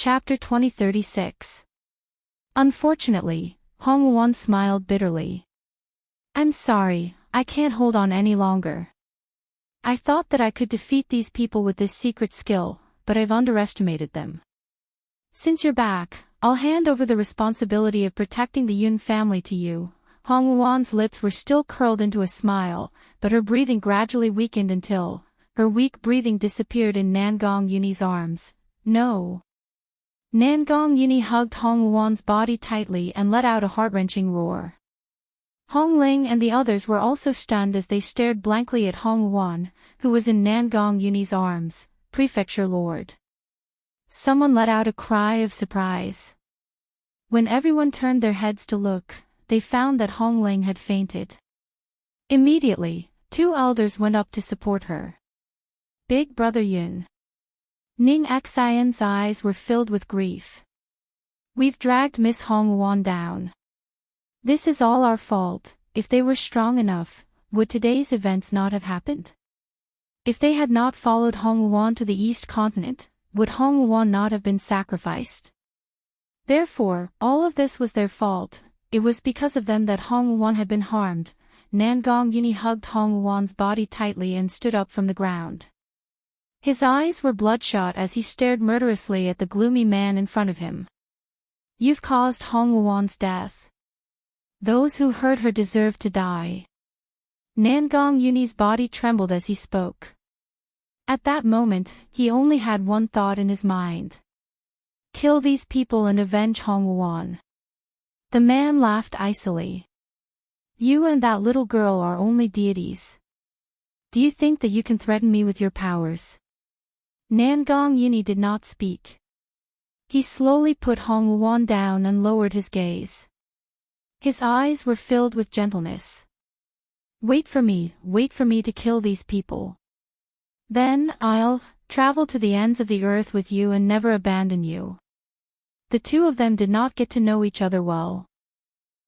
Chapter 2036. Unfortunately, Hong Wuan smiled bitterly. I'm sorry, I can't hold on any longer. I thought that I could defeat these people with this secret skill, but I've underestimated them. Since you're back, I'll hand over the responsibility of protecting the Yun family to you. Hong Wuan's lips were still curled into a smile, but her breathing gradually weakened until her weak breathing disappeared in Nangong Yuni's arms. No. Nangong Yuni hugged Hong Wuan's body tightly and let out a heart-wrenching roar. Hong Ling and the others were also stunned as they stared blankly at Hong Wuan, who was in Nangong Yuni's arms, Prefecture Lord. Someone let out a cry of surprise. When everyone turned their heads to look, they found that Hong Ling had fainted. Immediately, two elders went up to support her. Big Brother Yun. Ning Xian's eyes were filled with grief. We've dragged Miss Hong Wuan down. This is all our fault. If they were strong enough, would today's events not have happened? If they had not followed Hong Wuan to the East Continent, would Hong Wuan not have been sacrificed? Therefore, all of this was their fault. It was because of them that Hong Wuan had been harmed. Nangong Yuni hugged Hong Wuan's body tightly and stood up from the ground. His eyes were bloodshot as he stared murderously at the gloomy man in front of him. You've caused Hong Wuan's death. Those who hurt her deserve to die. Nangong Yuni's body trembled as he spoke. At that moment, he only had one thought in his mind. Kill these people and avenge Hong Wuan. The man laughed icily. You and that little girl are only deities. Do you think that you can threaten me with your powers? Nangong Yuni did not speak. He slowly put Hong Wuan down and lowered his gaze. His eyes were filled with gentleness. Wait for me to kill these people. Then I'll travel to the ends of the earth with you and never abandon you. The two of them did not get to know each other well.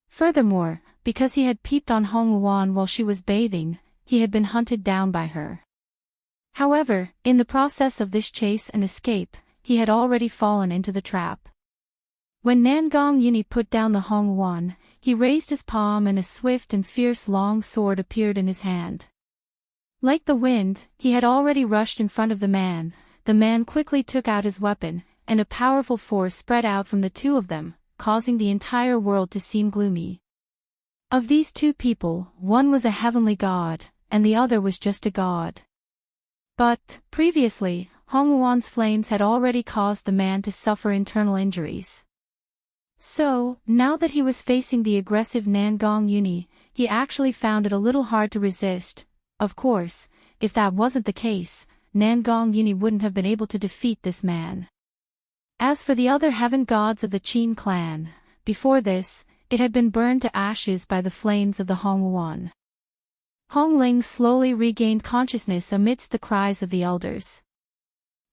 Furthermore, because he had peeped on Hong Wuan while she was bathing, he had been hunted down by her. However, in the process of this chase and escape, he had already fallen into the trap. When Nangong Yuni put down the Hong Wuan, he raised his palm and a swift and fierce long sword appeared in his hand. Like the wind, he had already rushed in front of the man. The man quickly took out his weapon, and a powerful force spread out from the two of them, causing the entire world to seem gloomy. Of these two people, one was a heavenly god, and the other was just a god. But, previously, Hong Wuan's flames had already caused the man to suffer internal injuries. So, now that he was facing the aggressive Nangong Yuni, he actually found it a little hard to resist. Of course, if that wasn't the case, Nangong Yuni wouldn't have been able to defeat this man. As for the other heaven gods of the Qin clan, before this, it had been burned to ashes by the flames of the Hong Wuan. Hong Ling slowly regained consciousness amidst the cries of the elders.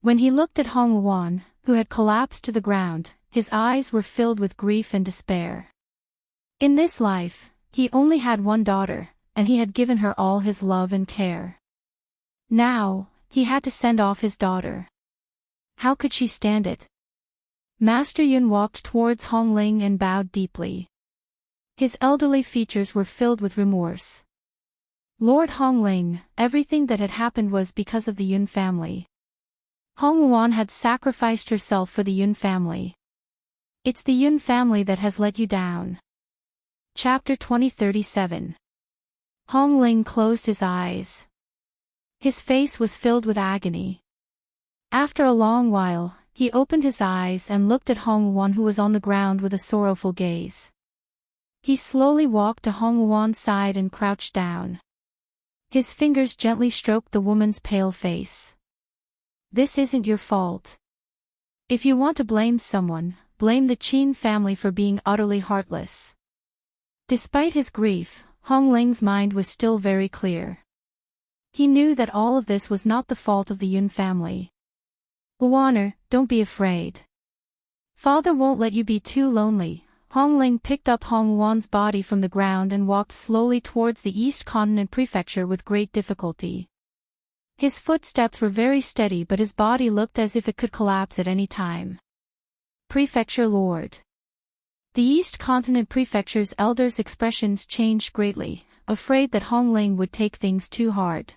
When he looked at Hong Wuan, who had collapsed to the ground, his eyes were filled with grief and despair. In this life, he only had one daughter, and he had given her all his love and care. Now, he had to send off his daughter. How could she stand it? Master Yun walked towards Hong Ling and bowed deeply. His elderly features were filled with remorse. Lord Hong Ling, everything that had happened was because of the Yun family. Hong Wuan had sacrificed herself for the Yun family. It's the Yun family that has let you down. Chapter 2037. Hong Ling closed his eyes. His face was filled with agony. After a long while, he opened his eyes and looked at Hong Wuan, who was on the ground with a sorrowful gaze. He slowly walked to Hong Wuan's side and crouched down. His fingers gently stroked the woman's pale face. This isn't your fault. If you want to blame someone, blame the Qin family for being utterly heartless. Despite his grief, Hong Ling's mind was still very clear. He knew that all of this was not the fault of the Yun family. Luaner, don't be afraid. Father won't let you be too lonely. Hong Ling picked up Hong Wuan's body from the ground and walked slowly towards the East Continent Prefecture with great difficulty. His footsteps were very steady, but his body looked as if it could collapse at any time. Prefecture Lord. The East Continent Prefecture's elders' expressions changed greatly, afraid that Hong Ling would take things too hard.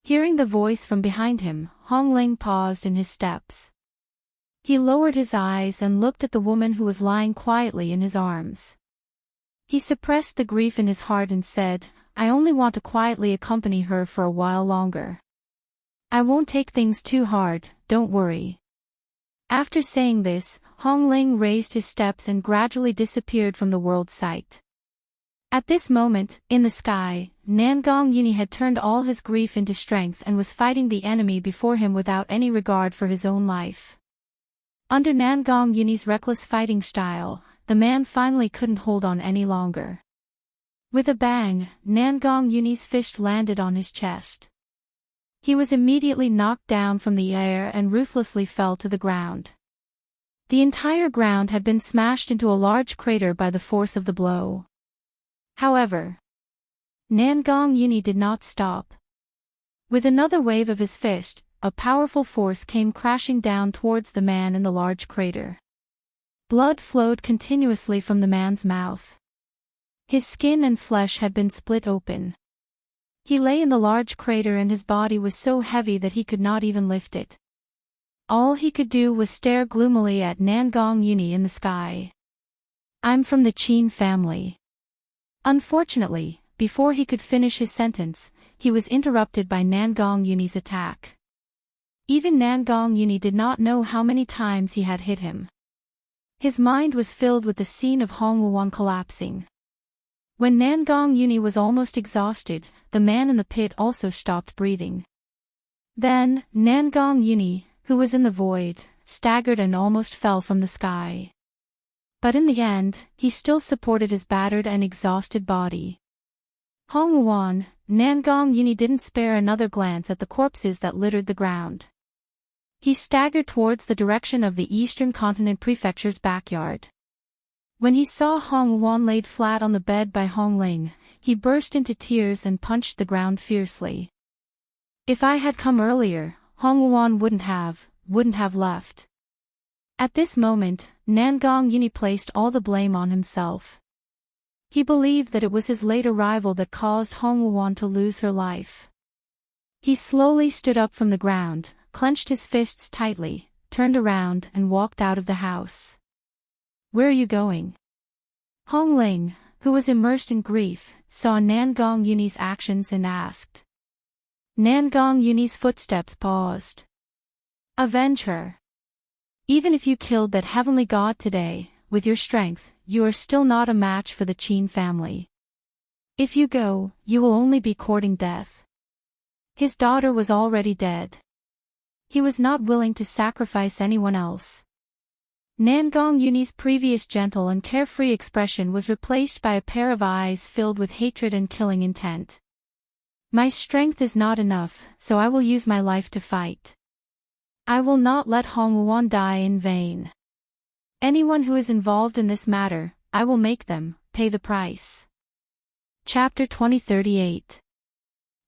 Hearing the voice from behind him, Hong Ling paused in his steps. He lowered his eyes and looked at the woman who was lying quietly in his arms. He suppressed the grief in his heart and said, "I only want to quietly accompany her for a while longer. I won't take things too hard, don't worry." After saying this, Hong Ling raised his steps and gradually disappeared from the world's sight. At this moment, in the sky, Nangong Yuni had turned all his grief into strength and was fighting the enemy before him without any regard for his own life. Under Nangong Yuni's reckless fighting style, the man finally couldn't hold on any longer. With a bang, Nangong Yuni's fist landed on his chest. He was immediately knocked down from the air and ruthlessly fell to the ground. The entire ground had been smashed into a large crater by the force of the blow. However, Nangong Yuni did not stop. With another wave of his fist, a powerful force came crashing down towards the man in the large crater. Blood flowed continuously from the man's mouth. His skin and flesh had been split open. He lay in the large crater and his body was so heavy that he could not even lift it. All he could do was stare gloomily at Nangong Yuni in the sky. "I'm from the Qin family." Unfortunately, before he could finish his sentence, he was interrupted by Nangong Yuni's attack. Even Nangong Yuni did not know how many times he had hit him. His mind was filled with the scene of Hong Wuan collapsing. When Nangong Yuni was almost exhausted, the man in the pit also stopped breathing. Then, Nangong Yuni, who was in the void, staggered and almost fell from the sky. But in the end, he still supported his battered and exhausted body. Hong Wuan, Nangong Yuni didn't spare another glance at the corpses that littered the ground. He staggered towards the direction of the Eastern Continent Prefecture's backyard. When he saw Hong Wuan laid flat on the bed by Hong Ling, he burst into tears and punched the ground fiercely. "If I had come earlier, Hong Wuan wouldn't have left." At this moment, Nangong Yuni placed all the blame on himself. He believed that it was his late arrival that caused Hong Wuan to lose her life. He slowly stood up from the ground, clenched his fists tightly, turned around and walked out of the house. "Where are you going?" Hong Ling, who was immersed in grief, saw Nangong Yuni's actions and asked. Nangong Yuni's footsteps paused. "Avenge her. Even if you killed that heavenly god today, with your strength, you are still not a match for the Qin family. If you go, you will only be courting death." His daughter was already dead. He was not willing to sacrifice anyone else. Nangong Yuni's previous gentle and carefree expression was replaced by a pair of eyes filled with hatred and killing intent. "My strength is not enough, so I will use my life to fight. I will not let Hong Wuan die in vain. Anyone who is involved in this matter, I will make them pay the price." Chapter 2038.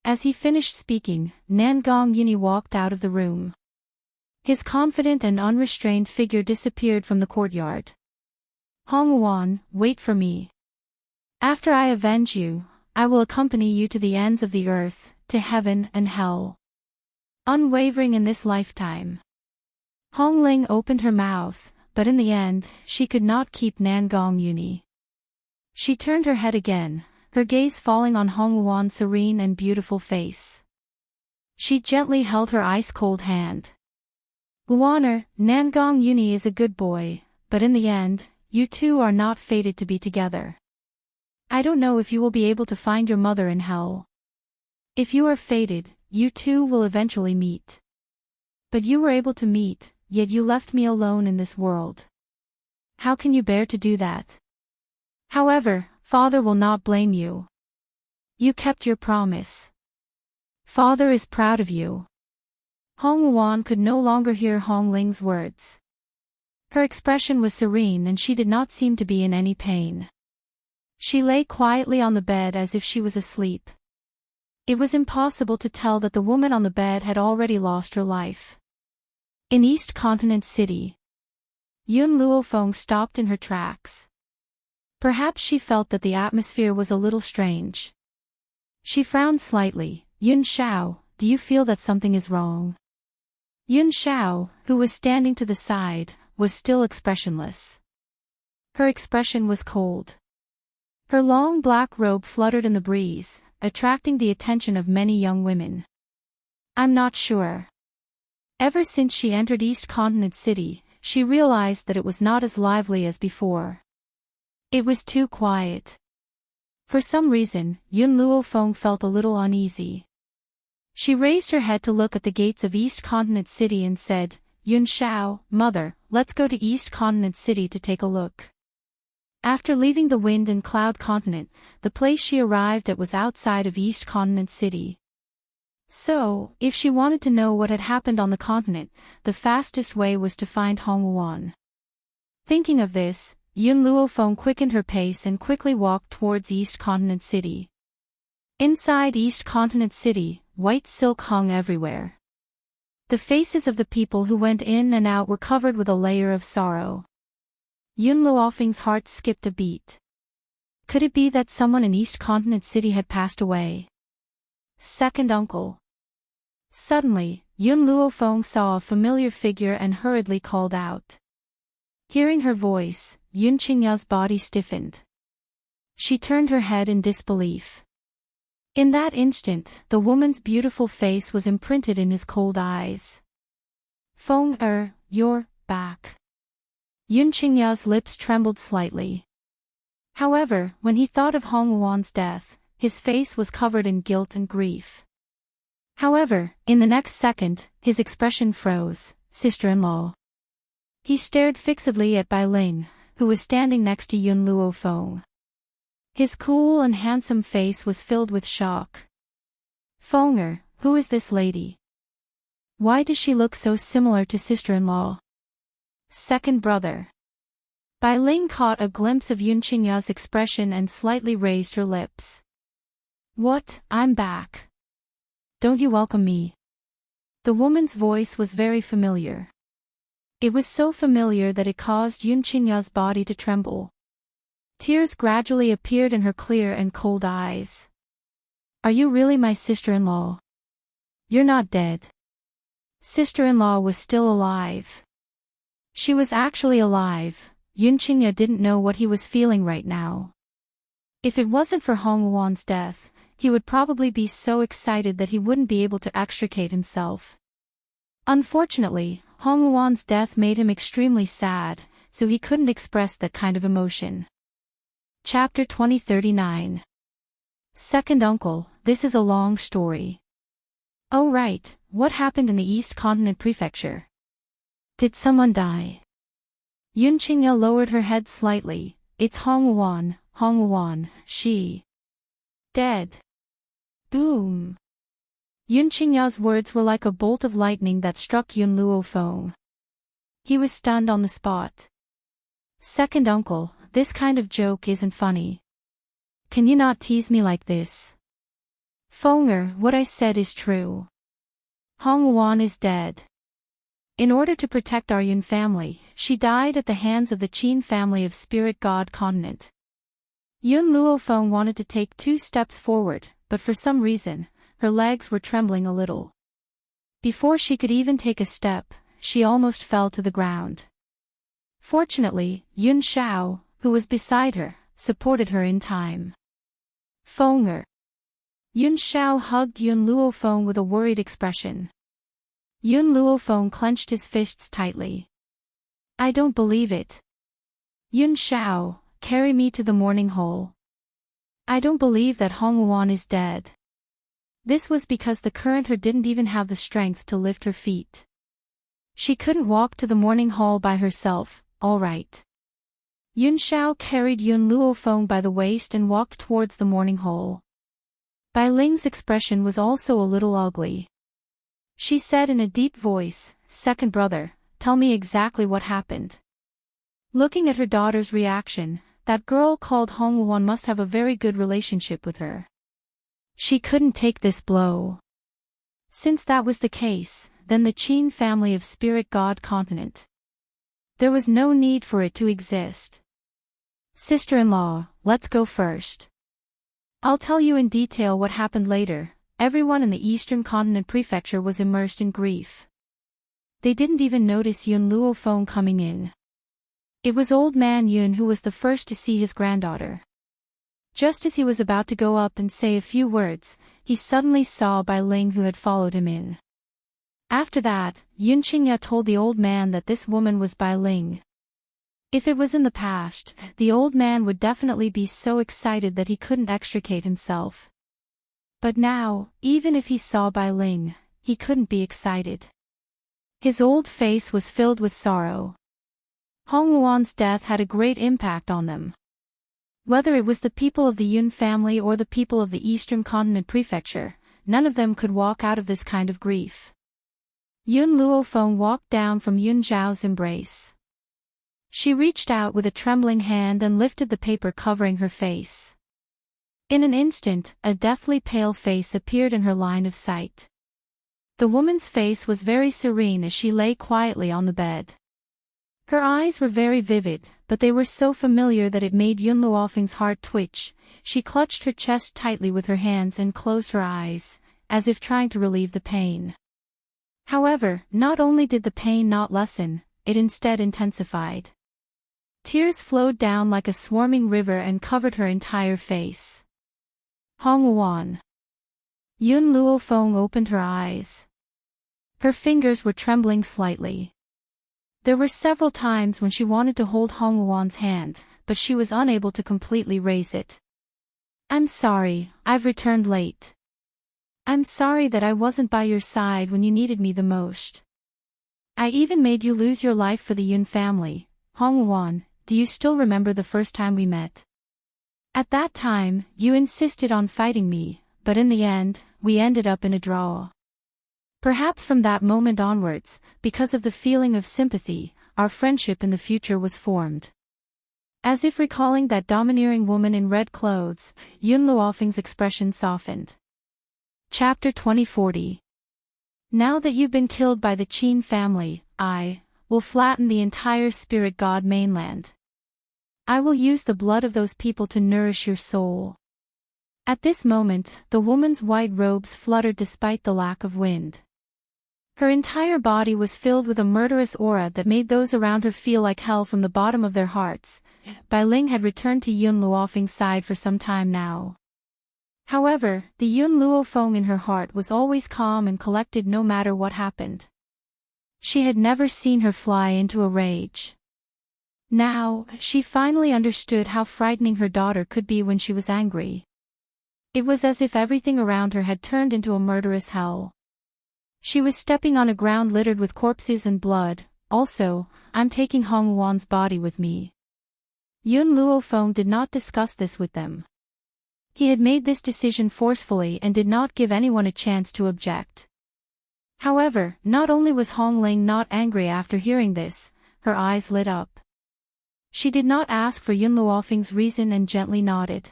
As he finished speaking, Nangong Yuni walked out of the room. His confident and unrestrained figure disappeared from the courtyard. "Hong Wuan, wait for me. After I avenge you, I will accompany you to the ends of the earth, to heaven and hell. Unwavering in this lifetime." Hong Ling opened her mouth, but in the end, she could not keep Nangong Yuni. She turned her head again, her gaze falling on Hong Wuan's serene and beautiful face. She gently held her ice-cold hand. "Wuaner, Nangong Yuni is a good boy, but in the end, you two are not fated to be together. I don't know if you will be able to find your mother in hell. If you are fated, you two will eventually meet. But you were able to meet, yet you left me alone in this world. How can you bear to do that? However, Father will not blame you. You kept your promise. Father is proud of you." Hong Wuan could no longer hear Hong Ling's words. Her expression was serene and she did not seem to be in any pain. She lay quietly on the bed as if she was asleep. It was impossible to tell that the woman on the bed had already lost her life. In East Continent City. Yun Luofeng stopped in her tracks. Perhaps she felt that the atmosphere was a little strange. She frowned slightly. Yun Xiao, do you feel that something is wrong? Yun Xiao, who was standing to the side, was still expressionless. Her expression was cold. Her long black robe fluttered in the breeze, attracting the attention of many young women. I'm not sure. Ever since she entered East Continent City, she realized that it was not as lively as before. It was too quiet. For some reason, Yun Luofeng felt a little uneasy. She raised her head to look at the gates of East Continent City and said, Yun Xiao, mother, let's go to East Continent City to take a look. After leaving the Wind and Cloud Continent, the place she arrived at was outside of East Continent City. So, if she wanted to know what had happened on the continent, the fastest way was to find Hongwuan. Thinking of this, Yun Luofeng quickened her pace and quickly walked towards East Continent City. Inside East Continent City, white silk hung everywhere. The faces of the people who went in and out were covered with a layer of sorrow. Yun Luofeng's heart skipped a beat. Could it be that someone in East Continent City had passed away? Second uncle. Suddenly, Yun Luofeng saw a familiar figure and hurriedly called out. Hearing her voice, Yun Qingya's body stiffened. She turned her head in disbelief. In that instant, the woman's beautiful face was imprinted in his cold eyes. Feng you're back. Yun Qingya's lips trembled slightly. However, when he thought of Hongwuan's death, his face was covered in guilt and grief. However, in the next second, his expression froze. Sister-in-law. He stared fixedly at Bai Ling, who was standing next to Yun Luofeng. His cool and handsome face was filled with shock. Feng who is this lady? Why does she look so similar to sister-in-law? Second brother. Bai Ling caught a glimpse of Yun Qingya's expression and slightly raised her lips. What, I'm back. Don't you welcome me? The woman's voice was very familiar. It was so familiar that it caused Yun Qingya's body to tremble. Tears gradually appeared in her clear and cold eyes. Are you really my sister-in-law? You're not dead. Sister-in-law was still alive. She was actually alive. Yun Qingya didn't know what he was feeling right now. If it wasn't for Hongwuan's death, he would probably be so excited that he wouldn't be able to extricate himself. Unfortunately, Hongwuan's death made him extremely sad, so he couldn't express that kind of emotion. Chapter 2039. Second uncle, this is a long story. Oh right, what happened in the East Continent Prefecture? Did someone die? Yun Qingya lowered her head slightly. It's Hongwuan, she. Dead. Boom. Yun Qingya's words were like a bolt of lightning that struck Yun Luofeng. He was stunned on the spot. Second uncle, this kind of joke isn't funny. Can you not tease me like this? Feng what I said is true. Hongwuan is dead. In order to protect our Yun family, she died at the hands of the Qin family of Spirit God Continent. Yun Luofeng wanted to take 2 steps forward, but for some reason, her legs were trembling a little. Before she could even take a step, she almost fell to the ground. Fortunately, Yun Xiao, who was beside her, supported her in time. Feng Yun Xiao hugged Yun Luofeng with a worried expression. Yun Luofeng clenched his fists tightly. I don't believe it. Yun Xiao, carry me to the mourning hall. I don't believe that Hongwuan is dead. This was because the current her didn't even have the strength to lift her feet. She couldn't walk to the mourning hall by herself, all right. Yun Xiao carried Yun Luofeng by the waist and walked towards the mourning hall. Bai Ling's expression was also a little ugly. She said in a deep voice, Second brother, tell me exactly what happened. Looking at her daughter's reaction, that girl called Hongwuan must have a very good relationship with her. She couldn't take this blow. Since that was the case, then the Qin family of Spirit God Continent. There was no need for it to exist. Sister-in-law, let's go first. I'll tell you in detail what happened later. Everyone in the Eastern Continent Prefecture was immersed in grief. They didn't even notice Yun Luofeng coming in. It was old man Yun who was the first to see his granddaughter. Just as he was about to go up and say a few words, he suddenly saw Bai Ling who had followed him in. After that, Yun Qingya told the old man that this woman was Bai Ling. If it was in the past, the old man would definitely be so excited that he couldn't extricate himself. But now, even if he saw Bai Ling, he couldn't be excited. His old face was filled with sorrow. Hong Wuan's death had a great impact on them. Whether it was the people of the Yun family or the people of the Eastern Continent Prefecture, none of them could walk out of this kind of grief. Yun Luofeng walked down from Yun Zhao's embrace. She reached out with a trembling hand and lifted the paper covering her face. In an instant, a deathly pale face appeared in her line of sight. The woman's face was very serene as she lay quietly on the bed. Her eyes were very vivid, but they were so familiar that it made Yun Luofeng's heart twitch. She clutched her chest tightly with her hands and closed her eyes, as if trying to relieve the pain. However, not only did the pain not lessen, it instead intensified. Tears flowed down like a swarming river and covered her entire face. Hong Wuan. Yun Luofeng opened her eyes. Her fingers were trembling slightly. There were several times when she wanted to hold Hong Wuan's hand, but she was unable to completely raise it. I'm sorry, I've returned late. I'm sorry that I wasn't by your side when you needed me the most. I even made you lose your life for the Yun family. Hong Wuan, do you still remember the first time we met? At that time, you insisted on fighting me, but in the end, we ended up in a draw. Perhaps from that moment onwards, because of the feeling of sympathy, our friendship in the future was formed. As if recalling that domineering woman in red clothes, Yun Luofeng's expression softened. Chapter 2040. Now that you've been killed by the Qin family, I will flatten the entire spirit god mainland. I will use the blood of those people to nourish your soul. At this moment, the woman's white robes fluttered despite the lack of wind. Her entire body was filled with a murderous aura that made those around her feel like hell from the bottom of their hearts. Bai Ling had returned to Yun Luofeng's side for some time now. However, the Yun Luofeng in her heart was always calm and collected no matter what happened. She had never seen her fly into a rage. Now, she finally understood how frightening her daughter could be when she was angry. It was as if everything around her had turned into a murderous hell. She was stepping on a ground littered with corpses and blood. Also, I'm taking Hong Wuan's body with me. Yun Luofeng did not discuss this with them. He had made this decision forcefully and did not give anyone a chance to object. However, not only was Hong Ling not angry after hearing this, her eyes lit up. She did not ask for Yun Luofeng's reason and gently nodded.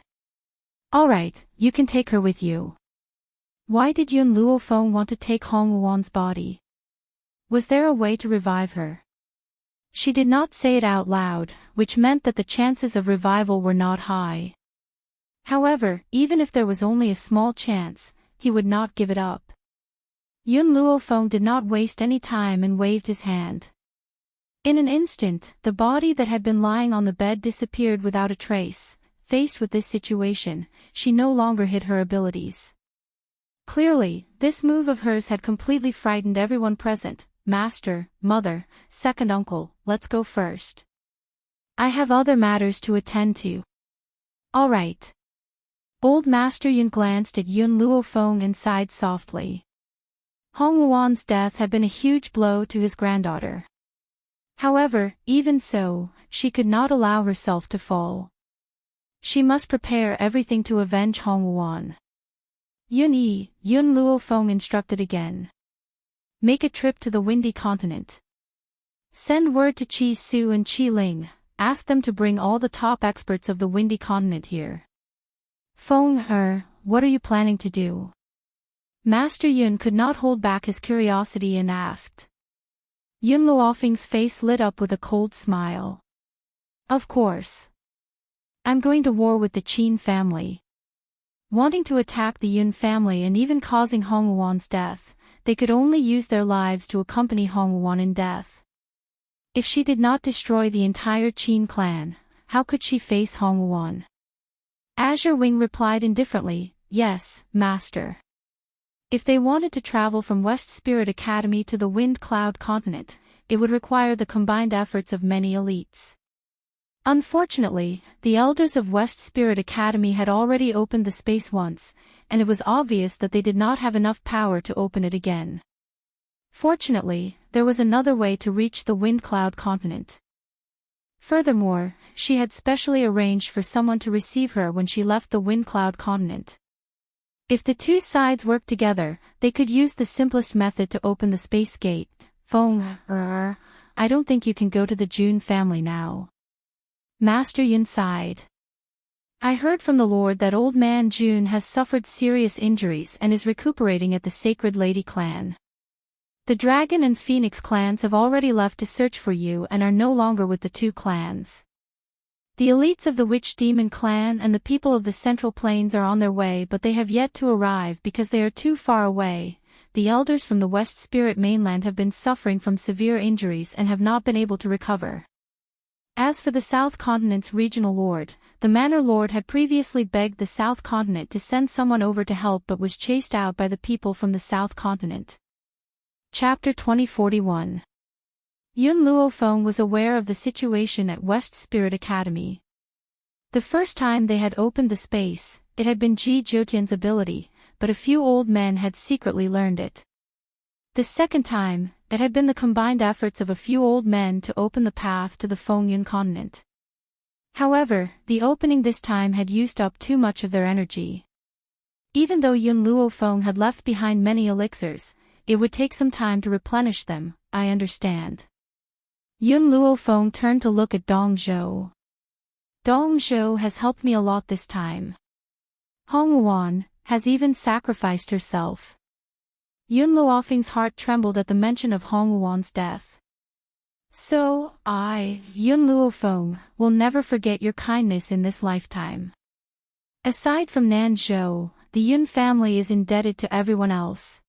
All right, you can take her with you. Why did Yun Luofeng want to take Hong Wuan's body? Was there a way to revive her? She did not say it out loud, which meant that the chances of revival were not high. However, even if there was only a small chance, he would not give it up. Yun Luofeng did not waste any time and waved his hand. In an instant, the body that had been lying on the bed disappeared without a trace. Faced with this situation, she no longer hid her abilities. Clearly, this move of hers had completely frightened everyone present. Master, mother, second uncle, let's go first. I have other matters to attend to. All right. Old Master Yun glanced at Yun Luofeng and sighed softly. Hong Wuan's death had been a huge blow to his granddaughter. However, even so, she could not allow herself to fall. She must prepare everything to avenge Hong Wuan. Yun Luofeng instructed again. Make a trip to the Windy Continent. Send word to Qi Su and Qi Ling, ask them to bring all the top experts of the Windy Continent here. Feng what are you planning to do? Master Yun could not hold back his curiosity and asked. Yun Luofeng's face lit up with a cold smile. Of course. I'm going to war with the Qin family. Wanting to attack the Yun family and even causing Hong Wuan's death, they could only use their lives to accompany Hong Wuan in death. If she did not destroy the entire Qin clan, how could she face Hong Wuan? Azure Wing replied indifferently, yes, master. If they wanted to travel from West Spirit Academy to the Wind Cloud continent, it would require the combined efforts of many elites. Unfortunately, the elders of West Spirit Academy had already opened the space once, and it was obvious that they did not have enough power to open it again. Fortunately, there was another way to reach the Wind Cloud continent. Furthermore, she had specially arranged for someone to receive her when she left the Wind Cloud continent. If the two sides worked together, they could use the simplest method to open the space gate. Feng, I don't think you can go to the Jun family now. Master Yun sighed. I heard from the Lord that old man Jun has suffered serious injuries and is recuperating at the Sacred Lady clan. The Dragon and Phoenix clans have already left to search for you and are no longer with the two clans. The elites of the Witch Demon clan and the people of the Central Plains are on their way, but they have yet to arrive because they are too far away. The elders from the West Spirit mainland have been suffering from severe injuries and have not been able to recover. As for the South Continent's regional lord, the Manor Lord had previously begged the South Continent to send someone over to help but was chased out by the people from the South Continent. Chapter 2041. Yun Luofeng was aware of the situation at West Spirit Academy. The first time they had opened the space, it had been Ji Zhoutian's ability, but a few old men had secretly learned it. The second time, it had been the combined efforts of a few old men to open the path to the Fengyun continent. However, the opening this time had used up too much of their energy. Even though Yun Luofeng had left behind many elixirs, it would take some time to replenish them, I understand. Yun Luofeng turned to look at Dong Zhou. Dong Zhou has helped me a lot this time. Hong Wuan has even sacrificed herself. Yun Luofeng's heart trembled at the mention of Hong Wuan's death. So, Yun Luofeng, will never forget your kindness in this lifetime. Aside from Nan Zhou, the Yun family is indebted to everyone else.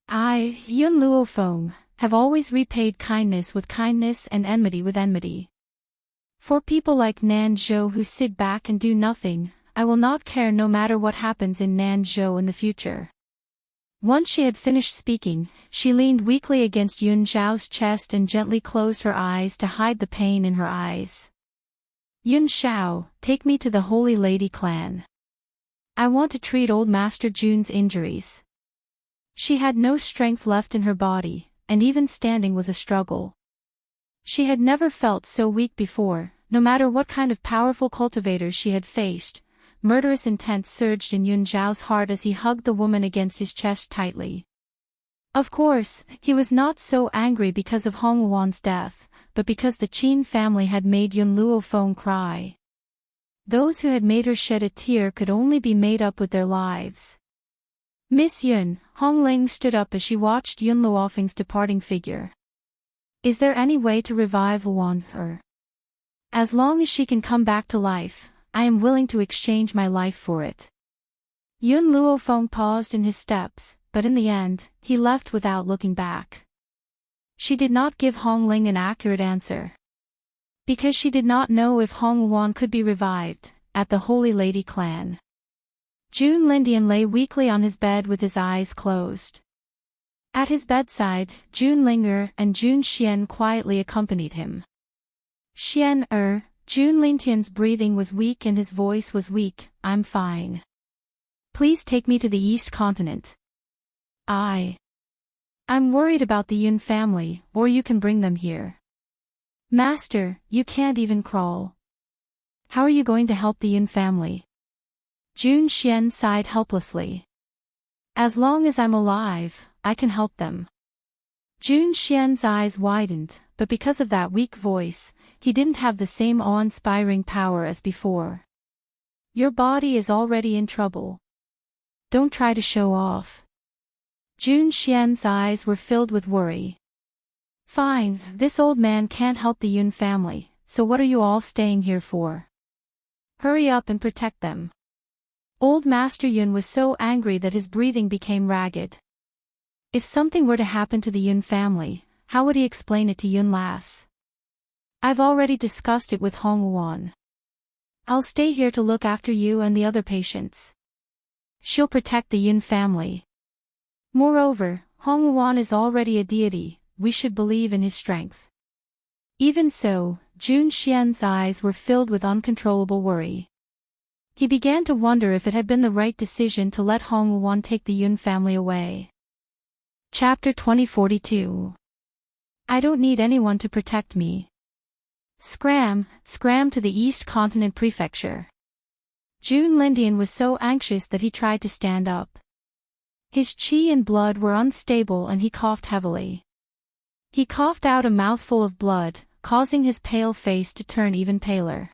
I, Yun Luofeng, have always repaid kindness with kindness and enmity with enmity. For people like Nan Zhou who sit back and do nothing, I will not care no matter what happens in Nan Zhou in the future. Once she had finished speaking, she leaned weakly against Yun Zhao's chest and gently closed her eyes to hide the pain in her eyes. Yun Zhao, take me to the Holy Lady clan. I want to treat old Master Jun's injuries. She had no strength left in her body, and even standing was a struggle. She had never felt so weak before, no matter what kind of powerful cultivators she had faced. Murderous intent surged in Yun Zhao's heart as he hugged the woman against his chest tightly. Of course, he was not so angry because of Hong Wuan's death, but because the Qin family had made Yun Luofeng cry. Those who had made her shed a tear could only be made up with their lives. Miss Yun, Hong Ling stood up as she watched Yun Luofeng's departing figure. Is there any way to revive Wuan her? As long as she can come back to life, I am willing to exchange my life for it. Yun Luofeng paused in his steps, but in the end, he left without looking back. She did not give Hong Ling an accurate answer. Because she did not know if Hong Wuan could be revived, at the Holy Lady clan. Jun Lindian lay weakly on his bed with his eyes closed. At his bedside, Jun Linger and Jun Xian quietly accompanied him. Jun Lintian's breathing was weak and his voice was weak. I'm fine. Please take me to the East Continent. I'm worried about the Yun family, or you can bring them here. Master, you can't even crawl. How are you going to help the Yun family? Jun Xian sighed helplessly. As long as I'm alive, I can help them. Jun Xian's eyes widened, but because of that weak voice, he didn't have the same awe-inspiring power as before. Your body is already in trouble. Don't try to show off. Jun Xian's eyes were filled with worry. Fine, this old man can't help the Yun family, so what are you all staying here for? Hurry up and protect them. Old Master Yun was so angry that his breathing became ragged. If something were to happen to the Yun family, how would he explain it to Yun Lass? I've already discussed it with Hong Wuan. I'll stay here to look after you and the other patients. She'll protect the Yun family. Moreover, Hong Wuan is already a deity, we should believe in his strength. Even so, Jun Xian's eyes were filled with uncontrollable worry. He began to wonder if it had been the right decision to let Hong Wuan take the Yun family away. Chapter 2042. I don't need anyone to protect me. Scram to the East Continent Prefecture. Jun Lindian was so anxious that he tried to stand up. His qi and blood were unstable and he coughed heavily. He coughed out a mouthful of blood, causing his pale face to turn even paler.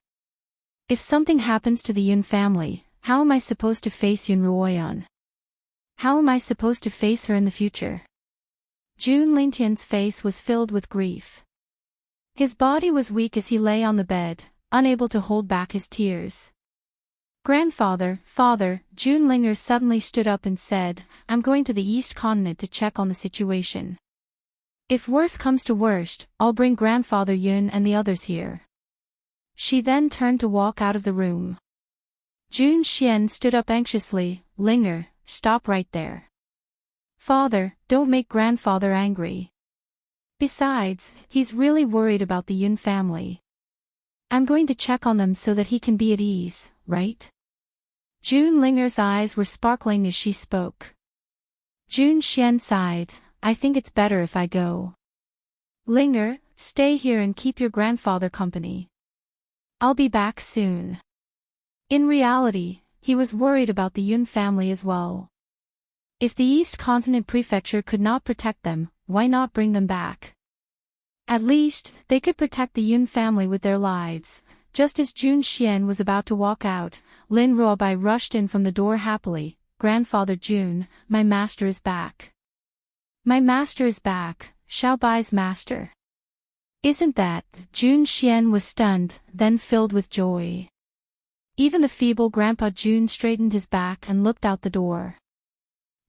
If something happens to the Yun family, how am I supposed to face Yun Ruoyan? How am I supposed to face her in the future? Jun Lintian's face was filled with grief. His body was weak as he lay on the bed, unable to hold back his tears. Grandfather, father, Jun Linger suddenly stood up and said, I'm going to the East Continent to check on the situation. If worse comes to worst, I'll bring Grandfather Yun and the others here. She then turned to walk out of the room. Jun Xian stood up anxiously. Linger, stop right there. Father, don't make Grandfather angry. Besides, he's really worried about the Yun family. I'm going to check on them so that he can be at ease, right? Jun Linger's eyes were sparkling as she spoke. Jun Xian sighed. I think it's better if I go. Linger, stay here and keep your grandfather company. I'll be back soon. In reality, he was worried about the Yun family as well. If the East Continent Prefecture could not protect them, why not bring them back? At least, they could protect the Yun family with their lives. Just as Jun Xian was about to walk out, Lin Ruobai rushed in from the door happily. Grandfather Jun, my master is back. My master is back, Xiaobai's master. Isn't that? Jun Xian was stunned, then filled with joy. Even the feeble Grandpa Jun straightened his back and looked out the door.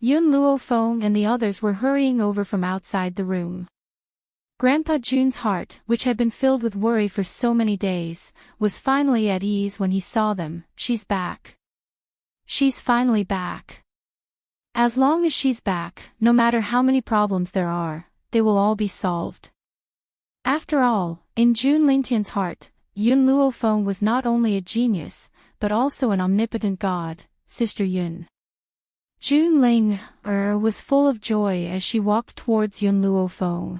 Yun Luofeng and the others were hurrying over from outside the room. Grandpa Jun's heart, which had been filled with worry for so many days, was finally at ease when he saw them. She's back. She's finally back. As long as she's back, no matter how many problems there are, they will all be solved. After all, in Jun Lintian's heart, Yun Luofeng was not only a genius, but also an omnipotent god, Sister Yun. Jun Ling was full of joy as she walked towards Yun Luofeng.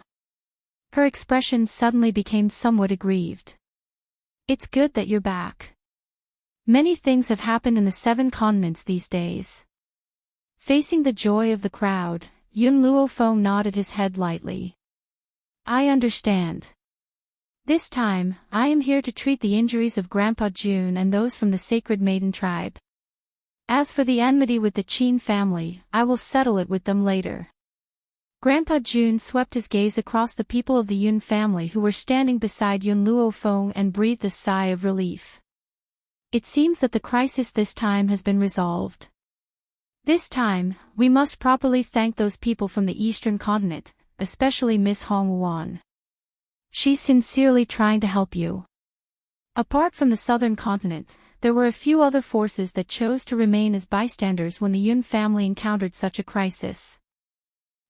Her expression suddenly became somewhat aggrieved. It's good that you're back. Many things have happened in the 7 continents these days. Facing the joy of the crowd, Yun Luofeng nodded his head lightly. I understand. This time, I am here to treat the injuries of Grandpa Jun and those from the Sacred Maiden tribe. As for the enmity with the Qin family, I will settle it with them later. Grandpa Jun swept his gaze across the people of the Yun family who were standing beside Yun Luofeng and breathed a sigh of relief. It seems that the crisis this time has been resolved. This time, we must properly thank those people from the Eastern Continent, especially Miss Hong Wuan. She's sincerely trying to help you. Apart from the Southern Continent, there were a few other forces that chose to remain as bystanders when the Yun family encountered such a crisis.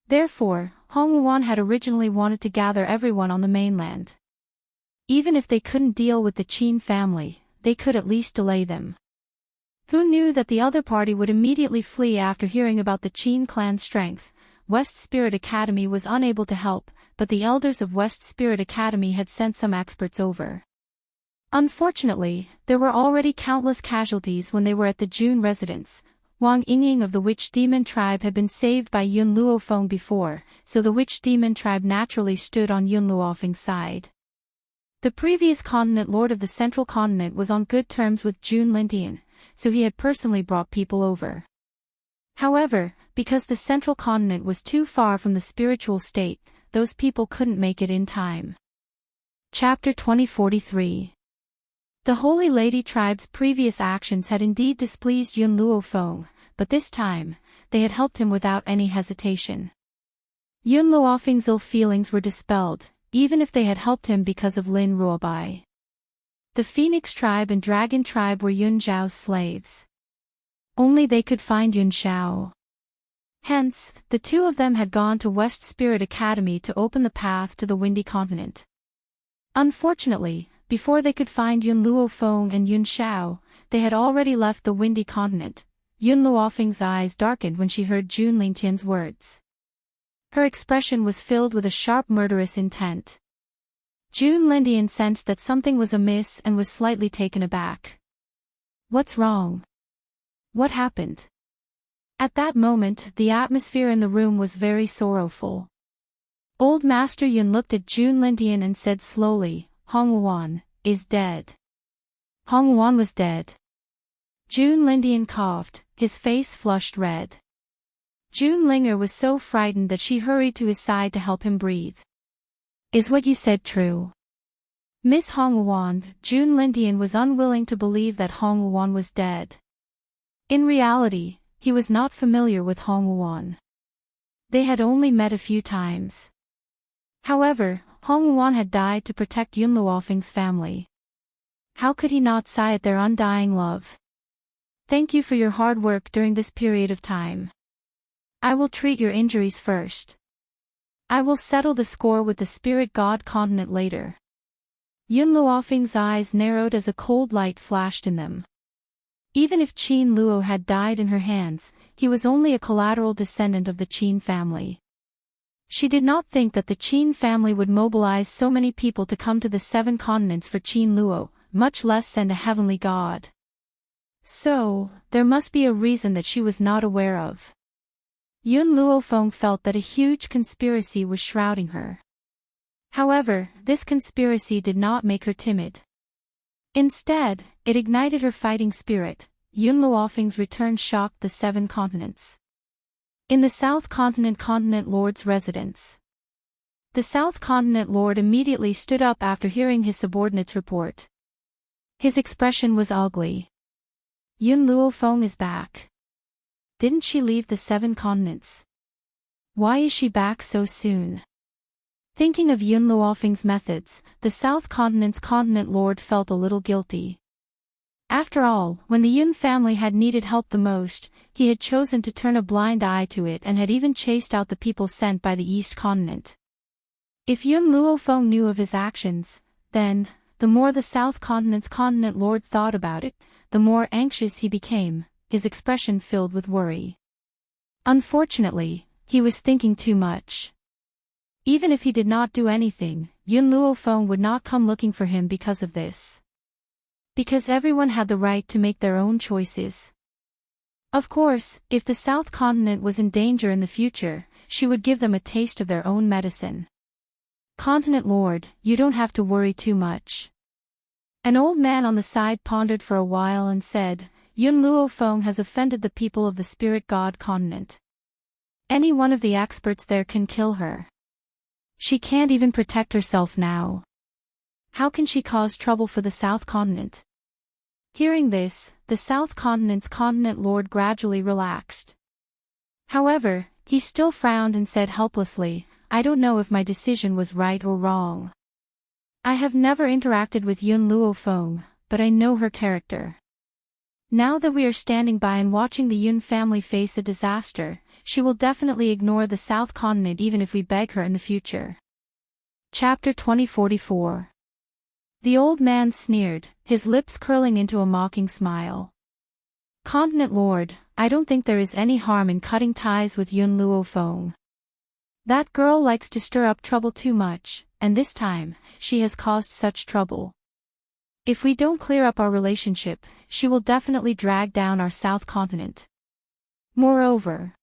Therefore, Hong Wuan had originally wanted to gather everyone on the mainland. Even if they couldn't deal with the Qin family, they could at least delay them. Who knew that the other party would immediately flee after hearing about the Qin clan's strength? West Spirit Academy was unable to help, but the elders of West Spirit Academy had sent some experts over. Unfortunately, there were already countless casualties when they were at the Jun residence. Wang Yingying of the Witch Demon tribe had been saved by Yun Luofeng before, so the Witch Demon tribe naturally stood on Yun Luofeng's side. The previous continent lord of the Central Continent was on good terms with Jun Lintian, so he had personally brought people over. However, because the Central Continent was too far from the spiritual state, those people couldn't make it in time. Chapter 2043. The Holy Lady tribe's previous actions had indeed displeased Yun Luofeng, but this time, they had helped him without any hesitation. Yun Luofeng's ill feelings were dispelled, even if they had helped him because of Lin Ruobai. The Phoenix tribe and Dragon tribe were Yun Zhao's slaves. Only they could find Yun Zhao. Hence, the two of them had gone to West Spirit Academy to open the path to the Windy Continent. Unfortunately, before they could find Yun Luofeng and Yun Zhao, they had already left the Windy Continent. Yun Luofeng's eyes darkened when she heard Jun Lingtian's words. Her expression was filled with a sharp murderous intent. Jun Lingtian sensed that something was amiss and was slightly taken aback. What's wrong? What happened? At that moment, the atmosphere in the room was very sorrowful. Old Master Yun looked at Jun Lingtian and said slowly, Hong Wuan is dead. Hong Wuan was dead. Jun Lingtian coughed, his face flushed red. Jun Linger was so frightened that she hurried to his side to help him breathe. Is what you said true? Miss Hong Wuan, Jun Lingtian was unwilling to believe that Hong Wuan was dead. In reality, he was not familiar with Hong Wuan. They had only met a few times. However, Hong Wuan had died to protect Yun Luofeng's family. How could he not sigh at their undying love? Thank you for your hard work during this period of time. I will treat your injuries first. I will settle the score with the Spirit God continent later. Yun Luofeng's eyes narrowed as a cold light flashed in them. Even if Qin Luo had died in her hands, he was only a collateral descendant of the Qin family. She did not think that the Qin family would mobilize so many people to come to the 7 continents for Qin Luo, much less send a heavenly god. So, there must be a reason that she was not aware of. Yun Luofeng felt that a huge conspiracy was shrouding her. However, this conspiracy did not make her timid. Instead, it ignited her fighting spirit. Yun Luofeng's return shocked the 7 continents. In the South Continent Continent Lord's residence. The South Continent Lord immediately stood up after hearing his subordinate's report. His expression was ugly. Yun Luofeng is back. Didn't she leave the 7 continents? Why is she back so soon? Thinking of Yun Luofeng's methods, the South Continent's Continent Lord felt a little guilty. After all, when the Yun family had needed help the most, he had chosen to turn a blind eye to it and had even chased out the people sent by the East Continent. If Yun Luofeng knew of his actions, then, the more the South Continent's Continent Lord thought about it, the more anxious he became, his expression filled with worry. Unfortunately, he was thinking too much. Even if he did not do anything, Yun Luofeng would not come looking for him because of this. Because everyone had the right to make their own choices. Of course, if the South Continent was in danger in the future, she would give them a taste of their own medicine. Continent Lord, you don't have to worry too much. An old man on the side pondered for a while and said, Yun Luofeng has offended the people of the Spirit God continent. Any one of the experts there can kill her. She can't even protect herself now. How can she cause trouble for the South Continent? Hearing this, the South Continent's Continent Lord gradually relaxed. However, he still frowned and said helplessly, I don't know if my decision was right or wrong. I have never interacted with Yun Luofeng, but I know her character. Now that we are standing by and watching the Yun family face a disaster, she will definitely ignore the South Continent even if we beg her in the future. Chapter 2044. The old man sneered, his lips curling into a mocking smile. Continent Lord, I don't think there is any harm in cutting ties with Yun Luofeng. That girl likes to stir up trouble too much, and this time, she has caused such trouble. If we don't clear up our relationship, she will definitely drag down our South Continent. Moreover,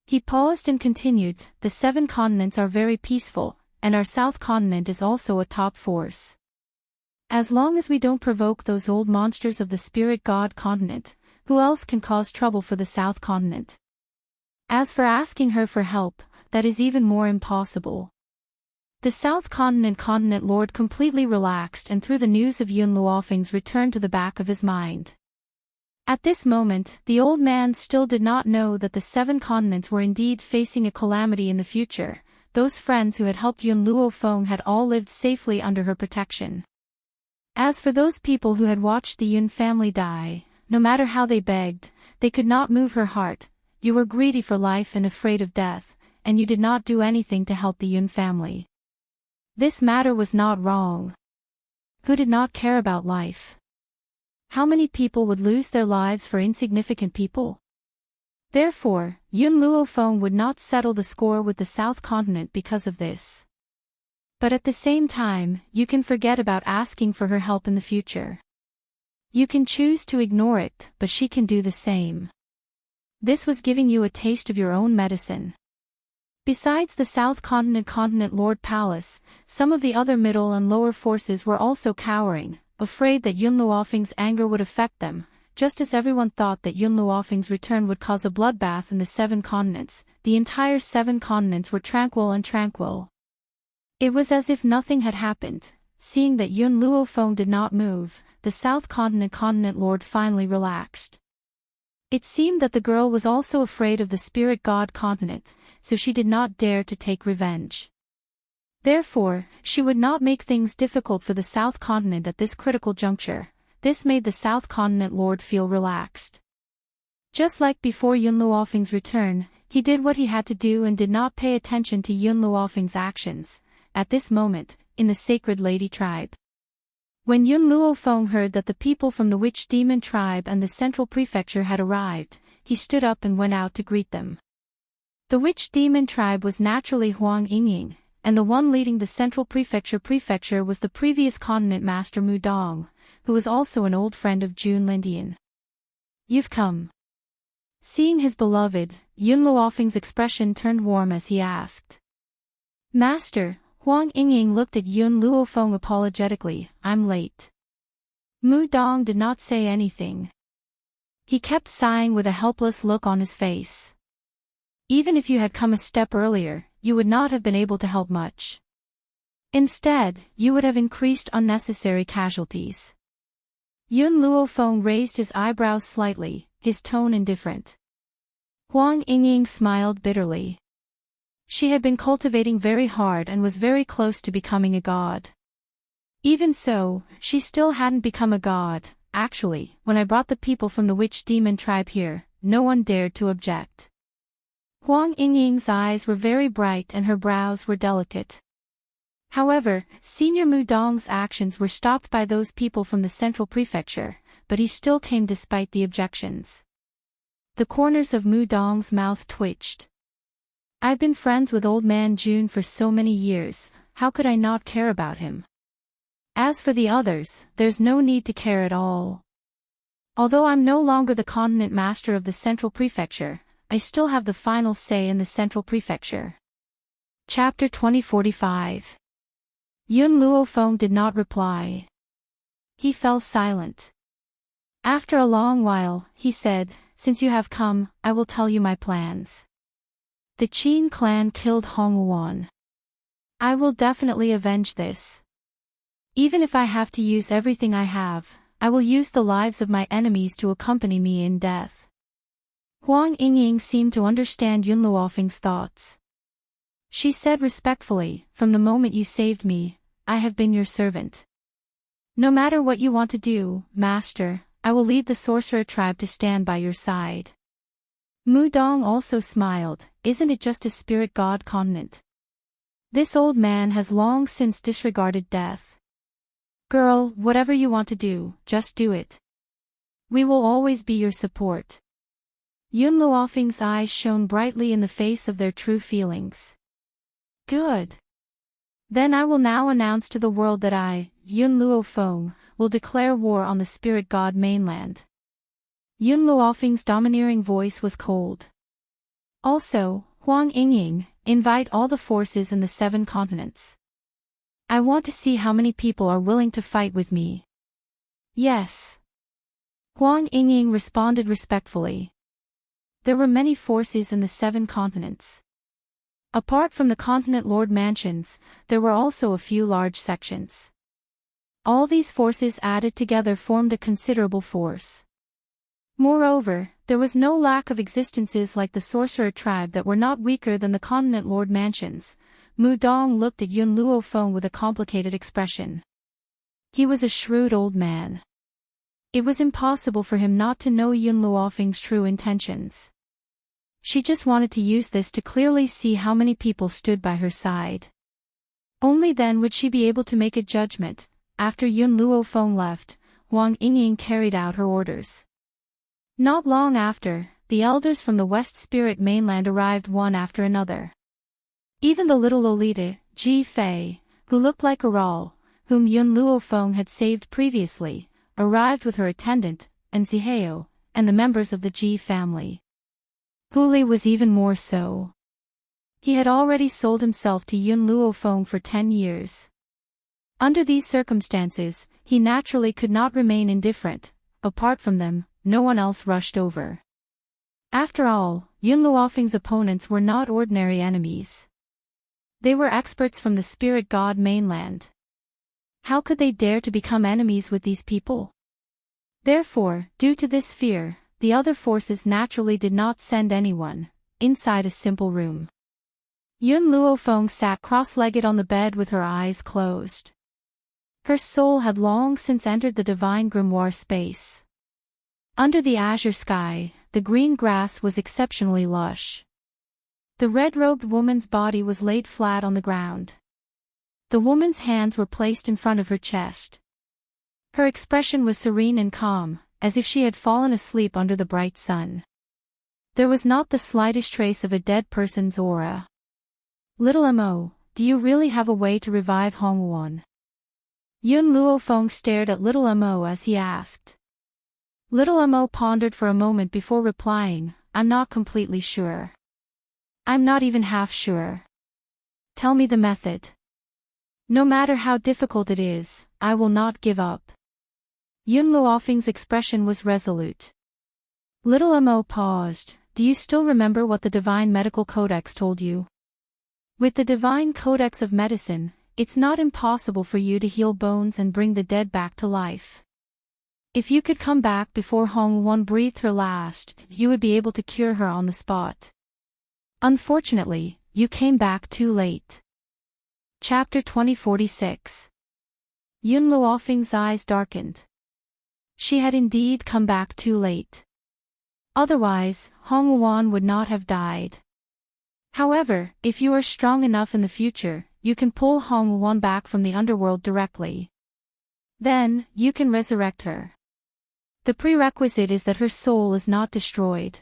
he paused and continued, the 7 continents are very peaceful, and our South Continent is also a top force. As long as we don't provoke those old monsters of the Spirit God continent, who else can cause trouble for the South Continent? As for asking her for help, that is even more impossible. The South Continent Lord completely relaxed and threw the news of Yun Luofeng's return to the back of his mind. At this moment, the old man still did not know that the 7 continents were indeed facing a calamity in the future. Those friends who had helped Yun Luofeng had all lived safely under her protection. As for those people who had watched the Yun family die, no matter how they begged, they could not move her heart. You were greedy for life and afraid of death, and you did not do anything to help the Yun family. This matter was not wrong. Who did not care about life? How many people would lose their lives for insignificant people? Therefore, Yun Luofeng would not settle the score with the South Continent because of this. But at the same time, you can forget about asking for her help in the future. You can choose to ignore it, but she can do the same. This was giving you a taste of your own medicine. Besides the South Continent Lord Palace, some of the other middle and lower forces were also cowering, afraid that Yun Luofeng's anger would affect them, just as everyone thought that Yun Luofeng's return would cause a bloodbath in the 7 continents. The entire 7 continents were tranquil. It was as if nothing had happened. Seeing that Yun Luofeng did not move, the South Continent Lord finally relaxed. It seemed that the girl was also afraid of the spirit god continent, so she did not dare to take revenge. Therefore, she would not make things difficult for the South Continent at this critical juncture. This made the South Continent Lord feel relaxed. Just like before Yun Luofeng's return, he did what he had to do and did not pay attention to Yun Luofeng's actions. At this moment, in the Sacred Lady tribe. When Yun Luofeng heard that the people from the Witch Demon tribe and the Central Prefecture had arrived, he stood up and went out to greet them. The Witch Demon tribe was naturally Huang Yingying, and the one leading the Central Prefecture was the previous continent master Mu Dong, who was also an old friend of Jun Lindian. You've come. Seeing his beloved, Yun Luofeng's expression turned warm as he asked. Master, Huang Yingying looked at Yun Luofeng apologetically. I'm late. Mu Dong did not say anything. He kept sighing with a helpless look on his face. Even if you had come a step earlier, you would not have been able to help much. Instead, you would have increased unnecessary casualties. Yun Luofeng raised his eyebrows slightly, his tone indifferent. Huang Yingying smiled bitterly. She had been cultivating very hard and was very close to becoming a god. Even so, she still hadn't become a god. Actually, when I brought the people from the Witch Demon tribe here, no one dared to object. Huang Yingying's eyes were very bright and her brows were delicate. However, Senior Mu Dong's actions were stopped by those people from the Central Prefecture, but he still came despite the objections. The corners of Mu Dong's mouth twitched. I've been friends with Old Man Jun for so many years, how could I not care about him? As for the others, there's no need to care at all. Although I'm no longer the continent master of the Central Prefecture, I still have the final say in the Central Prefecture. Chapter 2045. Yun Luofeng did not reply. He fell silent. After a long while, he said, Since you have come, I will tell you my plans. The Qin clan killed Hongwuan. I will definitely avenge this. Even if I have to use everything I have, I will use the lives of my enemies to accompany me in death. Huang Yingying seemed to understand Yun Luofeng's thoughts. She said respectfully, From the moment you saved me, I have been your servant. No matter what you want to do, Master, I will lead the sorcerer tribe to stand by your side. Mu Dong also smiled. Isn't it just a spirit god continent? This old man has long since disregarded death. Girl, whatever you want to do, just do it. We will always be your support. Yun Luofeng's eyes shone brightly in the face of their true feelings. Good. Then I will now announce to the world that I, Yun Luofeng, will declare war on the spirit god mainland. Yun Luofeng's domineering voice was cold. Also, Huang Yingying, invite all the forces in the 7 continents. I want to see how many people are willing to fight with me. Yes. Huang Yingying responded respectfully. There were many forces in the 7 continents. Apart from the continent lord mansions, there were also a few large sections. All these forces added together formed a considerable force. Moreover, there was no lack of existences like the sorcerer tribe that were not weaker than the continent lord mansions. Mu Dong looked at Yun Luo Feng with a complicated expression. He was a shrewd old man. It was impossible for him not to know Yun Luo Feng's true intentions. She just wanted to use this to clearly see how many people stood by her side. Only then would she be able to make a judgment. After Yun Luo Feng left, Wang Yingying carried out her orders. Not long after, the elders from the West Spirit mainland arrived one after another. Even the little Lolita, Ji Fei, who looked like a Ral, whom Yun Luo Feng had saved previously, arrived with her attendant, and Zihao, and the members of the Ji family. Huli was even more so. He had already sold himself to Yun Luo Feng for 10 years. Under these circumstances, he naturally could not remain indifferent. Apart from them, no one else rushed over. After all, Yun Luo Feng's opponents were not ordinary enemies. They were experts from the spirit god mainland. How could they dare to become enemies with these people? Therefore, due to this fear, the other forces naturally did not send anyone inside a simple room. Yun Luo Feng sat cross-legged on the bed with her eyes closed. Her soul had long since entered the divine grimoire space. Under the azure sky, the green grass was exceptionally lush. The red-robed woman's body was laid flat on the ground. The woman's hands were placed in front of her chest. Her expression was serene and calm, as if she had fallen asleep under the bright sun. There was not the slightest trace of a dead person's aura. Little Mo, do you really have a way to revive Hongwon? Yun Luo Feng stared at Little Mo as he asked. Little Mo pondered for a moment before replying, I'm not completely sure. I'm not even half sure. Tell me the method. No matter how difficult it is, I will not give up. Yun Luo Feng's expression was resolute. Little Mo paused. Do you still remember what the Divine Medical Codex told you? With the Divine Codex of Medicine, it's not impossible for you to heal bones and bring the dead back to life. If you could come back before Hong Won breathed her last, you would be able to cure her on the spot. Unfortunately, you came back too late. Chapter 2046. Yun Luo Feng's eyes darkened. She had indeed come back too late. Otherwise, Hong Won would not have died. However, if you are strong enough in the future, you can pull Hong Won back from the underworld directly. Then, you can resurrect her. The prerequisite is that her soul is not destroyed.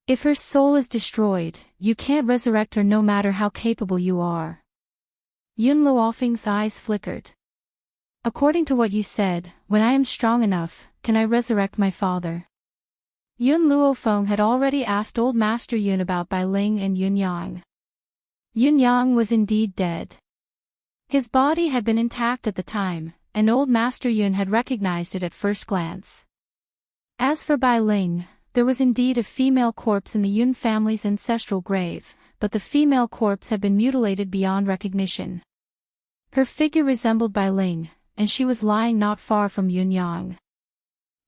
If her soul is destroyed, you can't resurrect her no matter how capable you are. Yun Luo Feng's eyes flickered. According to what you said, when I am strong enough, can I resurrect my father? Yun Luo Feng had already asked Old Master Yun about Bai Ling and Yun Yang. Yun Yang was indeed dead. His body had been intact at the time, and Old Master Yun had recognized it at first glance. As for Bai Ling, there was indeed a female corpse in the Yun family's ancestral grave, but the female corpse had been mutilated beyond recognition. Her figure resembled Bai Ling, and she was lying not far from Yun Yang.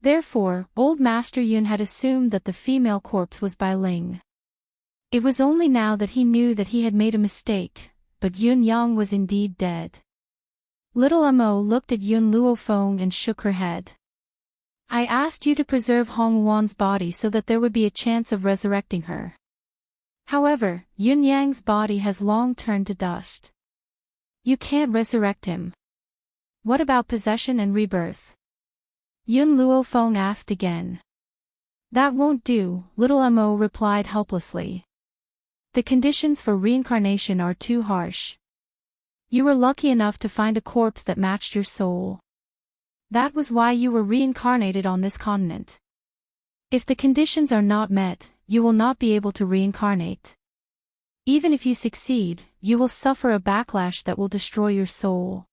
Therefore, Old Master Yun had assumed that the female corpse was Bai Ling. It was only now that he knew that he had made a mistake, but Yun Yang was indeed dead. Little Mo looked at Yun Luo Feng and shook her head. I asked you to preserve Hong Won's body so that there would be a chance of resurrecting her. However, Yun Yang's body has long turned to dust. You can't resurrect him. What about possession and rebirth? Yun Luo Feng asked again. That won't do, Little Mo replied helplessly. The conditions for reincarnation are too harsh. You were lucky enough to find a corpse that matched your soul. That was why you were reincarnated on this continent. If the conditions are not met, you will not be able to reincarnate. Even if you succeed, you will suffer a backlash that will destroy your soul.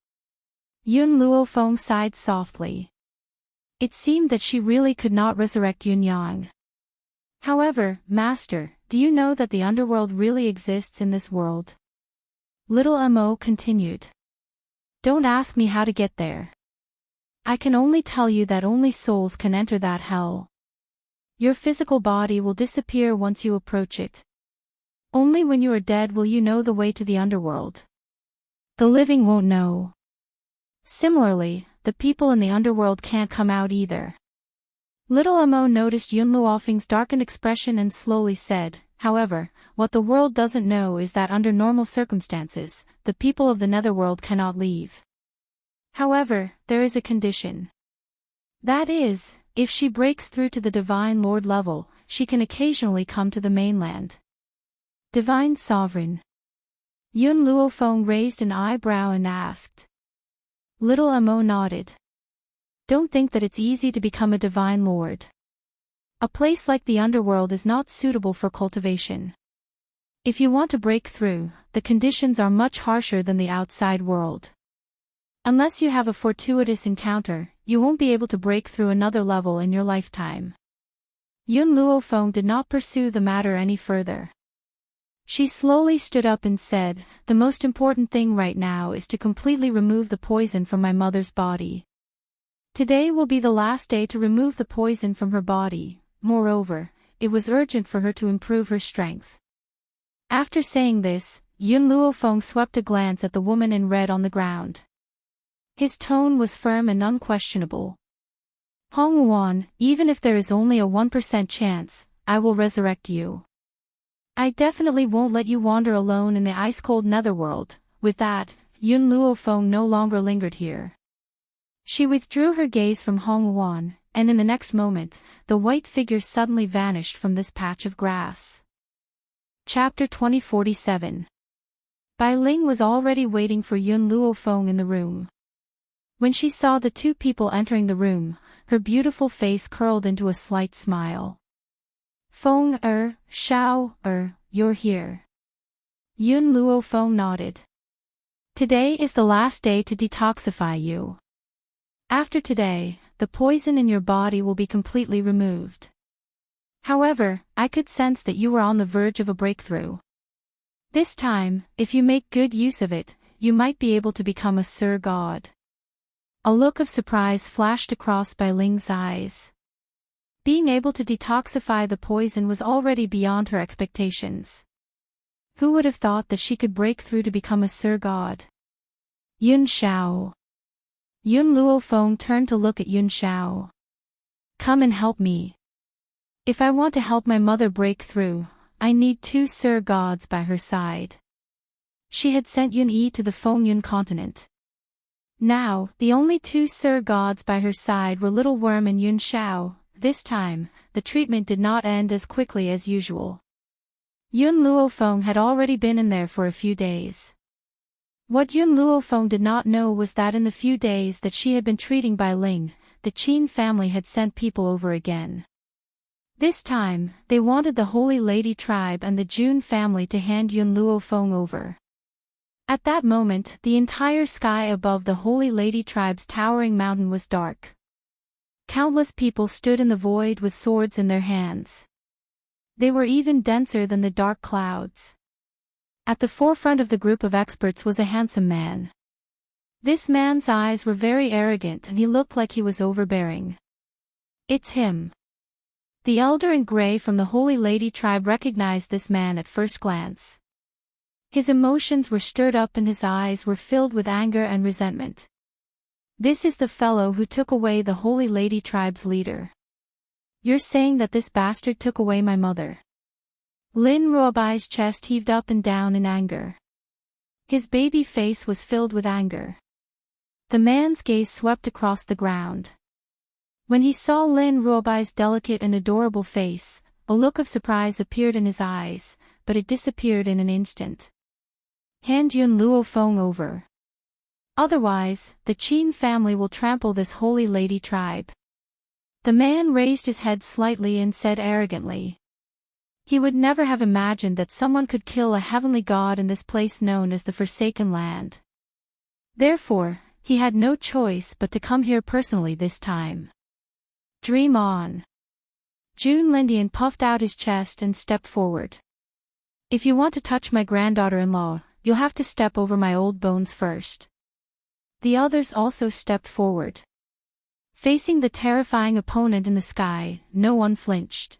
Yun Luo Feng sighed softly. It seemed that she really could not resurrect Yun Yang. However, Master, do you know that the underworld really exists in this world? Little Mo continued. Don't ask me how to get there. I can only tell you that only souls can enter that hell. Your physical body will disappear once you approach it. Only when you are dead will you know the way to the underworld. The living won't know. Similarly, the people in the underworld can't come out either. Little Mo noticed Yun Luofeng's darkened expression and slowly said, however, what the world doesn't know is that under normal circumstances, the people of the netherworld cannot leave. However, there is a condition. That is, if she breaks through to the Divine Lord level, she can occasionally come to the mainland. Divine Sovereign. Yun Luofeng raised an eyebrow and asked. Little Mo nodded. Don't think that it's easy to become a Divine Lord. A place like the underworld is not suitable for cultivation. If you want to break through, the conditions are much harsher than the outside world. Unless you have a fortuitous encounter, you won't be able to break through another level in your lifetime. Yun Luofeng did not pursue the matter any further. She slowly stood up and said, the most important thing right now is to completely remove the poison from my mother's body. Today will be the last day to remove the poison from her body. Moreover, it was urgent for her to improve her strength. After saying this, Yun Luofeng swept a glance at the woman in red on the ground. His tone was firm and unquestionable. Hong Wuan, even if there is only a 1% chance, I will resurrect you. I definitely won't let you wander alone in the ice-cold netherworld. With that, Yun Luofeng no longer lingered here. She withdrew her gaze from Hong Wuan, and in the next moment, the white figure suddenly vanished from this patch of grass. Chapter 2047. Bai Ling was already waiting for Yun Luofeng in the room. When she saw the two people entering the room, her beautiful face curled into a slight smile. Feng Shao you're here. Yun Luofeng nodded. Today is the last day to detoxify you. After today, the poison in your body will be completely removed. However, I could sense that you were on the verge of a breakthrough. This time, if you make good use of it, you might be able to become a Sir God. A look of surprise flashed across Bai Ling's eyes. Being able to detoxify the poison was already beyond her expectations. Who would have thought that she could break through to become a Sir God? Yun Shao. Yun Luofeng turned to look at Yun Shao. Come and help me. If I want to help my mother break through, I need 2 Sir Gods by her side. She had sent Yun Yi to the Fengyun continent. Now, the only 2 Sir Gods by her side were Little Worm and Yun Shao. This time, the treatment did not end as quickly as usual. Yun Luofeng had already been in there for a few days. What Yun Luofeng did not know was that in the few days that she had been treating Bai Ling, the Qin family had sent people over again. This time, they wanted the Holy Lady tribe and the Jun family to hand Yun Luofeng over. At that moment, the entire sky above the Holy Lady tribe's towering mountain was dark. Countless people stood in the void with swords in their hands. They were even denser than the dark clouds. At the forefront of the group of experts was a handsome man. This man's eyes were very arrogant and he looked like he was overbearing. It's him. The elder in gray from the Holy Lady tribe recognized this man at first glance. His emotions were stirred up and his eyes were filled with anger and resentment. This is the fellow who took away the Holy Lady tribe's leader. You're saying that this bastard took away my mother? Lin Ruobai's chest heaved up and down in anger. His baby face was filled with anger. The man's gaze swept across the ground. When he saw Lin Ruobai's delicate and adorable face, a look of surprise appeared in his eyes, but it disappeared in an instant. Hand Yun Luofeng over. Otherwise, the Qin family will trample this Holy Lady tribe. The man raised his head slightly and said arrogantly. He would never have imagined that someone could kill a heavenly god in this place known as the Forsaken Land. Therefore, he had no choice but to come here personally this time. Dream on. June Lindian puffed out his chest and stepped forward. If you want to touch my granddaughter-in-law, you'll have to step over my old bones first. The others also stepped forward. Facing the terrifying opponent in the sky, no one flinched.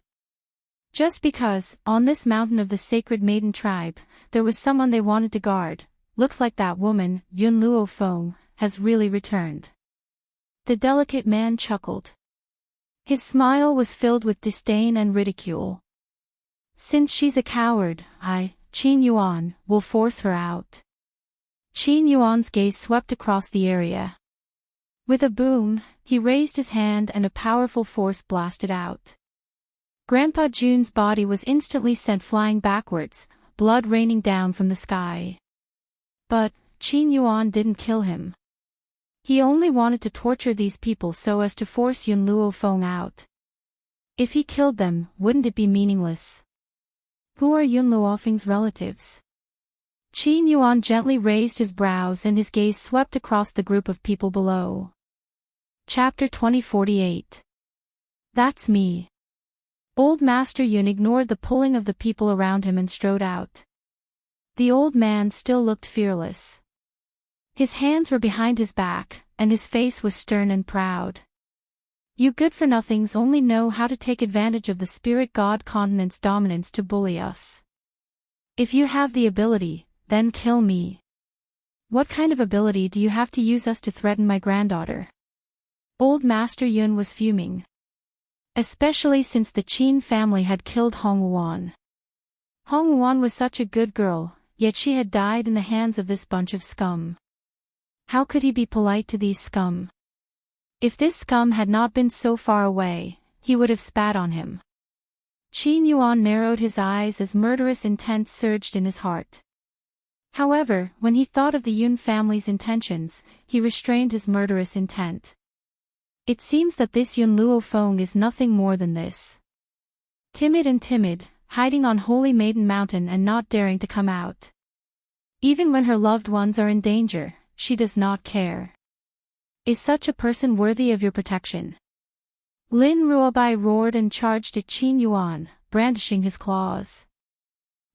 Just because, on this mountain of the sacred maiden tribe, there was someone they wanted to guard, looks like that woman, Yun Luo Feng, has really returned. The delicate man chuckled. His smile was filled with disdain and ridicule. Since she's a coward, I, Qin Yuan, will force her out. Qin Yuan's gaze swept across the area. With a boom, he raised his hand and a powerful force blasted out. Grandpa Jun's body was instantly sent flying backwards, blood raining down from the sky. But, Qin Yuan didn't kill him. He only wanted to torture these people so as to force Yun Luo Feng out. If he killed them, wouldn't it be meaningless? Who are Yun Luo Feng's relatives? Qin Yuan gently raised his brows and his gaze swept across the group of people below. Chapter 2048. That's me. Old Master Yun ignored the pulling of the people around him and strode out. The old man still looked fearless. His hands were behind his back, and his face was stern and proud. You good-for-nothings only know how to take advantage of the spirit god continent's dominance to bully us. If you have the ability, then kill me. What kind of ability do you have to use us to threaten my granddaughter? Old Master Yun was fuming. Especially since the Qin family had killed Hong Wuan. Hong Wuan was such a good girl, yet she had died in the hands of this bunch of scum. How could he be polite to these scum? If this scum had not been so far away, he would have spat on him. Qin Yuan narrowed his eyes as murderous intent surged in his heart. However, when he thought of the Yun family's intentions, he restrained his murderous intent. It seems that this Yun Luo Feng is nothing more than this. Timid, hiding on Holy Maiden Mountain and not daring to come out. Even when her loved ones are in danger, she does not care. Is such a person worthy of your protection? Lin Ruobai roared and charged at Qin Yuan, brandishing his claws.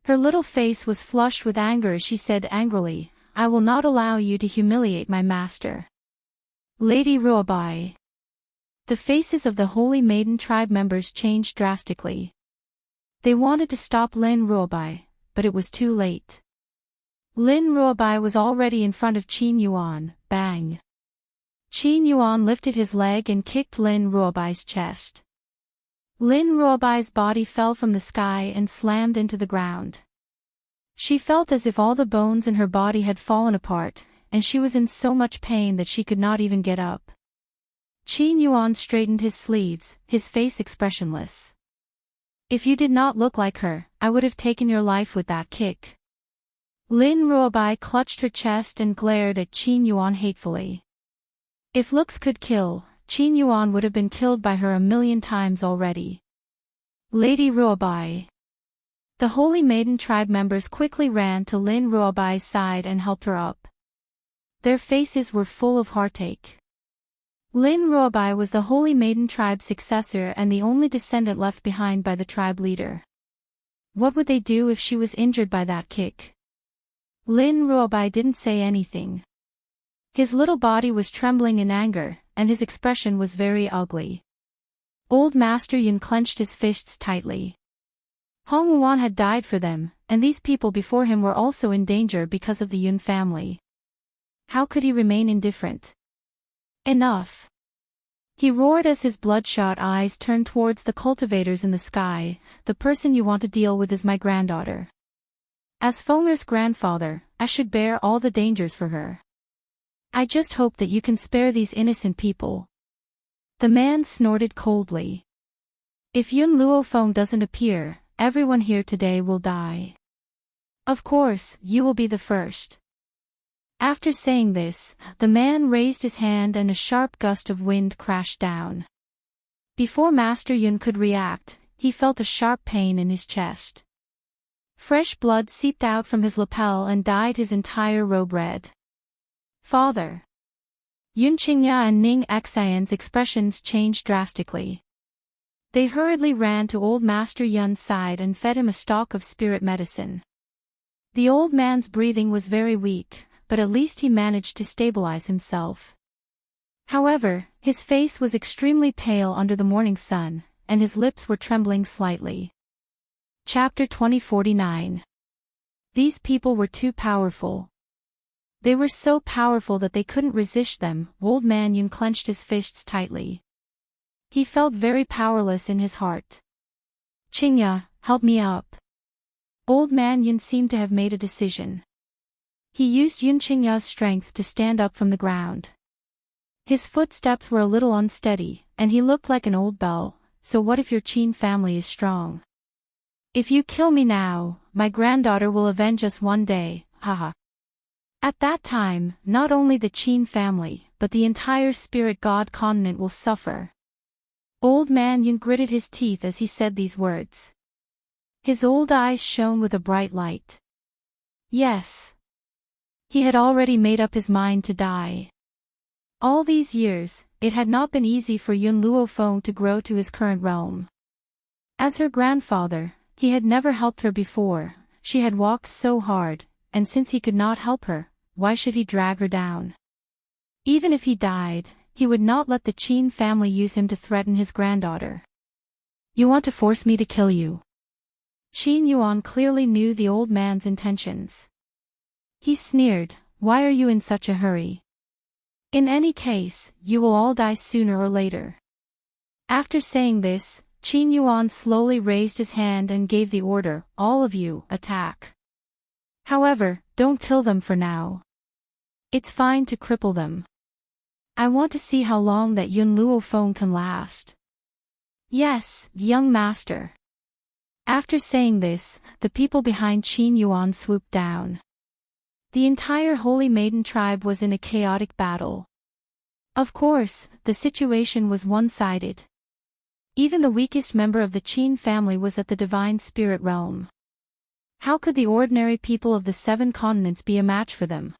Her little face was flushed with anger as she said angrily, I will not allow you to humiliate my master. Lady Ruobai. The faces of the Holy Maiden tribe members changed drastically. They wanted to stop Lin Ruobai, but it was too late. Lin Ruobai was already in front of Qin Yuan, bang. Qin Yuan lifted his leg and kicked Lin Ruobai's chest. Lin Ruobai's body fell from the sky and slammed into the ground. She felt as if all the bones in her body had fallen apart, and she was in so much pain that she could not even get up. Qin Yuan straightened his sleeves, his face expressionless. If you did not look like her, I would have taken your life with that kick. Lin Ruobai clutched her chest and glared at Qin Yuan hatefully. If looks could kill, Qin Yuan would have been killed by her 1,000,000 times already. Lady Ruobai. The Holy Maiden tribe members quickly ran to Lin Ruobai's side and helped her up. Their faces were full of heartache. Lin Ruobai was the Holy Maiden tribe's successor and the only descendant left behind by the tribe leader. What would they do if she was injured by that kick? Lin Ruobai didn't say anything. His little body was trembling in anger, and his expression was very ugly. Old Master Yun clenched his fists tightly. Hong Wuan had died for them, and these people before him were also in danger because of the Yun family. How could he remain indifferent? Enough! He roared as his bloodshot eyes turned towards the cultivators in the sky. The person you want to deal with is my granddaughter. As Fenger's grandfather, I should bear all the dangers for her. I just hope that you can spare these innocent people. The man snorted coldly. If Yun Luo Feng doesn't appear, everyone here today will die. Of course, you will be the first. After saying this, the man raised his hand and a sharp gust of wind crashed down. Before Master Yun could react, he felt a sharp pain in his chest. Fresh blood seeped out from his lapel and dyed his entire robe red. Father! Yun Qingya and Ning Xian's expressions changed drastically. They hurriedly ran to old Master Yun's side and fed him a stock of spirit medicine. The old man's breathing was very weak, but at least he managed to stabilize himself. However, his face was extremely pale under the morning sun, and his lips were trembling slightly. Chapter 2049. These people were too powerful. They were so powerful that they couldn't resist them. Old Man Yun clenched his fists tightly. He felt very powerless in his heart. Qingya, help me up. Old Man Yun seemed to have made a decision. He used Yun Qingya's strength to stand up from the ground. His footsteps were a little unsteady, and he looked like an old bell. So what if your Qin family is strong? If you kill me now, my granddaughter will avenge us one day, haha. At that time, not only the Qin family, but the entire spirit god continent will suffer. Old Man Yun gritted his teeth as he said these words. His old eyes shone with a bright light. Yes. He had already made up his mind to die. All these years, it had not been easy for Yun Luofeng to grow to his current realm. As her grandfather, he had never helped her before. She had walked so hard, and since he could not help her, why should he drag her down? Even if he died, he would not let the Qin family use him to threaten his granddaughter. You want to force me to kill you? Qin Yuan clearly knew the old man's intentions. He sneered, why are you in such a hurry? In any case, you will all die sooner or later. After saying this, Qin Yuan slowly raised his hand and gave the order, all of you, attack. However, don't kill them for now. It's fine to cripple them. I want to see how long that Yun Luofeng can last. Yes, young master. After saying this, the people behind Qin Yuan swooped down. The entire Holy Maiden tribe was in a chaotic battle. Of course, the situation was one-sided. Even the weakest member of the Qin family was at the divine spirit realm. How could the ordinary people of the 7 continents be a match for them?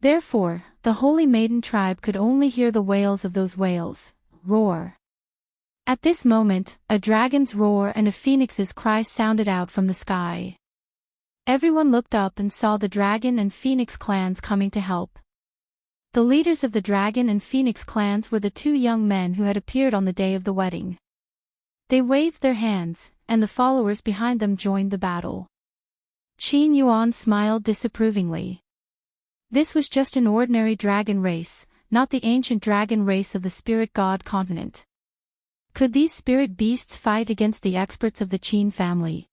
Therefore, the Holy Maiden tribe could only hear the wails of those whales, roar. At this moment, a dragon's roar and a phoenix's cry sounded out from the sky. Everyone looked up and saw the dragon and phoenix clans coming to help. The leaders of the dragon and phoenix clans were the 2 young men who had appeared on the day of the wedding. They waved their hands, and the followers behind them joined the battle. Qin Yuan smiled disapprovingly. This was just an ordinary dragon race, not the ancient dragon race of the spirit god continent. Could these spirit beasts fight against the experts of the Qin family?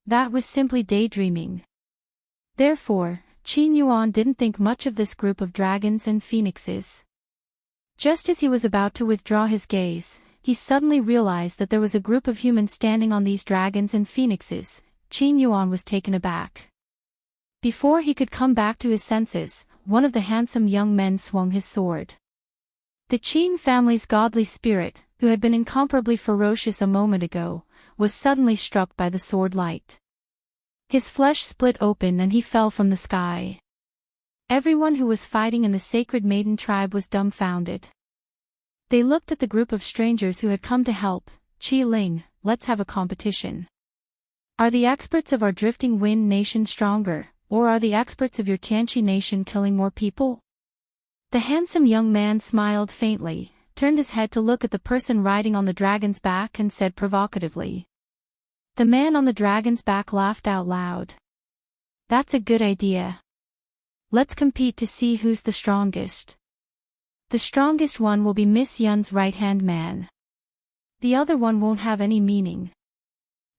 That was simply daydreaming. Therefore, Qin Yuan didn't think much of this group of dragons and phoenixes. Just as he was about to withdraw his gaze, he suddenly realized that there was a group of humans standing on these dragons and phoenixes. Qin Yuan was taken aback. Before he could come back to his senses, one of the handsome young men swung his sword. The Qin family's godly spirit, who had been incomparably ferocious a moment ago, was suddenly struck by the sword light. His flesh split open and he fell from the sky. Everyone who was fighting in the sacred maiden tribe was dumbfounded. They looked at the group of strangers who had come to help. Qi Ling, let's have a competition. Are the experts of our drifting wind nation stronger, or are the experts of your Tianqi nation killing more people? The handsome young man smiled faintly, turned his head to look at the person riding on the dragon's back and said provocatively. The man on the dragon's back laughed out loud. That's a good idea. Let's compete to see who's the strongest. The strongest one will be Miss Yun's right-hand man. The other one won't have any meaning.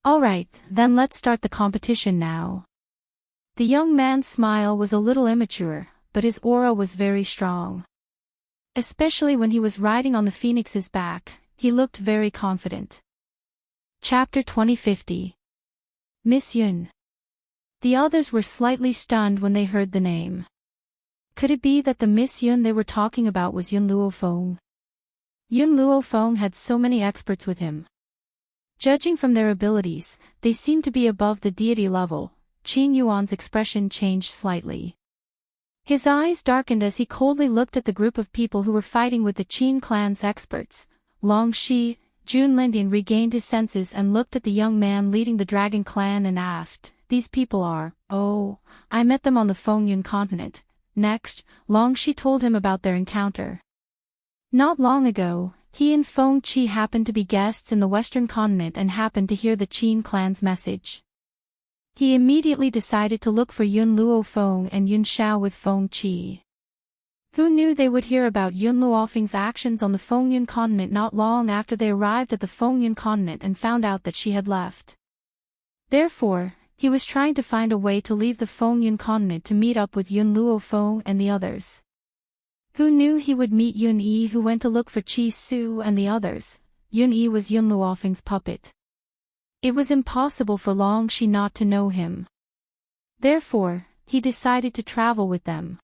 Alright, then let's start the competition now. The young man's smile was a little immature, but his aura was very strong. Especially when he was riding on the phoenix's back, he looked very confident. Chapter 2050. Miss Yun. The others were slightly stunned when they heard the name. Could it be that the Miss Yun they were talking about was Yun Luofeng? Yun Luofeng had so many experts with him. Judging from their abilities, they seemed to be above the deity level. Qin Yuan's expression changed slightly. His eyes darkened as he coldly looked at the group of people who were fighting with the Qin clan's experts, Long Shi, Jun Lindian regained his senses and looked at the young man leading the dragon clan and asked, "These people are, oh, I met them on the Fengyun continent." Next, Longshi told him about their encounter. Not long ago, he and Feng Qi happened to be guests in the western continent and happened to hear the Qin clan's message. He immediately decided to look for Yun Luo Feng and Yun Xiao with Feng Qi. Who knew they would hear about Yun Luofeng's actions on the Fengyun continent not long after they arrived at the Fengyun continent and found out that she had left. Therefore, he was trying to find a way to leave the Fengyun continent to meet up with Yun Luofeng and the others. Who knew he would meet Yun Yi, who went to look for Qi Su and the others? Yun Yi was Yun Luofeng's puppet. It was impossible for Longshi not to know him. Therefore, he decided to travel with them.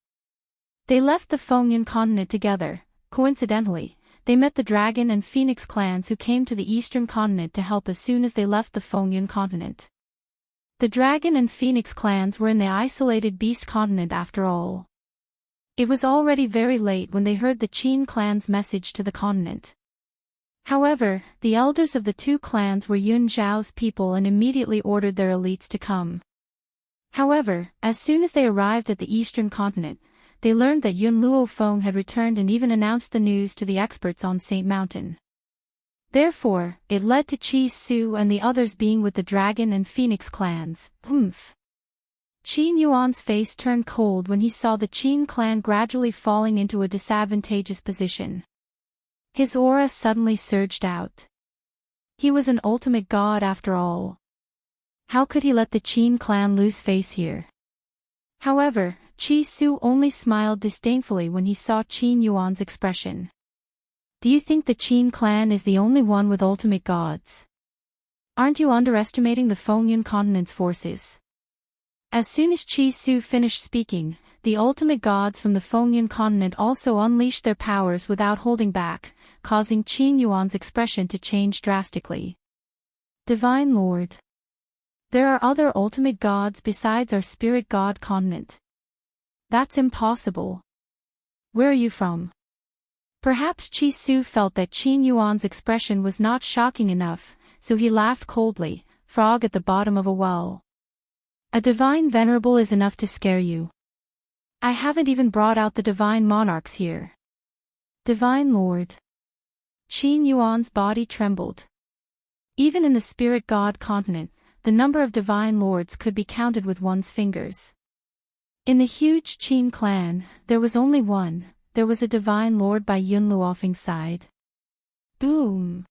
They left the Fengyun continent together. Coincidentally, they met the Dragon and Phoenix clans who came to the eastern continent to help as soon as they left the Fengyun continent. The Dragon and Phoenix clans were in the isolated Beast continent after all. It was already very late when they heard the Qin clan's message to the continent. However, the elders of the two clans were Yun Zhao's people and immediately ordered their elites to come. However, as soon as they arrived at the eastern continent, they learned that Yun Luofeng had returned and even announced the news to the experts on Saint Mountain. Therefore, it led to Qi Su and the others being with the Dragon and Phoenix clans. Qin Yuan's face turned cold when he saw the Qin clan gradually falling into a disadvantageous position. His aura suddenly surged out. He was an ultimate god after all. How could he let the Qin clan lose face here? However, Qi Su only smiled disdainfully when he saw Qin Yuan's expression. Do you think the Qin clan is the only one with ultimate gods? Aren't you underestimating the Fengyun continent's forces? As soon as Qi Su finished speaking, the ultimate gods from the Fengyun continent also unleashed their powers without holding back, causing Qin Yuan's expression to change drastically. Divine Lord. There are other ultimate gods besides our spirit god continent. That's impossible. Where are you from? Perhaps Qi Su felt that Qin Yuan's expression was not shocking enough, so he laughed coldly, frog at the bottom of a well. A divine venerable is enough to scare you. I haven't even brought out the divine monarchs here. Divine Lord. Qin Yuan's body trembled. Even in the spirit god continent, the number of divine lords could be counted with one's fingers. In the huge Qin clan, there was only one. There was a divine lord by Yun Luofeng's side. Boom!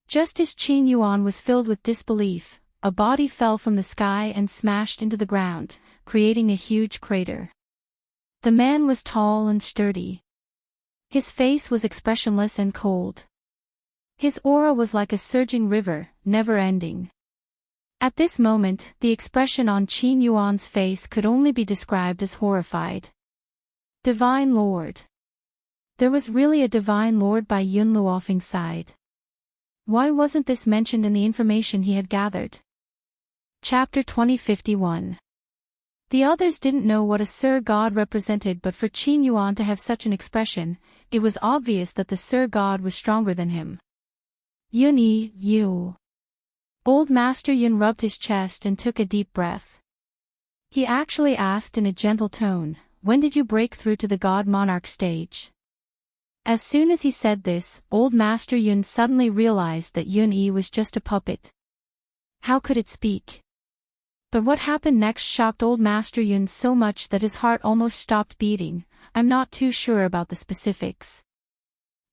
Just as Qin Yuan was filled with disbelief, a body fell from the sky and smashed into the ground, creating a huge crater. The man was tall and sturdy. His face was expressionless and cold. His aura was like a surging river, never ending. At this moment, the expression on Qin Yuan's face could only be described as horrified. Divine Lord. There was really a Divine Lord by Yun Luofeng's side. Why wasn't this mentioned in the information he had gathered? Chapter 2051. The others didn't know what a Sir God represented, but for Qin Yuan to have such an expression, it was obvious that the Sir God was stronger than him. Yun Yi, you. Old Master Yun rubbed his chest and took a deep breath. He actually asked in a gentle tone, "When did you break through to the God Monarch stage?" As soon as he said this, Old Master Yun suddenly realized that Yun Yi was just a puppet. How could it speak? But what happened next shocked Old Master Yun so much that his heart almost stopped beating. I'm not too sure about the specifics.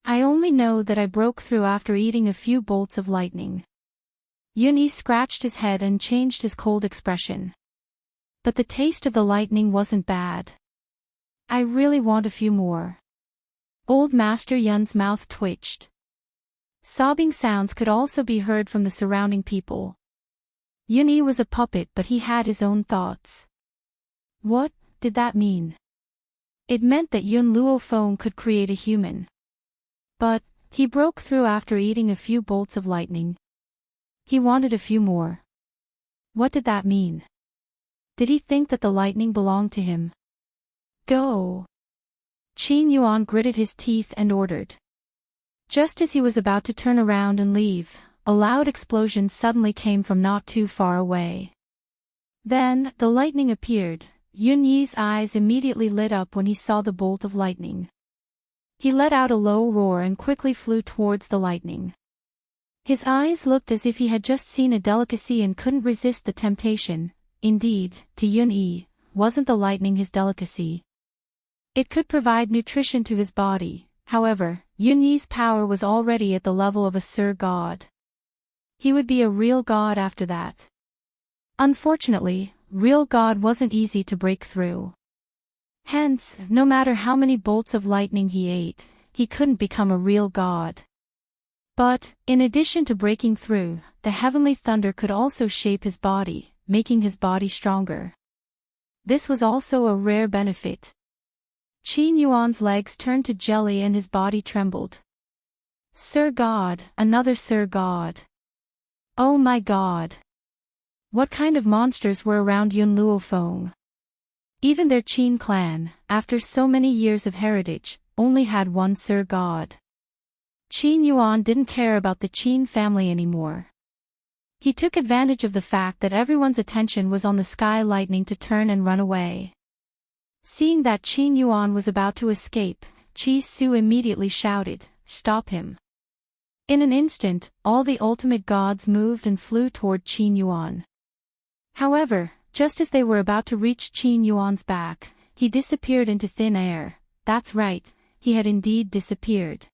I only know that I broke through after eating a few bolts of lightning. Yun Yi scratched his head and changed his cold expression. But the taste of the lightning wasn't bad. I really want a few more. Old Master Yun's mouth twitched. Sobbing sounds could also be heard from the surrounding people. Yun Yi was a puppet, but he had his own thoughts. What did that mean? It meant that Yun Luofeng could create a human. But he broke through after eating a few bolts of lightning. He wanted a few more. What did that mean? Did he think that the lightning belonged to him? Go! Qin Yuan gritted his teeth and ordered. Just as he was about to turn around and leave, a loud explosion suddenly came from not too far away. Then, the lightning appeared. Yun Yi's eyes immediately lit up when he saw the bolt of lightning. He let out a low roar and quickly flew towards the lightning. His eyes looked as if he had just seen a delicacy and couldn't resist the temptation. Indeed, to Yun Yi, wasn't the lightning his delicacy. It could provide nutrition to his body. However, Yun Yi's power was already at the level of a Sir God. He would be a real god after that. Unfortunately, real god wasn't easy to break through. Hence, no matter how many bolts of lightning he ate, he couldn't become a real god. But, in addition to breaking through, the heavenly thunder could also shape his body, making his body stronger. This was also a rare benefit. Qin Yuan's legs turned to jelly and his body trembled. Sir God, another Sir God. Oh my God. What kind of monsters were around Yun Luofeng? Even their Qin clan, after so many years of heritage, only had one Sir God. Qin Yuan didn't care about the Qin family anymore. He took advantage of the fact that everyone's attention was on the sky lightning to turn and run away. Seeing that Qin Yuan was about to escape, Qi Su immediately shouted, "Stop him." In an instant, all the ultimate gods moved and flew toward Qin Yuan. However, just as they were about to reach Qin Yuan's back, he disappeared into thin air. That's right, he had indeed disappeared.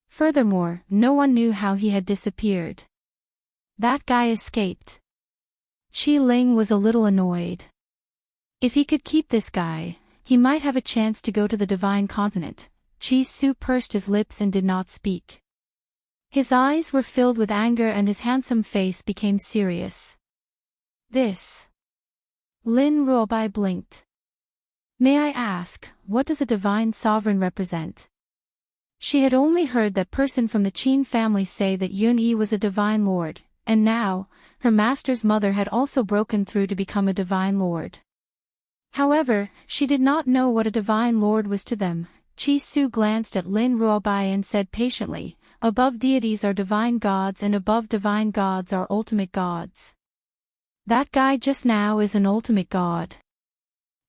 Furthermore, no one knew how he had disappeared. That guy escaped. Qi Ling was a little annoyed. If he could keep this guy, he might have a chance to go to the Divine Continent. Qi Su pursed his lips and did not speak. His eyes were filled with anger and his handsome face became serious. This. Lin Ruobai blinked. May I ask, what does a divine sovereign represent? She had only heard that person from the Qin family say that Yun Yi was a divine lord, and now, her master's mother had also broken through to become a divine lord. However, she did not know what a divine lord was to them. Qi Su glanced at Lin Ruobai and said patiently, above deities are divine gods and above divine gods are ultimate gods. That guy just now is an ultimate god.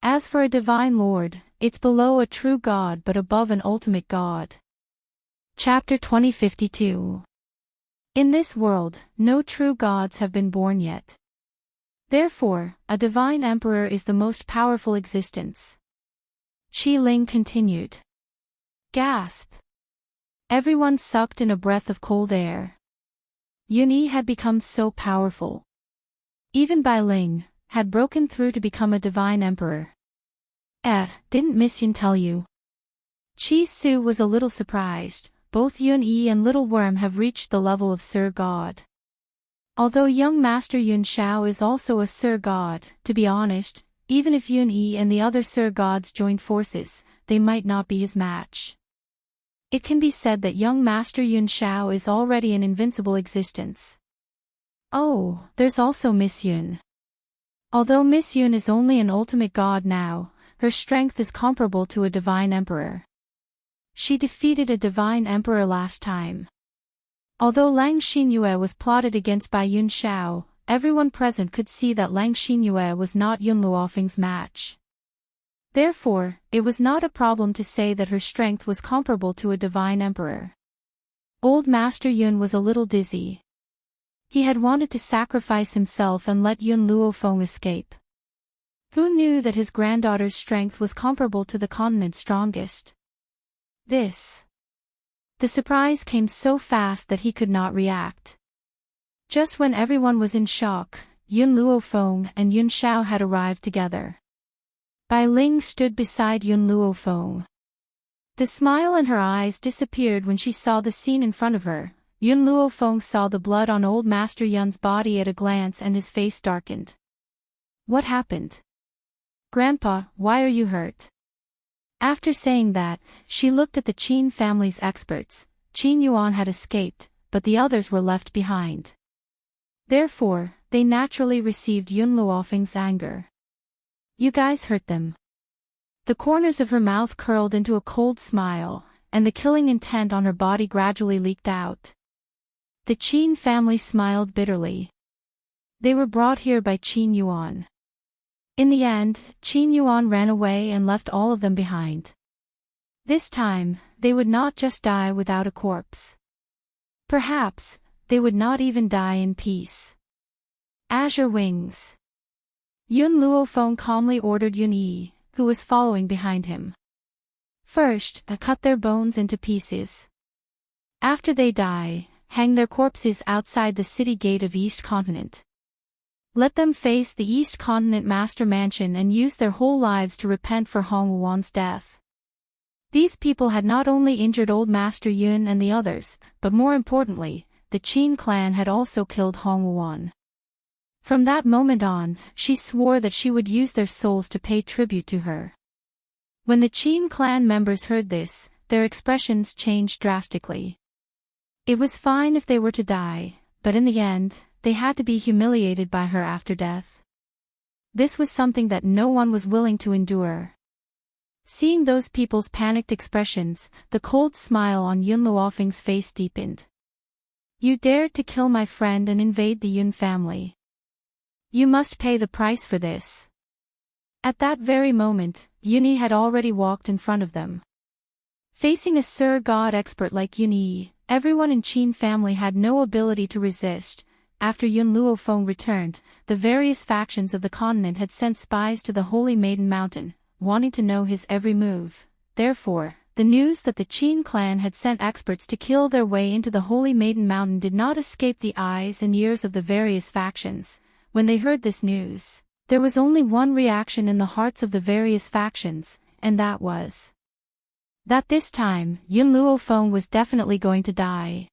As for a divine lord, it's below a true god but above an ultimate god. Chapter 2052. In this world, no true gods have been born yet. Therefore, a divine emperor is the most powerful existence. Qi Ling continued. Gasp. Everyone sucked in a breath of cold air. Yun Yi had become so powerful. Even Bai Ling had broken through to become a divine emperor. Didn't Miss Yun tell you? Qi Su was a little surprised. Both Yun Yi and Little Worm have reached the level of Sir God. Although young Master Yun Shao is also a Sir God, to be honest, even if Yun Yi and the other Sir Gods joined forces, they might not be his match. It can be said that young Master Yun Shao is already an invincible existence. Oh, there's also Miss Yun. Although Miss Yun is only an ultimate god now, her strength is comparable to a divine emperor. She defeated a divine emperor last time. Although Lang Xinyue was plotted against by Yun Shao, everyone present could see that Lang Xinyue was not Yun Luofeng's match. Therefore, it was not a problem to say that her strength was comparable to a divine emperor. Old Master Yun was a little dizzy. He had wanted to sacrifice himself and let Yun Luofeng escape. Who knew that his granddaughter's strength was comparable to the continent's strongest? This. The surprise came so fast that he could not react. Just when everyone was in shock, Yun Luofeng and Yun Shao had arrived together. Bai Ling stood beside Yun Luofeng. The smile in her eyes disappeared when she saw the scene in front of her. Yun Luofeng saw the blood on old Master Yun's body at a glance and his face darkened. What happened? Grandpa, why are you hurt? After saying that, she looked at the Qin family's experts. Qin Yuan had escaped, but the others were left behind. Therefore, they naturally received Yun Luofeng's anger. You guys hurt them. The corners of her mouth curled into a cold smile. and the killing intent on her body gradually leaked out. The Qin family smiled bitterly. They were brought here by Qin Yuan. In the end, Qin Yuan ran away and left all of them behind. This time, they would not just die without a corpse. Perhaps, they would not even die in peace. Azure Wings. Yun Luofeng calmly ordered Yun Yi, who was following behind him. First, cut their bones into pieces. After they die, hang their corpses outside the city gate of East Continent. Let them face the East Continent Master Mansion and use their whole lives to repent for Hong Wuwan's death. These people had not only injured Old Master Yun and the others, but more importantly, the Qin clan had also killed Hong Wuwan. From that moment on, she swore that she would use their souls to pay tribute to her. When the Qin clan members heard this, their expressions changed drastically. It was fine if they were to die, but in the end, they had to be humiliated by her after death. This was something that no one was willing to endure. Seeing those people's panicked expressions, the cold smile on Yun Luofeng's face deepened. You dared to kill my friend and invade the Yun family. You must pay the price for this. At that very moment, Yun had already walked in front of them. Facing a Sir God expert like Yun, everyone in Qin family had no ability to resist. After Yun Luofeng returned, the various factions of the continent had sent spies to the Holy Maiden Mountain, wanting to know his every move. Therefore, the news that the Qin clan had sent experts to kill their way into the Holy Maiden Mountain did not escape the eyes and ears of the various factions. When they heard this news, there was only one reaction in the hearts of the various factions, and that was that this time, Yun Luofeng was definitely going to die.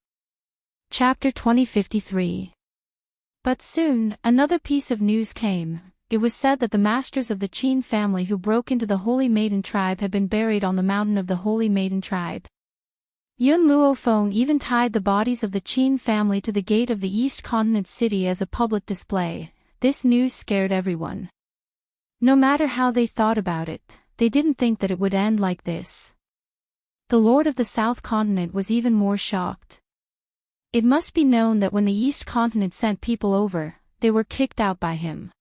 Chapter 2053. But soon, another piece of news came. It was said that the masters of the Qin family who broke into the Holy Maiden tribe had been buried on the mountain of the Holy Maiden tribe. Yun Luofeng even tied the bodies of the Qin family to the gate of the East Continent city as a public display. This news scared everyone. No matter how they thought about it, they didn't think that it would end like this. The Lord of the South Continent was even more shocked. It must be known that when the East Continent sent people over, they were kicked out by him.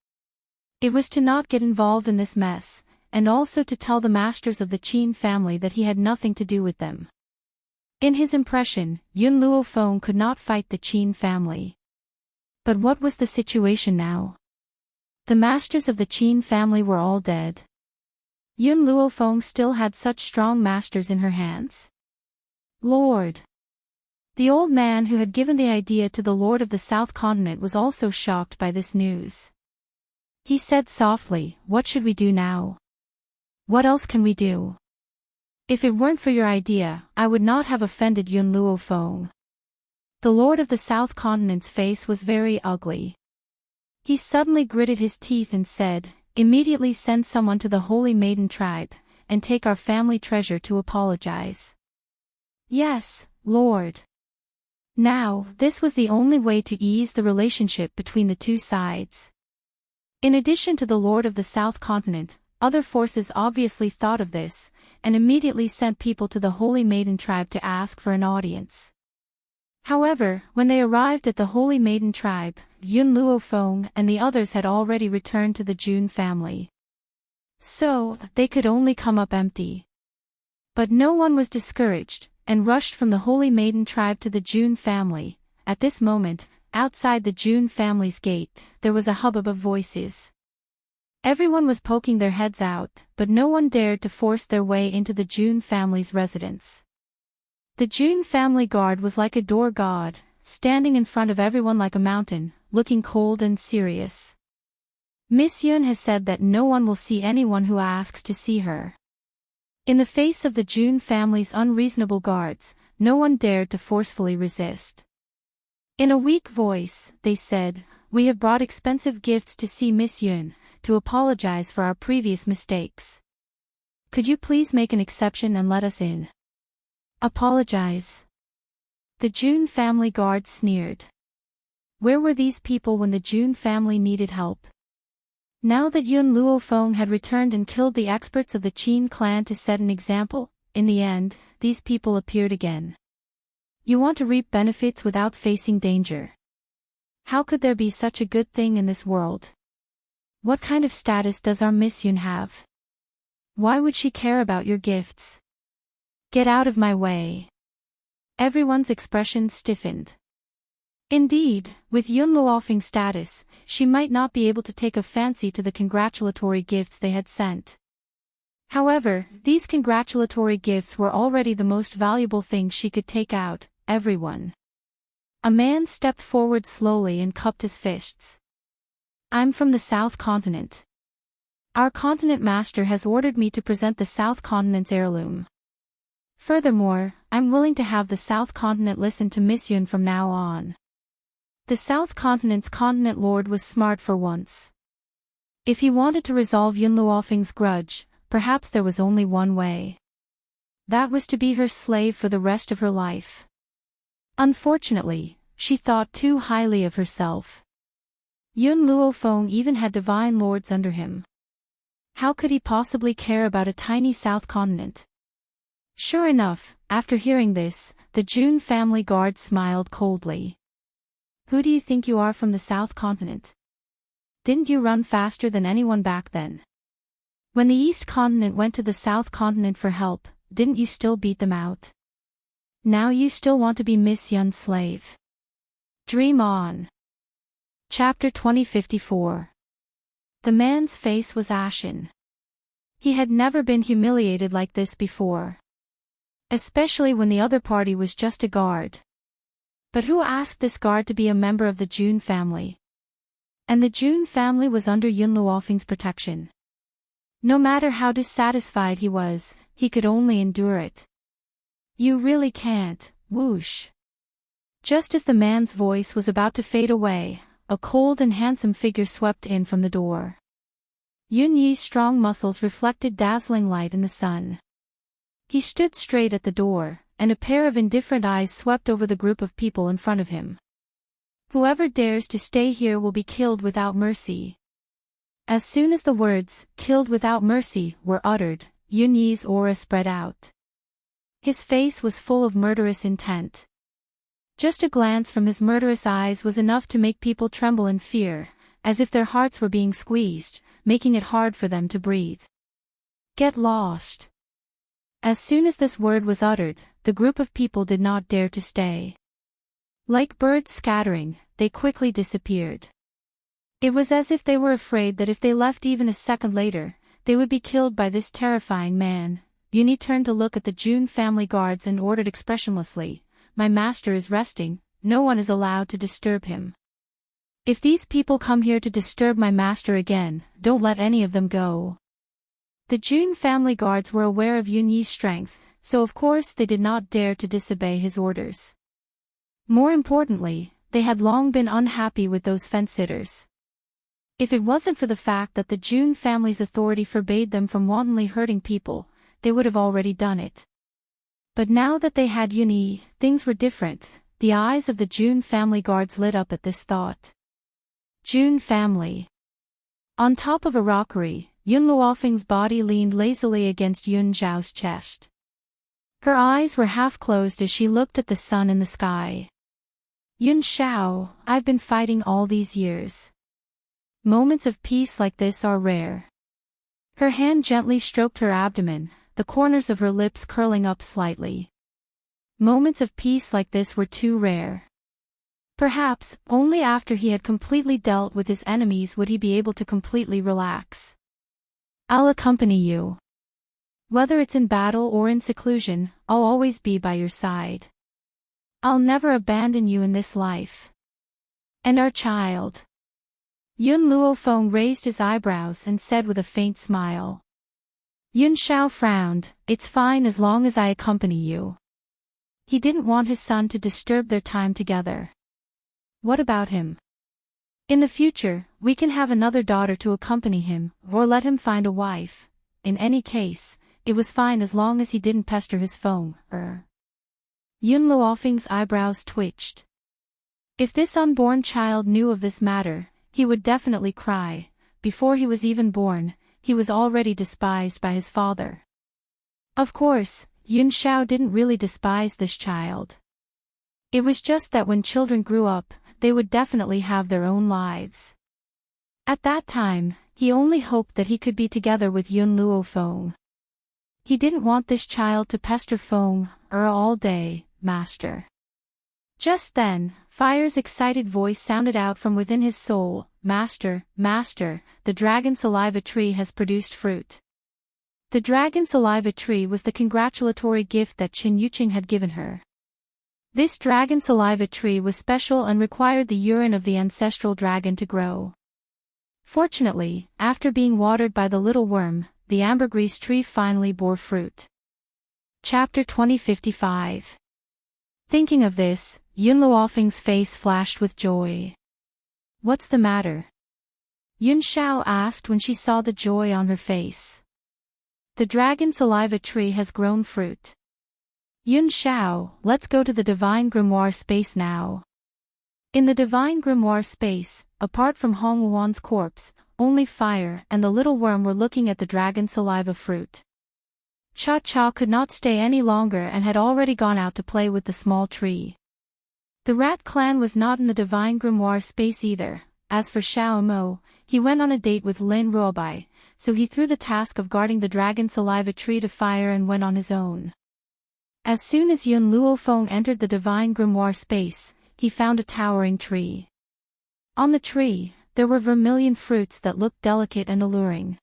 It was to not get involved in this mess, and also to tell the masters of the Qin family that he had nothing to do with them. In his impression, Yun Luofeng could not fight the Qin family. But what was the situation now? The masters of the Qin family were all dead. Yun Luofeng still had such strong masters in her hands. Lord! The old man who had given the idea to the Lord of the South Continent was also shocked by this news. He said softly, "What should we do now? What else can we do? If it weren't for your idea, I would not have offended Yun Luofeng." The Lord of the South Continent's face was very ugly. He suddenly gritted his teeth and said, "Immediately send someone to the Holy Maiden tribe, and take our family treasure to apologize." Yes, Lord. Now, this was the only way to ease the relationship between the two sides. In addition to the Lord of the South Continent, other forces obviously thought of this, and immediately sent people to the Holy Maiden tribe to ask for an audience. However, when they arrived at the Holy Maiden tribe, Yun Luofeng and the others had already returned to the Jun family. So, they could only come up empty. But no one was discouraged, and rushed from the Holy Maiden tribe to the Jun family. At this moment, outside the Jun family's gate, there was a hubbub of voices. Everyone was poking their heads out, but no one dared to force their way into the Jun family's residence. The Jun family guard was like a door god, standing in front of everyone like a mountain, looking cold and serious. Miss Yun has said that no one will see anyone who asks to see her. In the face of the Jun family's unreasonable guards, no one dared to forcefully resist. In a weak voice, they said, "We have brought expensive gifts to see Miss Yun, to apologize for our previous mistakes. Could you please make an exception and let us in?" Apologize? The Jun family guard sneered. Where were these people when the Jun family needed help? Now that Yun Luofeng had returned and killed the experts of the Qin clan to set an example, in the end, these people appeared again. You want to reap benefits without facing danger. How could there be such a good thing in this world? What kind of status does our Miss Yun have? Why would she care about your gifts? Get out of my way. Everyone's expression stiffened. Indeed, with Yun Luofeng's status, she might not be able to take a fancy to the congratulatory gifts they had sent. However, these congratulatory gifts were already the most valuable things she could take out, everyone. A man stepped forward slowly and cupped his fists. I'm from the South Continent. Our continent master has ordered me to present the South Continent's heirloom. Furthermore, I'm willing to have the South Continent listen to Miss Yun from now on. The South Continent's continent lord was smart for once. If he wanted to resolve Yun Luofeng's grudge, perhaps there was only one way. That was to be her slave for the rest of her life. Unfortunately, she thought too highly of herself. Yun Luofeng even had divine lords under him. How could he possibly care about a tiny South Continent? Sure enough, after hearing this, the Jun family guard smiled coldly. Who do you think you are from the South Continent? Didn't you run faster than anyone back then? When the East Continent went to the South Continent for help, didn't you still beat them out? Now you still want to be Miss Yun's slave. Dream on. Chapter 2054. The man's face was ashen. He had never been humiliated like this before. Especially when the other party was just a guard. But who asked this guard to be a member of the Jun family? And the Jun family was under Yun Luofeng's protection. No matter how dissatisfied he was, he could only endure it. You really can't, whoosh. Just as the man's voice was about to fade away, a cold and handsome figure swept in from the door. Yun Yi's strong muscles reflected dazzling light in the sun. He stood straight at the door, and a pair of indifferent eyes swept over the group of people in front of him. Whoever dares to stay here will be killed without mercy. As soon as the words, killed without mercy, were uttered, Yun Yi's aura spread out. His face was full of murderous intent. Just a glance from his murderous eyes was enough to make people tremble in fear, as if their hearts were being squeezed, making it hard for them to breathe. Get lost. As soon as this word was uttered, the group of people did not dare to stay. Like birds scattering, they quickly disappeared. It was as if they were afraid that if they left even a second later, they would be killed by this terrifying man. Yun Yi turned to look at the Jun family guards and ordered expressionlessly, "My master is resting, no one is allowed to disturb him. If these people come here to disturb my master again, don't let any of them go." The Jun family guards were aware of Yun Yi's strength, so of course they did not dare to disobey his orders. More importantly, they had long been unhappy with those fence-sitters. If it wasn't for the fact that the Jun family's authority forbade them from wantonly hurting people, they would have already done it. But now that they had Yun Yi, things were different. The eyes of the Jun family guards lit up at this thought. Jun family. On top of a rockery, Yun Luofeng's body leaned lazily against Yun Zhao's chest. Her eyes were half closed as she looked at the sun in the sky. Yun Zhao, I've been fighting all these years. Moments of peace like this are rare. Her hand gently stroked her abdomen, the corners of her lips curling up slightly. Moments of peace like this were too rare. Perhaps, only after he had completely dealt with his enemies would he be able to completely relax. I'll accompany you. Whether it's in battle or in seclusion, I'll always be by your side. I'll never abandon you in this life. And our child. Yun Luofeng raised his eyebrows and said with a faint smile. Yun Zhao frowned, "It's fine as long as I accompany you." He didn't want his son to disturb their time together. What about him? In the future, we can have another daughter to accompany him, or let him find a wife. In any case, it was fine as long as he didn't pester his phone. Yun Luofeng's eyebrows twitched. If this unborn child knew of this matter, he would definitely cry. Before he was even born, he was already despised by his father. Of course, Yun Xiao didn't really despise this child. It was just that when children grew up, they would definitely have their own lives. At that time, he only hoped that he could be together with Yun Luofeng. He didn't want this child to pester Feng all day, master. Just then, Fire's excited voice sounded out from within his soul, Master, Master, the dragon saliva tree has produced fruit. The dragon saliva tree was the congratulatory gift that Qin Yuqing had given her. This dragon saliva tree was special and required the urine of the ancestral dragon to grow. Fortunately, after being watered by the little worm, the ambergris tree finally bore fruit. Chapter 2055. Thinking of this, Yun Luofeng's face flashed with joy. What's the matter? Yun Xiao asked when she saw the joy on her face. The dragon saliva tree has grown fruit. Yun Xiao, let's go to the divine grimoire space now. In the divine grimoire space, apart from Hong Wuan's corpse, only Fire and the little worm were looking at the dragon saliva fruit. Cha Cha could not stay any longer and had already gone out to play with the small tree. The Rat Clan was not in the divine grimoire space either. As for Xiao Mo, he went on a date with Lin Ruobai, so he threw the task of guarding the dragon saliva tree to Fire and went on his own. As soon as Yun Luofeng entered the divine grimoire space, he found a towering tree. On the tree, there were vermilion fruits that looked delicate and alluring.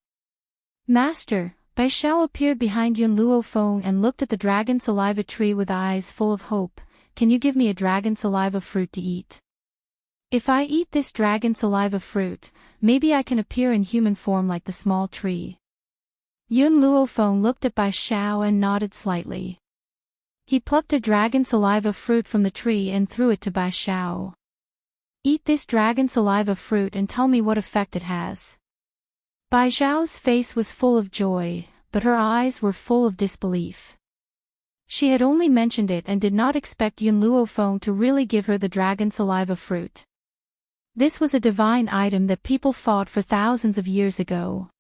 Master, Bai Xiao appeared behind Yun Luofeng and looked at the dragon saliva tree with eyes full of hope. Can you give me a dragon saliva fruit to eat? If I eat this dragon saliva fruit, maybe I can appear in human form like the small tree. Yun Luofeng looked at Bai Xiao and nodded slightly. He plucked a dragon saliva fruit from the tree and threw it to Bai Xiao. Eat this dragon saliva fruit and tell me what effect it has. Bai Xiao's face was full of joy, but her eyes were full of disbelief. She had only mentioned it and did not expect Yun Luofeng to really give her the dragon saliva fruit. This was a divine item that people fought for thousands of years ago.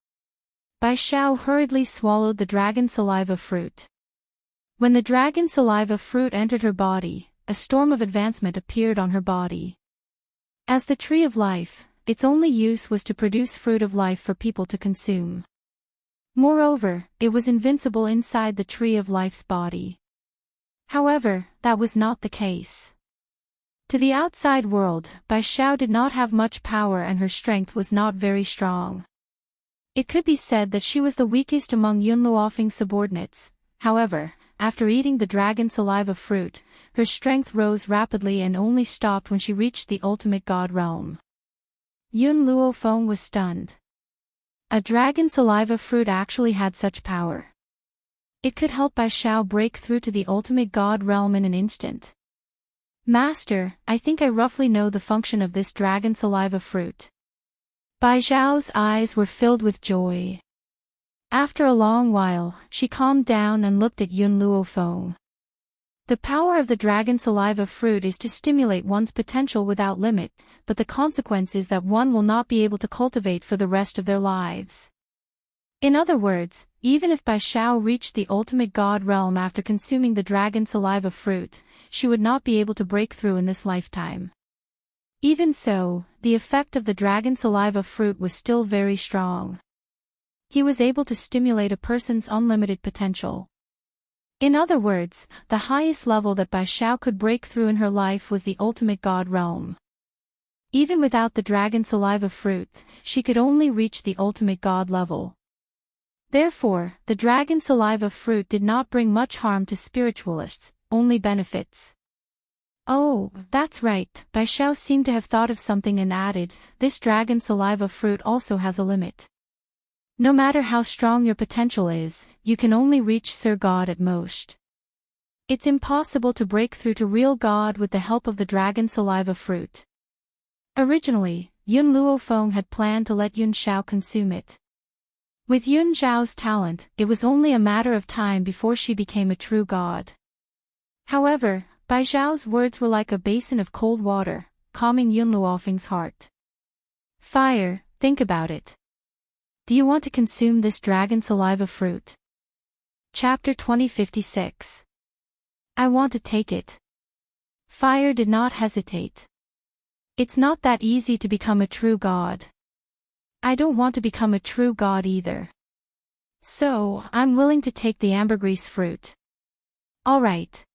Bai Xiao hurriedly swallowed the dragon saliva fruit. When the dragon saliva fruit entered her body, a storm of advancement appeared on her body. As the tree of life, its only use was to produce fruit of life for people to consume. Moreover, it was invincible inside the tree of life's body. However, that was not the case. To the outside world, Bai Xiao did not have much power and her strength was not very strong. It could be said that she was the weakest among Yun Luofeng's subordinates. However, after eating the dragon saliva fruit, her strength rose rapidly and only stopped when she reached the ultimate god realm. Yun Luofeng was stunned. A dragon saliva fruit actually had such power. It could help Bai Xiao break through to the ultimate god realm in an instant. Master, I think I roughly know the function of this dragon saliva fruit. Bai Xiao's eyes were filled with joy. After a long while, she calmed down and looked at Yun Luofeng. The power of the dragon saliva fruit is to stimulate one's potential without limit, but the consequence is that one will not be able to cultivate for the rest of their lives. In other words, even if Bai Xiao reached the ultimate god realm after consuming the dragon saliva fruit, she would not be able to break through in this lifetime. Even so, the effect of the dragon saliva fruit was still very strong. He was able to stimulate a person's unlimited potential. In other words, the highest level that Bai Xiao could break through in her life was the ultimate god realm. Even without the dragon saliva fruit, she could only reach the ultimate god level. Therefore, the dragon saliva fruit did not bring much harm to spiritualists, only benefits. Oh, that's right, Bai Xiao seemed to have thought of something and added, this dragon saliva fruit also has a limit. No matter how strong your potential is, you can only reach Sir God at most. It's impossible to break through to real God with the help of the dragon saliva fruit. Originally, Yun Luofeng had planned to let Yun Xiao consume it. With Yun Xiao's talent, it was only a matter of time before she became a true god. However, Bai Xiao's words were like a basin of cold water, calming Yun Luofeng's heart. Fire, think about it. Do you want to consume this dragon saliva fruit? Chapter 2056. I want to take it. Fire did not hesitate. It's not that easy to become a true god. I don't want to become a true god either. So, I'm willing to take the ambergris fruit. Alright.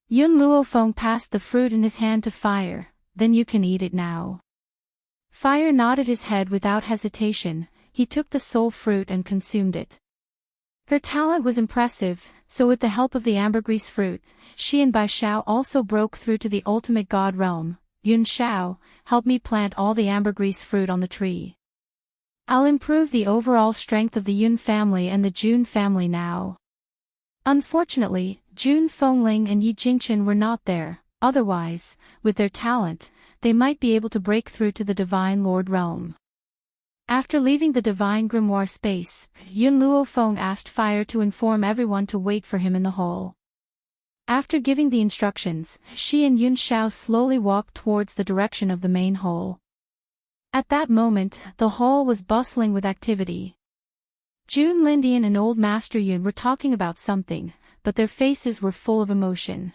Yun Luofeng passed the fruit in his hand to Fire, then you can eat it now. Fire nodded his head without hesitation, he took the soul fruit and consumed it. Her talent was impressive, so with the help of the ambergris fruit, she and Bai Xiao also broke through to the ultimate god realm. Yun Xiao, help me plant all the ambergris fruit on the tree. I'll improve the overall strength of the Yun family and the Jun family now. Unfortunately, Jun Fengling and Yi Jingchen were not there, otherwise, with their talent, they might be able to break through to the Divine Lord realm. After leaving the Divine Grimoire space, Yun Luofeng asked Fire to inform everyone to wait for him in the hall. After giving the instructions, she and Yun Xiao slowly walked towards the direction of the main hall. At that moment, the hall was bustling with activity. Jun Lindian and Old Master Yun were talking about something, but their faces were full of emotion.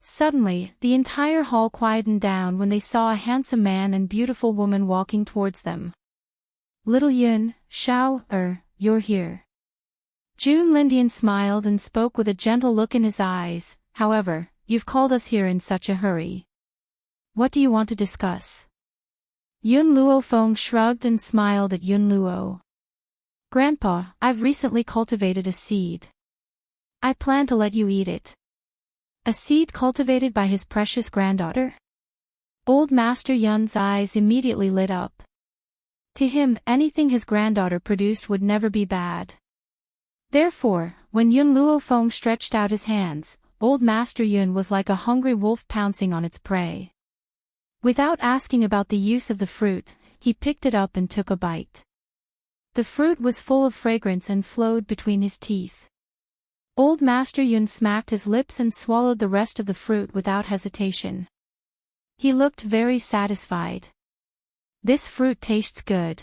Suddenly, the entire hall quietened down when they saw a handsome man and beautiful woman walking towards them. Little Yun, Xiao, you're here. Jun Lindian smiled and spoke with a gentle look in his eyes, however, you've called us here in such a hurry. What do you want to discuss? Yun Luofeng shrugged and smiled at Yun Luo. Grandpa, I've recently cultivated a seed. I plan to let you eat it. A seed cultivated by his precious granddaughter? Old Master Yun's eyes immediately lit up. To him, anything his granddaughter produced would never be bad. Therefore, when Yun Luofeng stretched out his hands, Old Master Yun was like a hungry wolf pouncing on its prey. Without asking about the use of the fruit, he picked it up and took a bite. The fruit was full of fragrance and flowed between his teeth. Old Master Yun smacked his lips and swallowed the rest of the fruit without hesitation. He looked very satisfied. This fruit tastes good.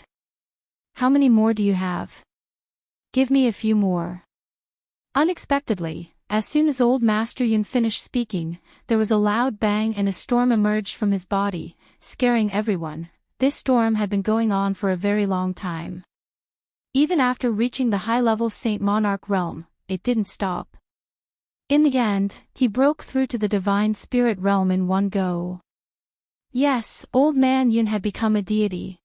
How many more do you have? Give me a few more. Unexpectedly, as soon as Old Master Yun finished speaking, there was a loud bang and a storm emerged from his body, scaring everyone. This storm had been going on for a very long time. Even after reaching the high-level Saint Monarch realm, it didn't stop. In the end, he broke through to the Divine Spirit realm in one go. Yes, Old Man Yun had become a deity.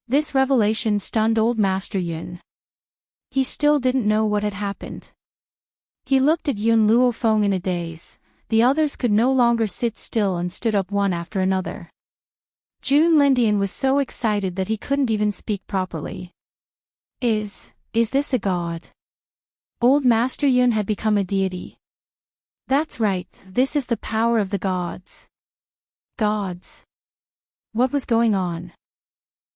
This revelation stunned Old Master Yun. He still didn't know what had happened. He looked at Yun Luofeng in a daze. The others could no longer sit still and stood up one after another. Jun Lindian was so excited that he couldn't even speak properly. Is this a god? Old Master Yun had become a deity. That's right, this is the power of the gods. Gods. What was going on?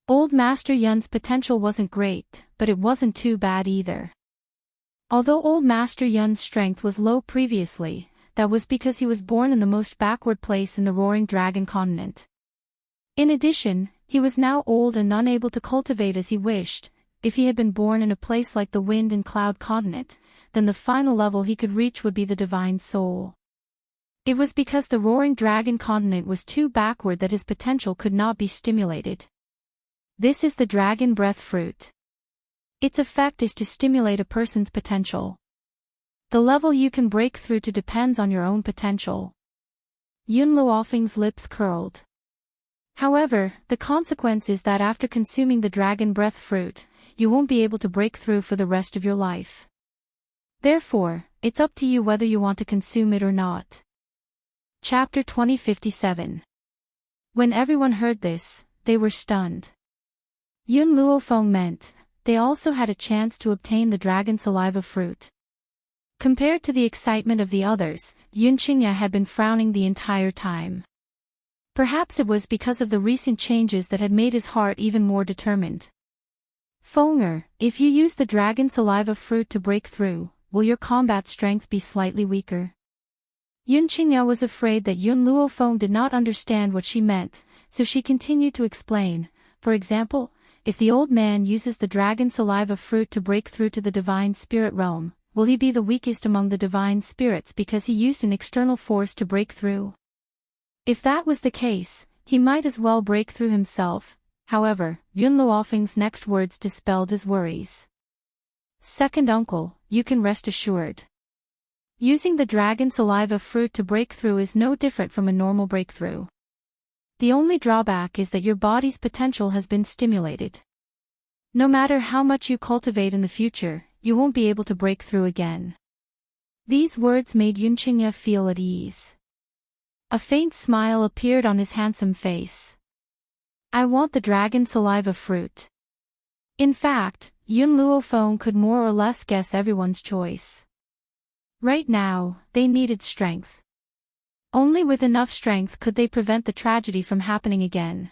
Old Master Yun's potential wasn't great, but it wasn't too bad either. Although Old Master Yun's strength was low previously, that was because he was born in the most backward place in the Roaring Dragon continent. In addition, he was now old and unable to cultivate as he wished. If he had been born in a place like the Wind and Cloud continent, then the final level he could reach would be the Divine Soul. It was because the Roaring Dragon continent was too backward that his potential could not be stimulated. This is the Dragon Breath Fruit. Its effect is to stimulate a person's potential. The level you can break through to depends on your own potential. Yun Luofeng's lips curled. However, the consequence is that after consuming the Dragon Breath Fruit, you won't be able to break through for the rest of your life. Therefore, it's up to you whether you want to consume it or not. Chapter 2057. When everyone heard this, they were stunned. Yun Luofeng meant, they also had a chance to obtain the dragon saliva fruit. Compared to the excitement of the others, Yun Qingya had been frowning the entire time. Perhaps it was because of the recent changes that had made his heart even more determined. Fenger, if you use the dragon saliva fruit to break through, will your combat strength be slightly weaker? Yun Qingya was afraid that Yun Luofeng did not understand what she meant, so she continued to explain. For example, if the old man uses the dragon saliva fruit to break through to the divine spirit realm, will he be the weakest among the divine spirits because he used an external force to break through? If that was the case, he might as well break through himself. However, Yun Luofeng's next words dispelled his worries. Second uncle, you can rest assured. Using the dragon saliva fruit to break through is no different from a normal breakthrough. The only drawback is that your body's potential has been stimulated. No matter how much you cultivate in the future, you won't be able to break through again. These words made Yun Qingye feel at ease. A faint smile appeared on his handsome face. I want the dragon saliva fruit. In fact, Yun Luofeng could more or less guess everyone's choice. Right now, they needed strength. Only with enough strength could they prevent the tragedy from happening again.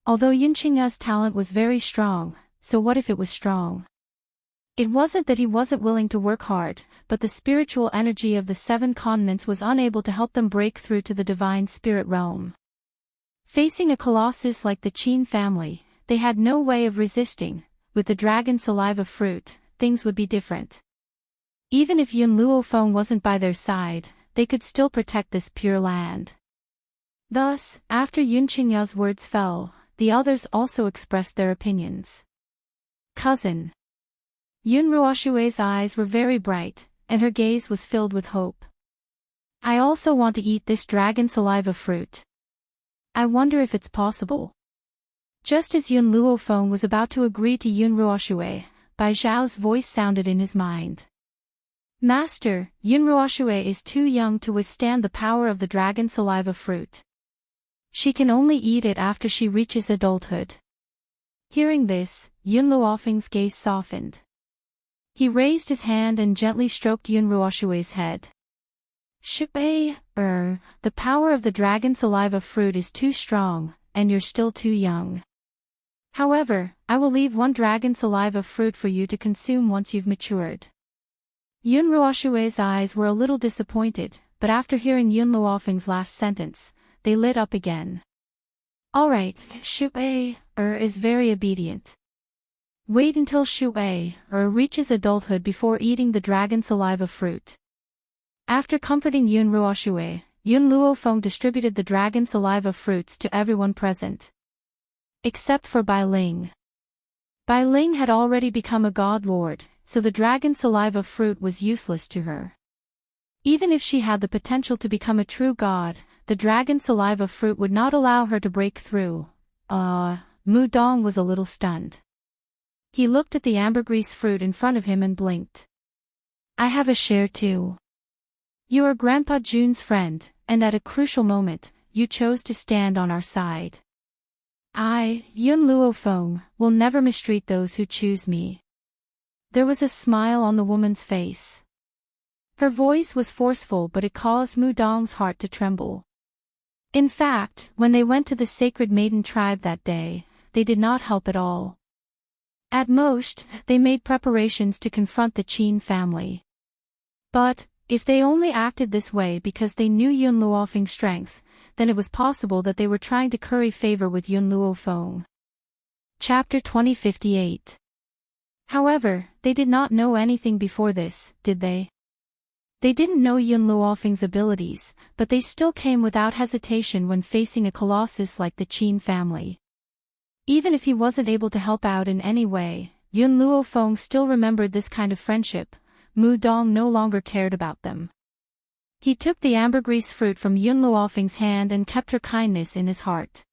Although Yun Qingye's talent was very strong, so what if it was strong? It wasn't that he wasn't willing to work hard, but the spiritual energy of the 7 continents was unable to help them break through to the divine spirit realm. Facing a colossus like the Qin family, they had no way of resisting. With the dragon saliva fruit, things would be different. Even if Yun Luofeng wasn't by their side, they could still protect this pure land. Thus, after Yun Qingye's words fell, the others also expressed their opinions. Cousin. Yun Ruoshue's eyes were very bright, and her gaze was filled with hope. I also want to eat this dragon saliva fruit. I wonder if it's possible. Just as Yun Luofeng was about to agree to Yun Ruoshue, Bai Zhao's voice sounded in his mind. Master, Yun Ruoshue is too young to withstand the power of the dragon saliva fruit. She can only eat it after she reaches adulthood. Hearing this, Yun Luofeng's gaze softened. He raised his hand and gently stroked Yun Ruoshue's head. The power of the dragon saliva fruit is too strong, and you're still too young. However, I will leave 1 dragon saliva fruit for you to consume once you've matured. Yun Ruoshue's eyes were a little disappointed, but after hearing Yun Luofeng's last sentence, they lit up again. Alright, Shu-ei is very obedient. Wait until Shu-ei reaches adulthood before eating the dragon saliva fruit. After comforting Yun Ruoshue, Yun Luofeng distributed the dragon saliva fruits to everyone present. Except for Bai Ling. Bai Ling had already become a god lord, so the dragon saliva fruit was useless to her. Even if she had the potential to become a true god, the dragon saliva fruit would not allow her to break through. Mu Dong was a little stunned. He looked at the ambergris fruit in front of him and blinked. I have a share too. You are Grandpa Jun's friend, and at a crucial moment, you chose to stand on our side. I, Yun Luofeng, will never mistreat those who choose me. There was a smile on the woman's face. Her voice was forceful, but it caused Mu Dong's heart to tremble. In fact, when they went to the sacred maiden tribe that day, they did not help at all. At most, they made preparations to confront the Qin family. But, if they only acted this way because they knew Yun Luofeng's strength, then it was possible that they were trying to curry favor with Yun Luofeng. Chapter 2058. However, they did not know anything before this, did they? They didn't know Yun Luofeng's abilities, but they still came without hesitation when facing a colossus like the Qin family. Even if he wasn't able to help out in any way, Yun Luofeng still remembered this kind of friendship. Mu Dong no longer cared about them. He took the ambergris fruit from Yun Luofeng's hand and kept her kindness in his heart.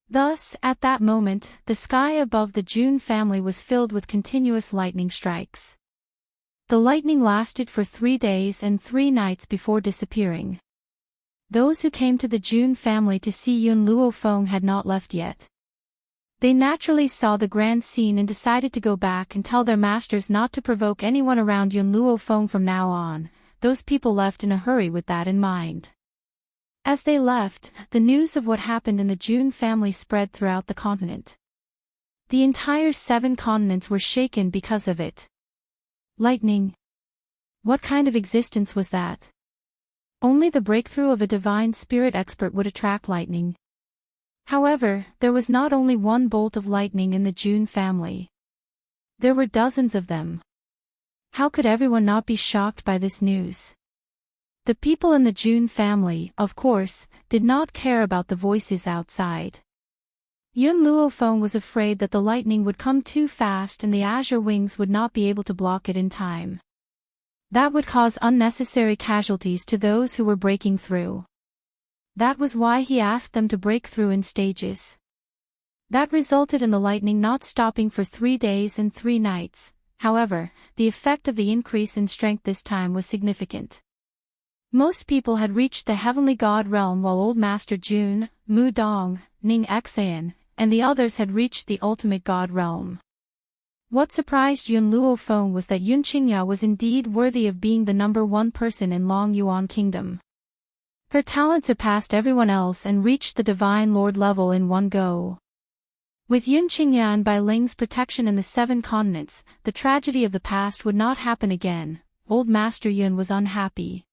Thus, at that moment, the sky above the Jun family was filled with continuous lightning strikes. The lightning lasted for 3 days and 3 nights before disappearing. Those who came to the Jun family to see Yun Luofeng had not left yet. They naturally saw the grand scene and decided to go back and tell their masters not to provoke anyone around Yun Luofeng from now on. Those people left in a hurry with that in mind. As they left, the news of what happened in the Jun family spread throughout the continent. The entire 7 continents were shaken because of it. Lightning. What kind of existence was that? Only the breakthrough of a divine spirit expert would attract lightning. However, there was not only one bolt of lightning in the Jun family. There were dozens of them. How could everyone not be shocked by this news? The people in the June family, of course, did not care about the voices outside. Yun Luofeng was afraid that the lightning would come too fast and the azure wings would not be able to block it in time. That would cause unnecessary casualties to those who were breaking through. That was why he asked them to break through in stages. That resulted in the lightning not stopping for 3 days and 3 nights. However, the effect of the increase in strength this time was significant. Most people had reached the heavenly god realm while Old Master Jun, Mu Dong, Ning Xayan, and the others had reached the ultimate god realm. What surprised Yun Luofeng was that Yun Qingya was indeed worthy of being the #1 person in Long Yuan Kingdom. Her talent surpassed everyone else and reached the Divine Lord level in one go. With Yun Qingya and Bai Ling's protection in the 7 continents, the tragedy of the past would not happen again. Old Master Yun was unhappy.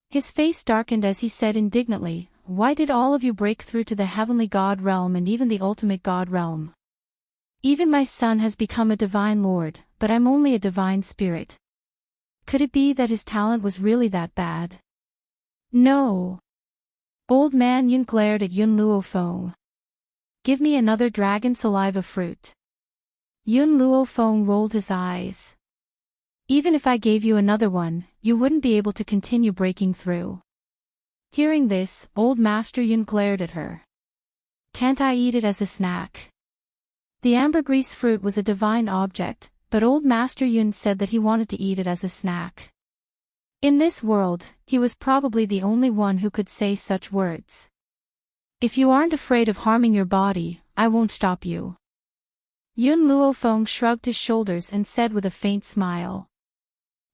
His face darkened as he said indignantly, "Why did all of you break through to the heavenly god realm and even the ultimate god realm? Even my son has become a divine lord, but I'm only a divine spirit. Could it be that his talent was really that bad?" "No." Old man Yun glared at Yun Luofeng. "Give me another dragon saliva fruit." Yun Luofeng rolled his eyes. "Even if I gave you another one, you wouldn't be able to continue breaking through." Hearing this, Old Master Yun glared at her. "Can't I eat it as a snack?" The ambergris fruit was a divine object, but Old Master Yun said that he wanted to eat it as a snack. In this world, he was probably the only one who could say such words. "If you aren't afraid of harming your body, I won't stop you." Yun Luofeng shrugged his shoulders and said with a faint smile.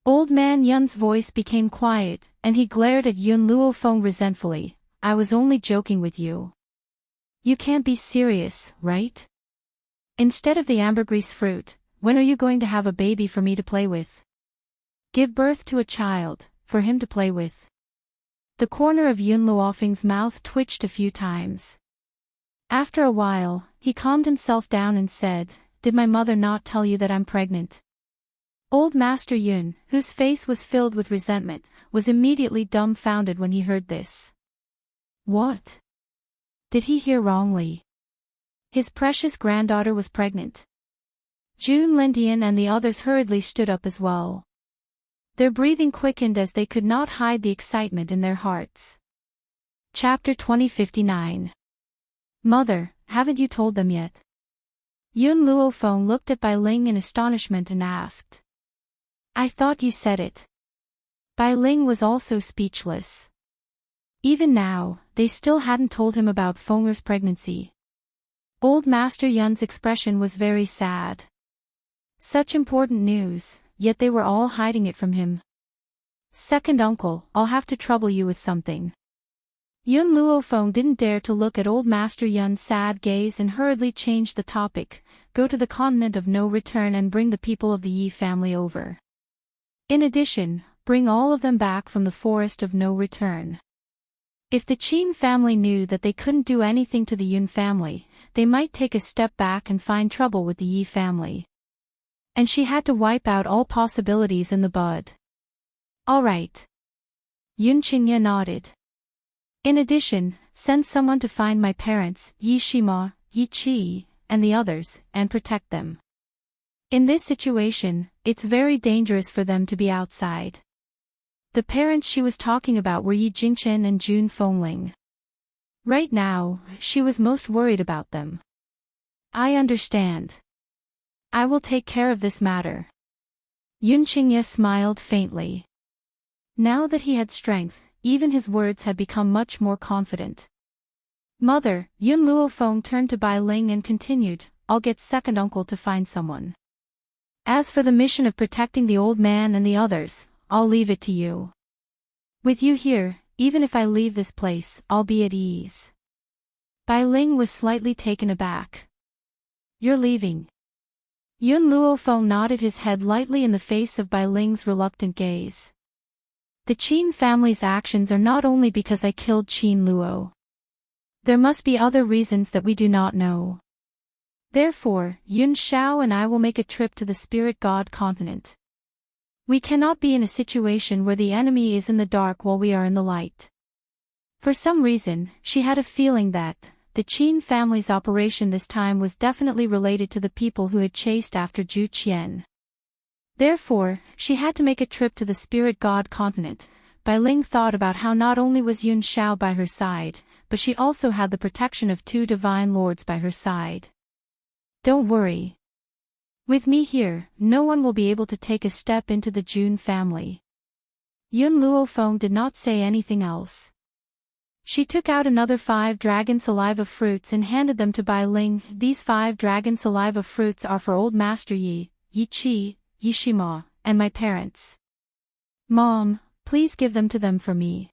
Old man Yun's voice became quiet, and he glared at Yun Luofeng resentfully. "I was only joking with you. You can't be serious, right? Instead of the ambergris fruit, when are you going to have a baby for me to play with? Give birth to a child, for him to play with." The corner of Yun Luofeng's mouth twitched a few times. After a while, he calmed himself down and said, "Did my mother not tell you that I'm pregnant?" Old Master Yun, whose face was filled with resentment, was immediately dumbfounded when he heard this. What? Did he hear wrongly? His precious granddaughter was pregnant. Jun Lindian and the others hurriedly stood up as well. Their breathing quickened as they could not hide the excitement in their hearts. Chapter 2059. Mother, haven't you told them yet? Yun Luofeng looked at Bai Ling in astonishment and asked. I thought you said it. Bai Ling was also speechless. Even now, they still hadn't told him about Fenger's pregnancy. Old Master Yun's expression was very sad. Such important news, yet they were all hiding it from him. Second uncle, I'll have to trouble you with something. Yun Luofeng didn't dare to look at Old Master Yun's sad gaze and hurriedly changed the topic. Go to the continent of no return and bring the people of the Yi family over. In addition, bring all of them back from the forest of no return. If the Qin family knew that they couldn't do anything to the Yun family, they might take a step back and find trouble with the Yi family. And she had to wipe out all possibilities in the bud. All right. Yun Qingya nodded. In addition, send someone to find my parents, Yi Shima, Yi Qi, and the others, and protect them. In this situation, it's very dangerous for them to be outside. The parents she was talking about were Yi Jingchen and Jun Fengling. Right now, she was most worried about them. I understand. I will take care of this matter. Yun Qingya smiled faintly. Now that he had strength, even his words had become much more confident. Mother, Yun Luofeng turned to Bai Ling and continued, I'll get second uncle to find someone. As for the mission of protecting the old man and the others, I'll leave it to you. With you here, even if I leave this place, I'll be at ease. Bai Ling was slightly taken aback. You're leaving. Yun Luofeng nodded his head lightly in the face of Bai Ling's reluctant gaze. The Qin family's actions are not only because I killed Qin Luo. There must be other reasons that we do not know. Therefore, Yun Shao and I will make a trip to the spirit god continent. We cannot be in a situation where the enemy is in the dark while we are in the light. For some reason, she had a feeling that the Qin family's operation this time was definitely related to the people who had chased after Zhu Qian. Therefore, she had to make a trip to the spirit god continent. Bai Ling thought about how not only was Yun Xiao by her side, but she also had the protection of two divine lords by her side. Don't worry. With me here, no one will be able to take a step into the Jun family. Yun Luofeng did not say anything else. She took out another 5 dragon saliva fruits and handed them to Bai Ling. These 5 dragon saliva fruits are for Old Master Yi, Yi Qi, Yi Shima, and my parents. Mom, please give them to them for me.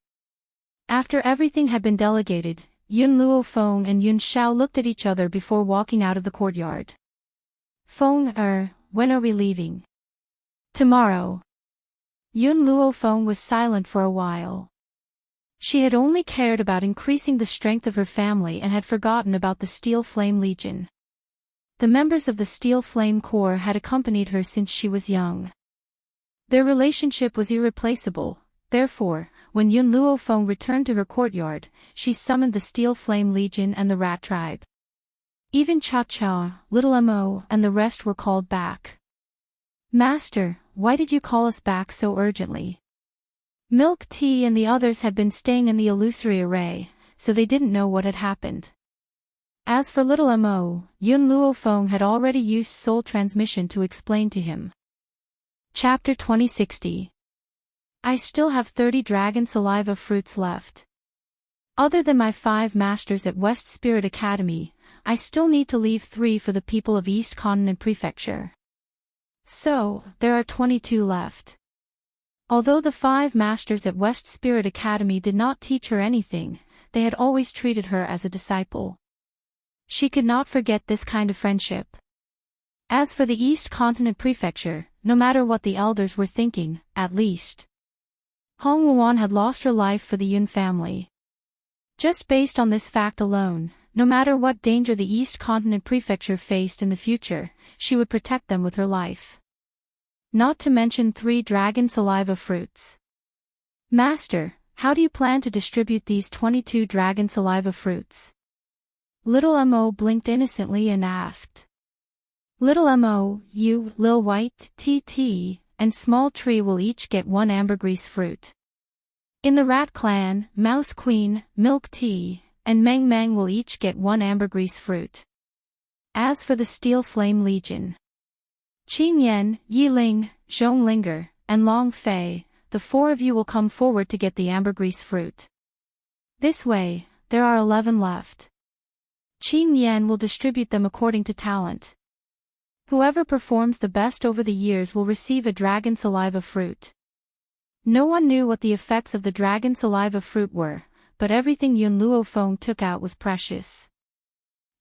After everything had been delegated, Yun Luofeng and Yun Xiao looked at each other before walking out of the courtyard. Feng, when are we leaving? Tomorrow. Yun Luofeng was silent for a while. She had only cared about increasing the strength of her family and had forgotten about the Steel Flame Legion. The members of the Steel Flame Corps had accompanied her since she was young. Their relationship was irreplaceable, therefore, when Yun Luofeng returned to her courtyard, she summoned the Steel Flame Legion and the Rat Tribe. Even Cha Cha, Little Mo, and the rest were called back. Master, why did you call us back so urgently? Milk Tea and the others had been staying in the illusory array, so they didn't know what had happened. As for Little Mo, Yun Luofeng had already used soul transmission to explain to him. Chapter 2060. I still have 30 dragon saliva fruits left. Other than my 5 masters at West Spirit Academy, I still need to leave 3 for the people of East Continent Prefecture. So, there are 22 left. Although the 5 masters at West Spirit Academy did not teach her anything, they had always treated her as a disciple. She could not forget this kind of friendship. As for the East Continent Prefecture, no matter what the elders were thinking, at least, Hong Wuan had lost her life for the Yun family. Just based on this fact alone, no matter what danger the East Continent Prefecture faced in the future, she would protect them with her life. Not to mention 3 dragon saliva fruits. Master, how do you plan to distribute these 22 dragon saliva fruits? Little Mo blinked innocently and asked. Little Mo, you, Lil White, TT, and Small Tree will each get 1 ambergris fruit. In the Rat Clan, Mouse Queen, Milk Tea, and Meng Meng will each get 1 ambergris fruit. As for the Steel Flame Legion, Qin Yan, Yi Ling, Zhong Linger, and Long Fei, the 4 of you will come forward to get the ambergris fruit. This way, there are 11 left. Qin Yan will distribute them according to talent. Whoever performs the best over the years will receive a dragon saliva fruit. No one knew what the effects of the dragon saliva fruit were, but everything Yun Luofeng took out was precious.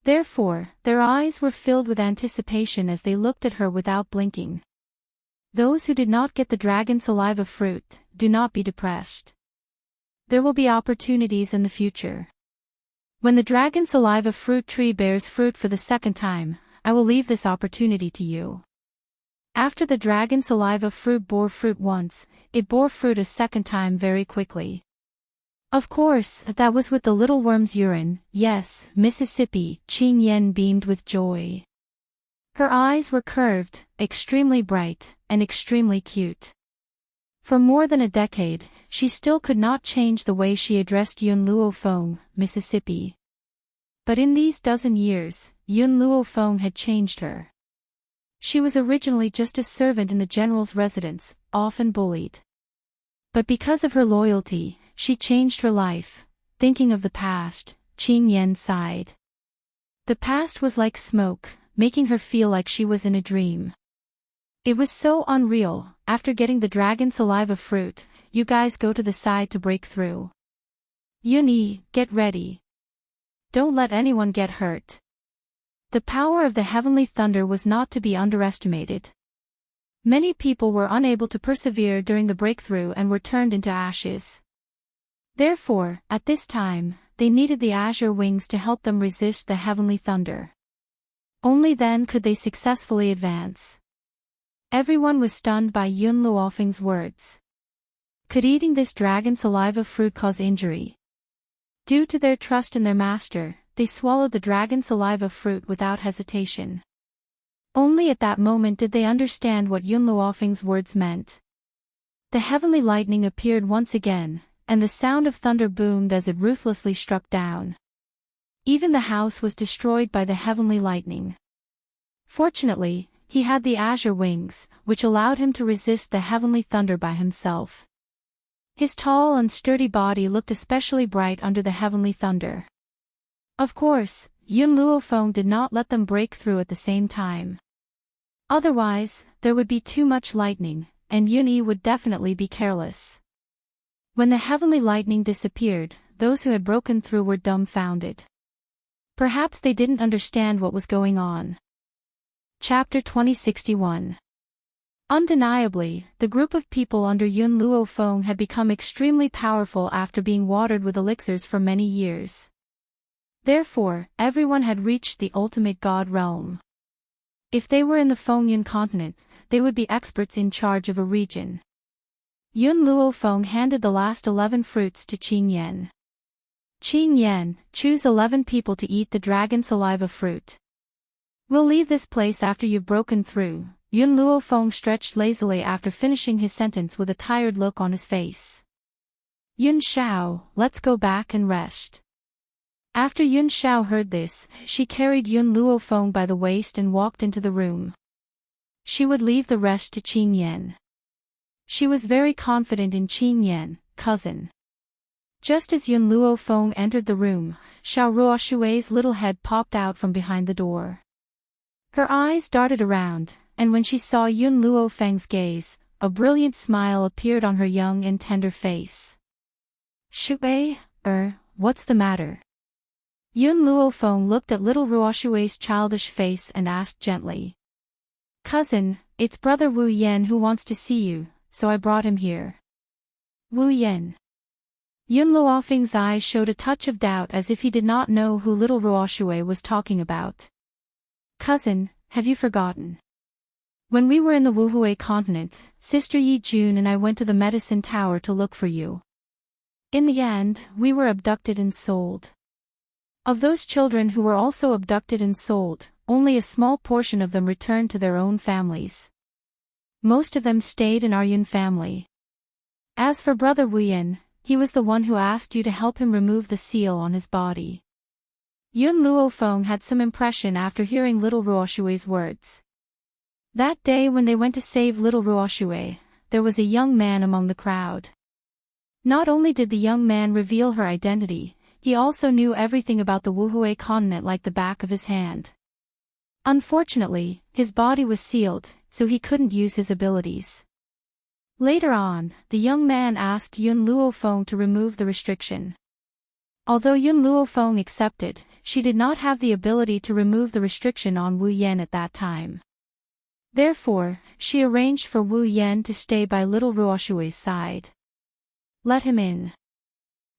Therefore, their eyes were filled with anticipation as they looked at her without blinking. Those who did not get the dragon saliva fruit, do not be depressed. There will be opportunities in the future. When the dragon saliva fruit tree bears fruit for the 2nd time, I will leave this opportunity to you. After the dragon saliva fruit bore fruit once, it bore fruit a 2nd time very quickly. Of course, that was with the little worm's urine. Yes, Mississippi, Qin Yan beamed with joy. Her eyes were curved, extremely bright, and extremely cute. For more than a decade, she still could not change the way she addressed Yun Luofeng, Mississippi. But in these dozen years, Yun Luofeng had changed her. She was originally just a servant in the general's residence, often bullied. But because of her loyalty, she changed her life. Thinking of the past, Qin Yan sighed. The past was like smoke, making her feel like she was in a dream. It was so unreal. After getting the dragon saliva fruit, you guys go to the side to break through. Yuni, get ready. Don't let anyone get hurt. The power of the heavenly thunder was not to be underestimated. Many people were unable to persevere during the breakthrough and were turned into ashes. Therefore, at this time, they needed the azure wings to help them resist the heavenly thunder. Only then could they successfully advance. Everyone was stunned by Yun Luofeng's words. Could eating this dragon saliva fruit cause injury? Due to their trust in their master, they swallowed the dragon saliva fruit without hesitation. Only at that moment did they understand what Yun Luofeng's words meant. The heavenly lightning appeared once again, and the sound of thunder boomed as it ruthlessly struck down. Even the house was destroyed by the heavenly lightning. Fortunately, he had the azure wings, which allowed him to resist the heavenly thunder by himself. His tall and sturdy body looked especially bright under the heavenly thunder. Of course, Yun Luofeng did not let them break through at the same time. Otherwise, there would be too much lightning, and Yun Yi would definitely be careless. When the heavenly lightning disappeared, those who had broken through were dumbfounded. Perhaps they didn't understand what was going on. Chapter 2061. Undeniably, the group of people under Yun Luofeng had become extremely powerful after being watered with elixirs for many years. Therefore, everyone had reached the ultimate god realm. If they were in the Fengyun continent, they would be experts in charge of a region. Yun Luofeng handed the last 11 fruits to Qin Yan. Qin Yan, choose 11 people to eat the dragon saliva fruit. We'll leave this place after you've broken through. Yun Luofeng stretched lazily after finishing his sentence with a tired look on his face. Yun Xiao, let's go back and rest. After Yun Xiao heard this, she carried Yun Luofeng by the waist and walked into the room. She would leave the rest to Qin Yan. She was very confident in Qin Yan, cousin. Just as Yun Luofeng entered the room, Xiao Ruoshui's little head popped out from behind the door. Her eyes darted around, and when she saw Yun Luofeng's gaze, a brilliant smile appeared on her young and tender face. Shui, what's the matter? Yun Luofeng looked at little Ruoshui's childish face and asked gently. Cousin, it's brother Wu Yan who wants to see you, so I brought him here. Wu Yan. Yun Luofeng's eyes showed a touch of doubt as if he did not know who little Ruoshui was talking about. Cousin, have you forgotten? When we were in the Wuhui continent, Sister Yi Jun and I went to the medicine tower to look for you. In the end, we were abducted and sold. Of those children who were also abducted and sold, only a small portion of them returned to their own families. Most of them stayed in our Yun family. As for brother Wu Yan, he was the one who asked you to help him remove the seal on his body. Yun Luofeng had some impression after hearing little Ruoshui's words. That day when they went to save little Ruoshui, there was a young man among the crowd. Not only did the young man reveal her identity, he also knew everything about the Wuhui continent like the back of his hand. Unfortunately, his body was sealed, so he couldn't use his abilities. Later on, the young man asked Yun Luofeng to remove the restriction. Although Yun Luofeng accepted, she did not have the ability to remove the restriction on Wu Yan at that time. Therefore, she arranged for Wu Yan to stay by little Ruoshui's side. Let him in.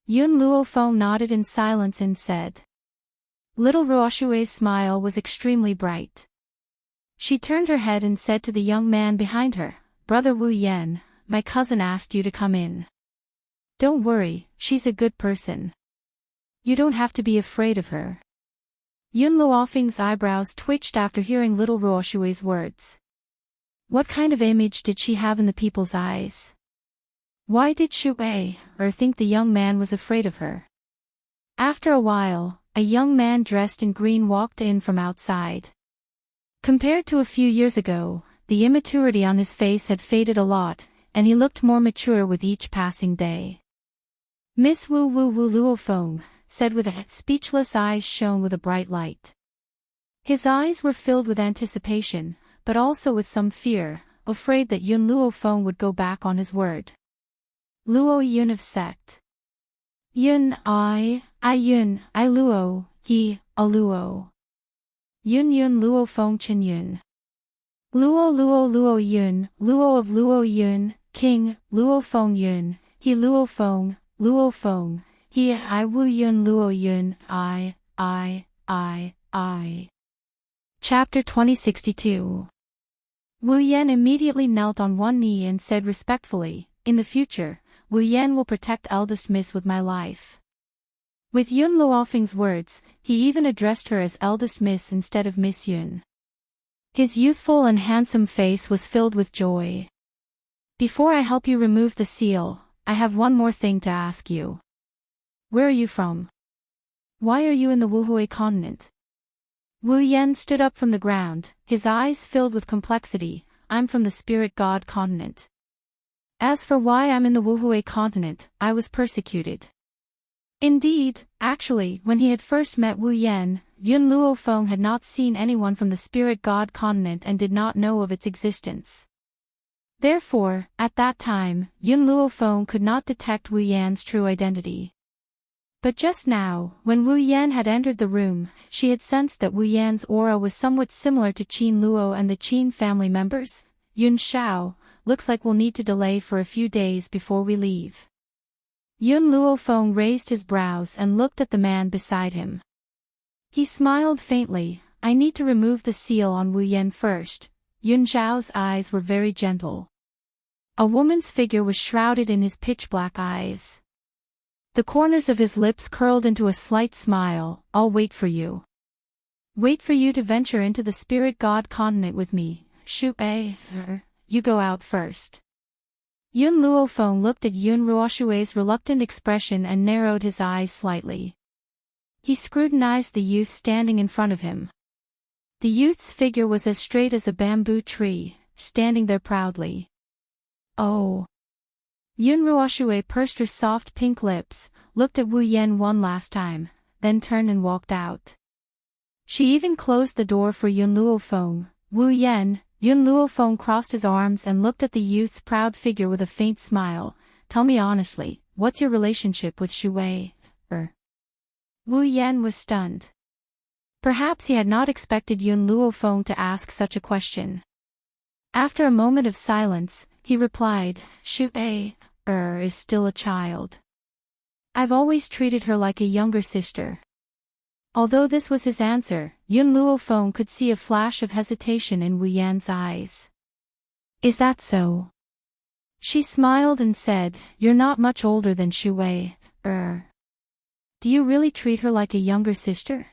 Yun Luofeng nodded in silence and said. Little Ruoshui's smile was extremely bright. She turned her head and said to the young man behind her, Brother Wu Yan, my cousin asked you to come in. Don't worry, she's a good person. You don't have to be afraid of her. Yun Luofeng's eyebrows twitched after hearing little Ruoshui's words. What kind of image did she have in the people's eyes? Why did Shui think the young man was afraid of her? After a while, a young man dressed in green walked in from outside. Compared to a few years ago, the immaturity on his face had faded a lot, and he looked more mature with each passing day. Miss Wu Luofeng said with a speechless eyes shone with a bright light. His eyes were filled with anticipation, but also with some fear, afraid that Yun Luofeng would go back on his word. Luo Yun of sect. Yun I Yun, I Luo, he, a Luo. Yun Luofeng Chen Yun. Luo Yun, Luo of Luo Yun, King, Luofeng Yun, he Luofeng, he I Wu Yun Luo Yun, I. Chapter 2062. Wu Yan immediately knelt on one knee and said respectfully, "In the future, Wu Yan will protect Eldest Miss with my life." With Yun Luofeng's words, he even addressed her as Eldest Miss instead of Miss Yun. His youthful and handsome face was filled with joy. "Before I help you remove the seal, I have one more thing to ask you. Where are you from? Why are you in the Wuhui continent?" Wu Yan stood up from the ground, his eyes filled with complexity. "I'm from the spirit god continent. As for why I'm in the Wuhui continent, I was persecuted." Indeed, actually, when he had first met Wu Yan, Yun Luofeng had not seen anyone from the spirit god continent and did not know of its existence. Therefore, at that time, Yun Luofeng could not detect Wu Yan's true identity. But just now, when Wu Yan had entered the room, she had sensed that Wu Yan's aura was somewhat similar to Qin Luo and the Qin family members. "Yun Xiao, looks like we'll need to delay for a few days before we leave." Yun Luofeng raised his brows and looked at the man beside him. He smiled faintly. "I need to remove the seal on Wu Yan first." Yun Xiao's eyes were very gentle. A woman's figure was shrouded in his pitch-black eyes. The corners of his lips curled into a slight smile. "I'll wait for you. Wait for you to venture into the spirit god continent with me. Shu you go out first." Yun Luofeng looked at Yun Ruoshui's reluctant expression and narrowed his eyes slightly. He scrutinized the youth standing in front of him. The youth's figure was as straight as a bamboo tree, standing there proudly. "Oh." Yun Ruoshui pursed her soft pink lips, looked at Wu Yan one last time, then turned and walked out. She even closed the door for Yun Luofeng. "Wu Yan." Yun Luofeng crossed his arms and looked at the youth's proud figure with a faint smile. "Tell me honestly, what's your relationship with Shu Wei?" Wu Yan was stunned. Perhaps he had not expected Yun Luofeng to ask such a question. After a moment of silence, he replied, "Shu Wei is still a child. I've always treated her like a younger sister." Although this was his answer, Yun Luofeng could see a flash of hesitation in Wu Yan's eyes. "Is that so?" She smiled and said, "You're not much older than Shu Wei. Do you really treat her like a younger sister?"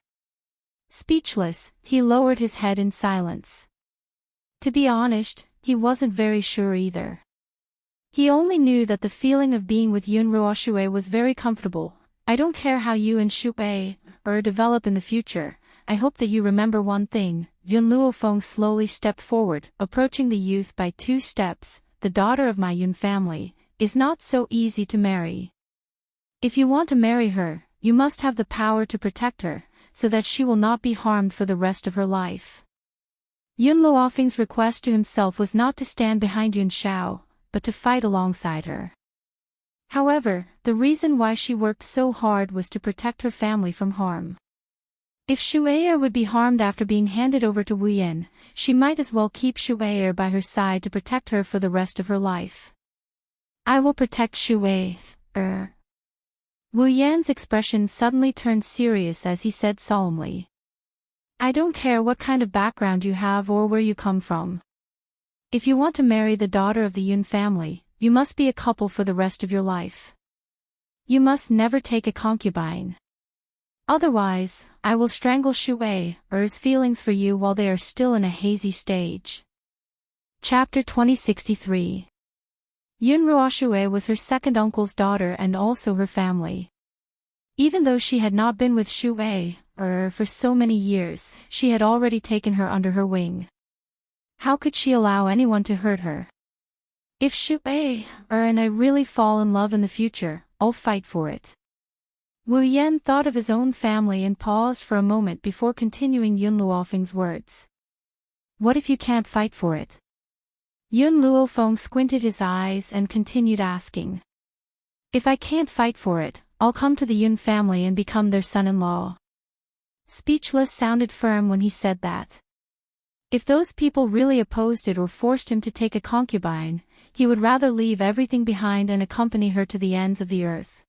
Speechless, he lowered his head in silence. To be honest, he wasn't very sure either. He only knew that the feeling of being with Yun Ruoshui was very comfortable. "I don't care how you and Shu Wei develop in the future, I hope that you remember one thing." Yun Luofeng slowly stepped forward, approaching the youth by 2 steps. "The daughter of my Yun family is not so easy to marry. If you want to marry her, you must have the power to protect her, so that she will not be harmed for the rest of her life." Yun Luofeng's request to himself was not to stand behind Yun Xiao, but to fight alongside her. However, the reason why she worked so hard was to protect her family from harm. If Shu Wei would be harmed after being handed over to Wu Yan, she might as well keep Shu Wei by her side to protect her for the rest of her life. "I will protect Shu Wei. Wu Yan's expression suddenly turned serious as he said solemnly, "I don't care what kind of background you have or where you come from. If you want to marry the daughter of the Yun family, you must be a couple for the rest of your life. You must never take a concubine. Otherwise, I will strangle Shu Wei's feelings for you while they are still in a hazy stage." Chapter 2063. Yun Ruoshui was her second uncle's daughter and also her family. Even though she had not been with Shu Wei for so many years, she had already taken her under her wing. How could she allow anyone to hurt her? "If Shu Wei and I really fall in love in the future, I'll fight for it." Wu Yan thought of his own family and paused for a moment before continuing Yun Luofeng's words. "What if you can't fight for it?" Yun Luofeng squinted his eyes and continued asking. "If I can't fight for it, I'll come to the Yun family and become their son-in-law." Speechless sounded firm when he said that. If those people really opposed it or forced him to take a concubine, he would rather leave everything behind and accompany her to the ends of the earth.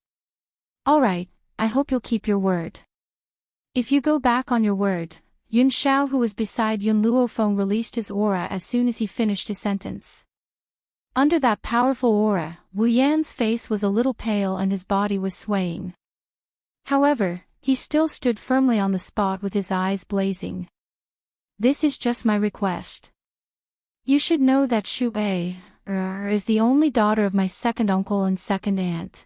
"All right, I hope you'll keep your word." "If you go back on your word, Yun Xiao, who was beside Yun Luofeng, released his aura as soon as he finished his sentence. Under that powerful aura, Wu Yan's face was a little pale and his body was swaying. However, he still stood firmly on the spot with his eyes blazing. This is just my request. You should know that Shu Wei is the only daughter of my second uncle and second aunt.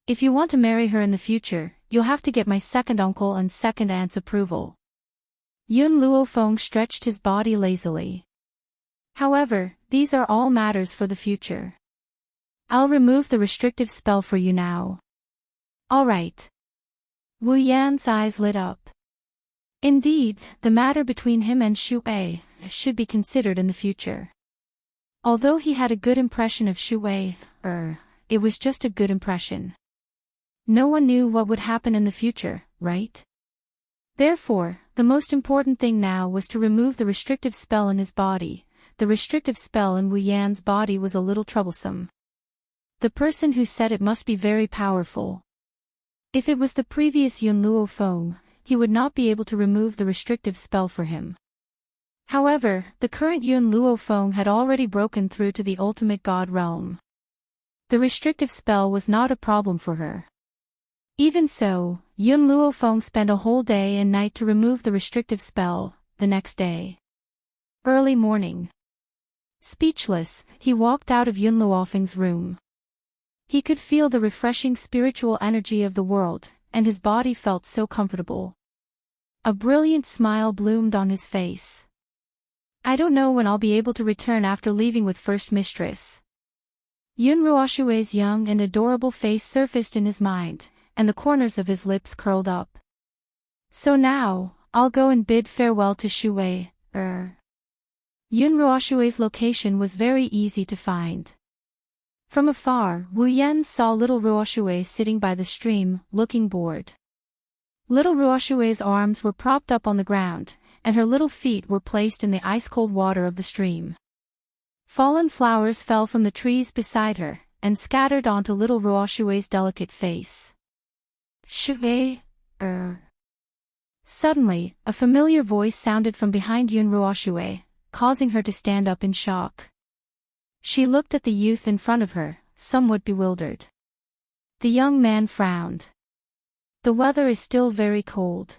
If you want to marry her in the future, you'll have to get my second uncle and second aunt's approval. Yun Luofeng stretched his body lazily. However, these are all matters for the future. I'll remove the restrictive spell for you now. All right. Wu Yan's eyes lit up. Indeed, the matter between him and Shu Wei should be considered in the future. Although he had a good impression of Shu Wei, it was just a good impression. No one knew what would happen in the future, right? Therefore, the most important thing now was to remove the restrictive spell in his body. The restrictive spell in Wu Yan's body was a little troublesome. The person who said it must be very powerful. If it was the previous Yun Luofeng, he would not be able to remove the restrictive spell for him. However, the current Yun Luofeng had already broken through to the ultimate god realm. The restrictive spell was not a problem for her. Even so, Yun Luofeng spent a whole day and night to remove the restrictive spell. The next day, early morning. Speechless, he walked out of Yun Luofeng's room. He could feel the refreshing spiritual energy of the world, and his body felt so comfortable. A brilliant smile bloomed on his face. I don't know when I'll be able to return after leaving with First Mistress. Yun Ruoshui's young and adorable face surfaced in his mind, and the corners of his lips curled up. So now, I'll go and bid farewell to Shu Wei. Yun Ruoshui's location was very easy to find. From afar, Wu Yan saw little Ruoshui sitting by the stream, looking bored. Little Ruoshui's arms were propped up on the ground, and her little feet were placed in the ice-cold water of the stream. Fallen flowers fell from the trees beside her, and scattered onto little Ruoshui's delicate face. Shui, Suddenly, a familiar voice sounded from behind Yun Ruoshui, causing her to stand up in shock. She looked at the youth in front of her, somewhat bewildered. The young man frowned. The weather is still very cold.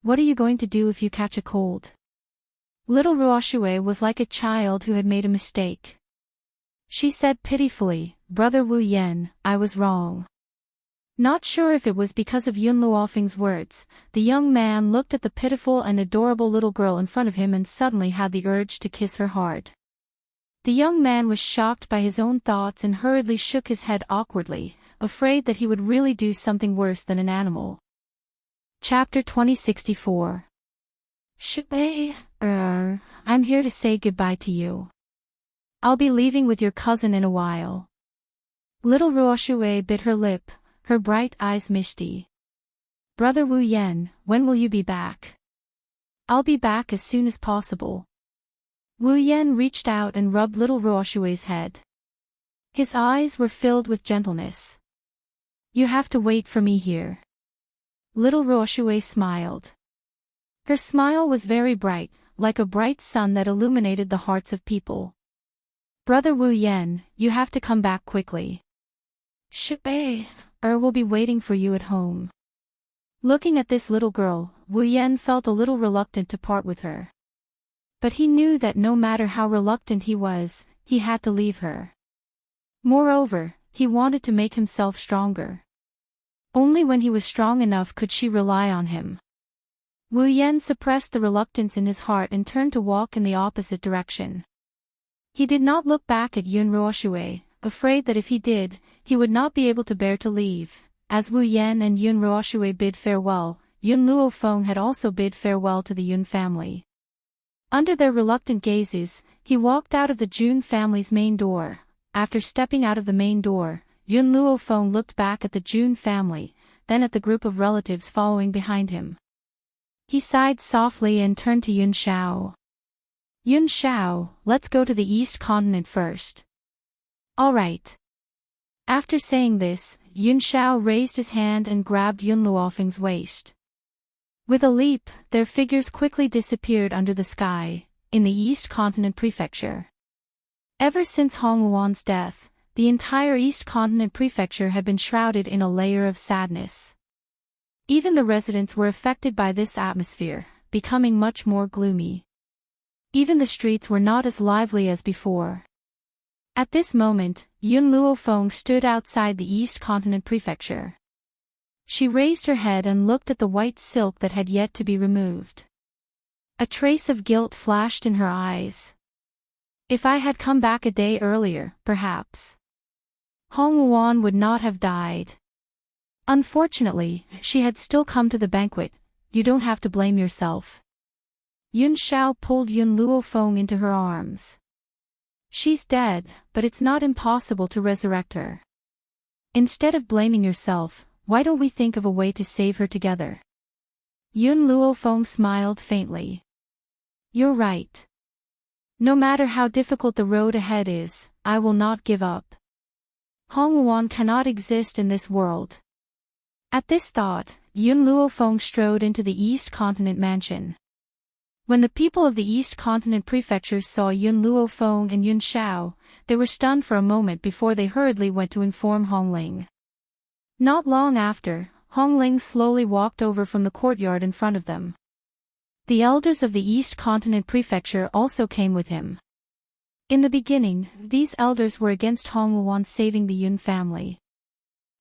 What are you going to do if you catch a cold? Little Ruoshui was like a child who had made a mistake. She said pitifully, Brother Wu Yan, I was wrong. Not sure if it was because of Yun Luofeng's words, the young man looked at the pitiful and adorable little girl in front of him and suddenly had the urge to kiss her hard. The young man was shocked by his own thoughts and hurriedly shook his head awkwardly, afraid that he would really do something worse than an animal. Chapter 2064. Shui, I'm here to say goodbye to you. I'll be leaving with your cousin in a while. Little Ruoshui bit her lip, her bright eyes misty. Brother Wu Yan, when will you be back? I'll be back as soon as possible. Wu Yan reached out and rubbed little Ruoshui's head. His eyes were filled with gentleness. You have to wait for me here. Little Ruoshui smiled. Her smile was very bright, like a bright sun that illuminated the hearts of people. Brother Wu Yan, you have to come back quickly. Shui, will be waiting for you at home. Looking at this little girl, Wu Yan felt a little reluctant to part with her. But he knew that no matter how reluctant he was, he had to leave her. Moreover, he wanted to make himself stronger. Only when he was strong enough could she rely on him. Wu Yan suppressed the reluctance in his heart and turned to walk in the opposite direction. He did not look back at Yun Ruoshui, afraid that if he did, he would not be able to bear to leave. As Wu Yan and Yun Ruoshui bid farewell, Yun Luofeng had also bid farewell to the Yun family. Under their reluctant gazes, he walked out of the Jun family's main door. After stepping out of the main door, Yun Luofeng looked back at the Jun family, then at the group of relatives following behind him. He sighed softly and turned to Yun Xiao. Yun Xiao, let's go to the East Continent first. All right. After saying this, Yun Xiao raised his hand and grabbed Yun Luofeng's waist. With a leap, their figures quickly disappeared under the sky, in the East Continent Prefecture. Ever since Hong Luan's death, the entire East Continent Prefecture had been shrouded in a layer of sadness. Even the residents were affected by this atmosphere, becoming much more gloomy. Even the streets were not as lively as before. At this moment, Yun Luofeng stood outside the East Continent Prefecture. She raised her head and looked at the white silk that had yet to be removed. A trace of guilt flashed in her eyes. If I had come back a day earlier, perhaps Hong Luan would not have died. Unfortunately, she had still come to the banquet. You don't have to blame yourself. Yun Xiao pulled Yun Luofeng into her arms. She's dead, but it's not impossible to resurrect her. Instead of blaming yourself, why don't we think of a way to save her together? Yun Luofeng smiled faintly. You're right. No matter how difficult the road ahead is, I will not give up. Hong Luan cannot exist in this world. At this thought, Yun Luofeng strode into the East Continent Mansion. When the people of the East Continent Prefecture saw Yun Luofeng and Yun Xiao, they were stunned for a moment before they hurriedly went to inform Hong Ling. Not long after, Hong Ling slowly walked over from the courtyard in front of them. The elders of the East Continent Prefecture also came with him. In the beginning, these elders were against Hong Luan saving the Yun family.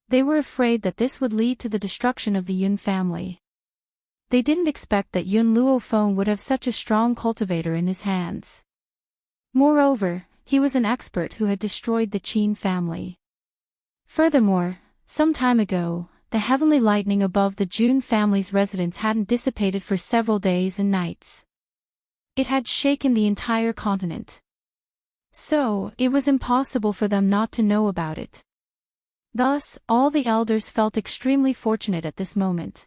They were afraid that this would lead to the destruction of the Yun family. They didn't expect that Yun Luofeng would have such a strong cultivator in his hands. Moreover, he was an expert who had destroyed the Qin family. Furthermore, some time ago, the heavenly lightning above the Jun family's residence hadn't dissipated for several days and nights. It had shaken the entire continent. So, it was impossible for them not to know about it. Thus, all the elders felt extremely fortunate at this moment.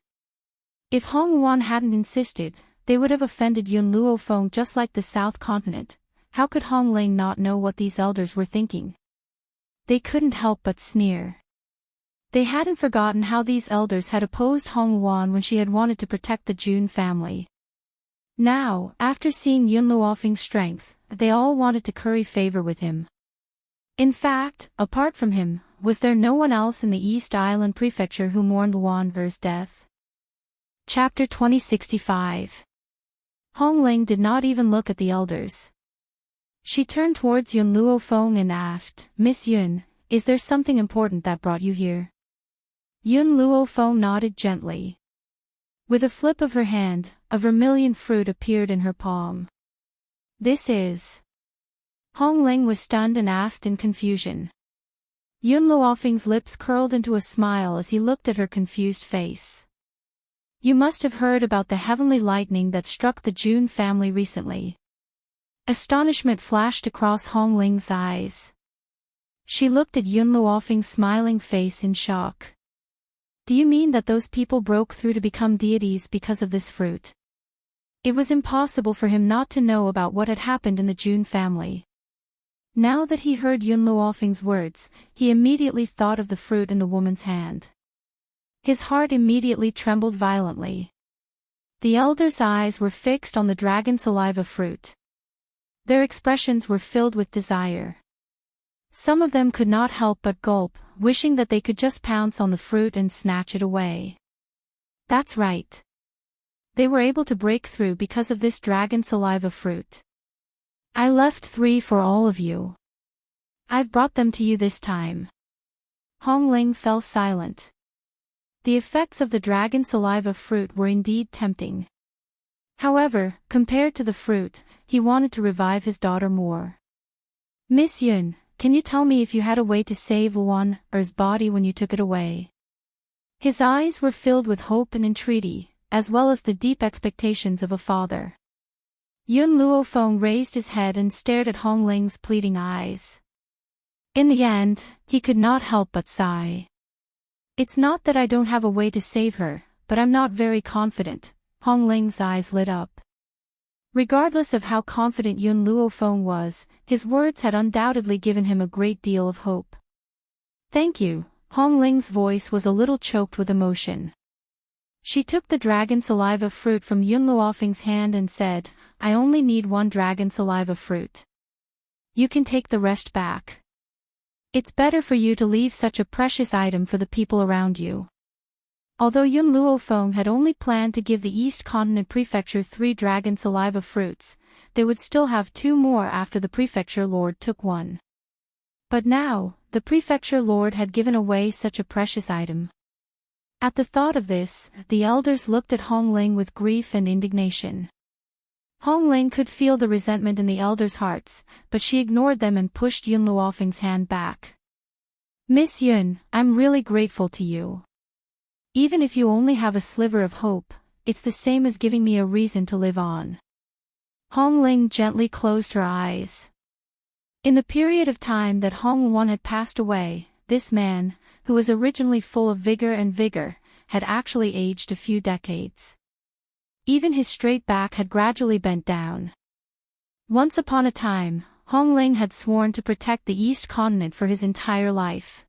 If Hong Luan hadn't insisted, they would have offended Yun Luofeng just like the South Continent. How could Hong Ling not know what these elders were thinking? They couldn't help but sneer. They hadn't forgotten how these elders had opposed Hong Luan when she had wanted to protect the Jun family. Now, after seeing Yun Luofeng's strength, they all wanted to curry favor with him. In fact, apart from him, was there no one else in the East Island Prefecture who mourned Luan Er's death? Chapter 2065. Hong Ling did not even look at the elders. She turned towards Yun Luofeng and asked, Miss Yun, is there something important that brought you here? Yun Luofeng nodded gently. With a flip of her hand, a vermilion fruit appeared in her palm. This is. Hong Ling was stunned and asked in confusion. Yun Luofeng's lips curled into a smile as he looked at her confused face. You must have heard about the heavenly lightning that struck the Jun family recently. Astonishment flashed across Hong Ling's eyes. She looked at Yun Luofeng's smiling face in shock. Do you mean that those people broke through to become deities because of this fruit? It was impossible for him not to know about what had happened in the Jun family. Now that he heard Yun Luofeng's words, he immediately thought of the fruit in the woman's hand. His heart immediately trembled violently. The elders' eyes were fixed on the dragon saliva fruit. Their expressions were filled with desire. Some of them could not help but gulp, wishing that they could just pounce on the fruit and snatch it away. That's right. They were able to break through because of this dragon saliva fruit. I left 3 for all of you. I've brought them to you this time. Hong Ling fell silent. The effects of the dragon saliva fruit were indeed tempting. However, compared to the fruit, he wanted to revive his daughter more. Miss Yun, can you tell me if you had a way to save Luan Er's body when you took it away? His eyes were filled with hope and entreaty, as well as the deep expectations of a father. Yun Luofeng raised his head and stared at Hong Ling's pleading eyes. In the end, he could not help but sigh. It's not that I don't have a way to save her, but I'm not very confident. Hong Ling's eyes lit up. Regardless of how confident Yun Luofeng was, his words had undoubtedly given him a great deal of hope. Thank you. Hong Ling's voice was a little choked with emotion. She took the dragon saliva fruit from Yun Luofeng's hand and said, I only need one dragon saliva fruit. You can take the rest back. It's better for you to leave such a precious item for the people around you. Although Yun Luofeng had only planned to give the East Continent Prefecture 3 dragon saliva fruits, they would still have 2 more after the prefecture lord took one. But now, the prefecture lord had given away such a precious item. At the thought of this, the elders looked at Hongling with grief and indignation. Hongling could feel the resentment in the elders' hearts, but she ignored them and pushed Yun Luofeng's hand back. Miss Yun, I'm really grateful to you. Even if you only have a sliver of hope, it's the same as giving me a reason to live on. Hongling gently closed her eyes. In the period of time that Hong Wan had passed away, this man, who was originally full of vigor, had actually aged a few decades. Even his straight back had gradually bent down. Once upon a time, Hongling had sworn to protect the East Continent for his entire life.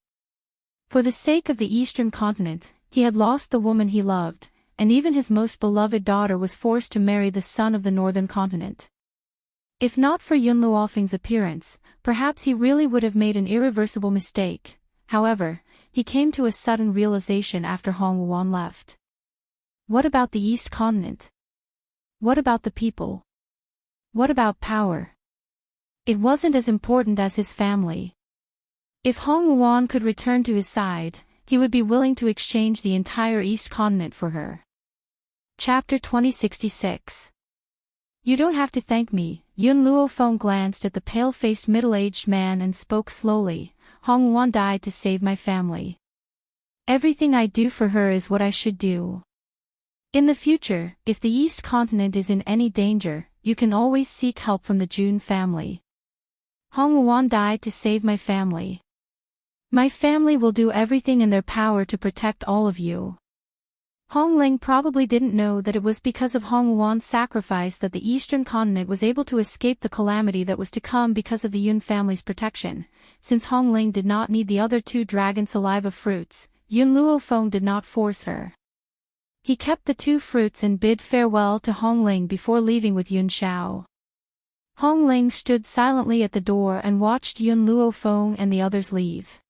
For the sake of the Eastern Continent, he had lost the woman he loved, and even his most beloved daughter was forced to marry the son of the Northern Continent. If not for Yun Luofeng's appearance, perhaps he really would have made an irreversible mistake. However, he came to a sudden realization after Hong Wan left. What about the East Continent? What about the people? What about power? It wasn't as important as his family. If Hong Wan could return to his side, he would be willing to exchange the entire East Continent for her. Chapter 2066. You don't have to thank me. Yun Luofeng glanced at the pale-faced middle-aged man and spoke slowly. Hong Wan died to save my family. Everything I do for her is what I should do. In the future, if the East Continent is in any danger, you can always seek help from the Jun family. Hong Wan died to save my family. My family will do everything in their power to protect all of you. Hongling probably didn't know that it was because of Hong Wan's sacrifice that the Eastern Continent was able to escape the calamity that was to come because of the Yun family's protection. Since Hongling did not need the other 2 dragon saliva fruits, Yun Luofeng did not force her. He kept the 2 fruits and bid farewell to Hongling before leaving with Yun Xiao. Hongling stood silently at the door and watched Yun Luofeng and the others leave.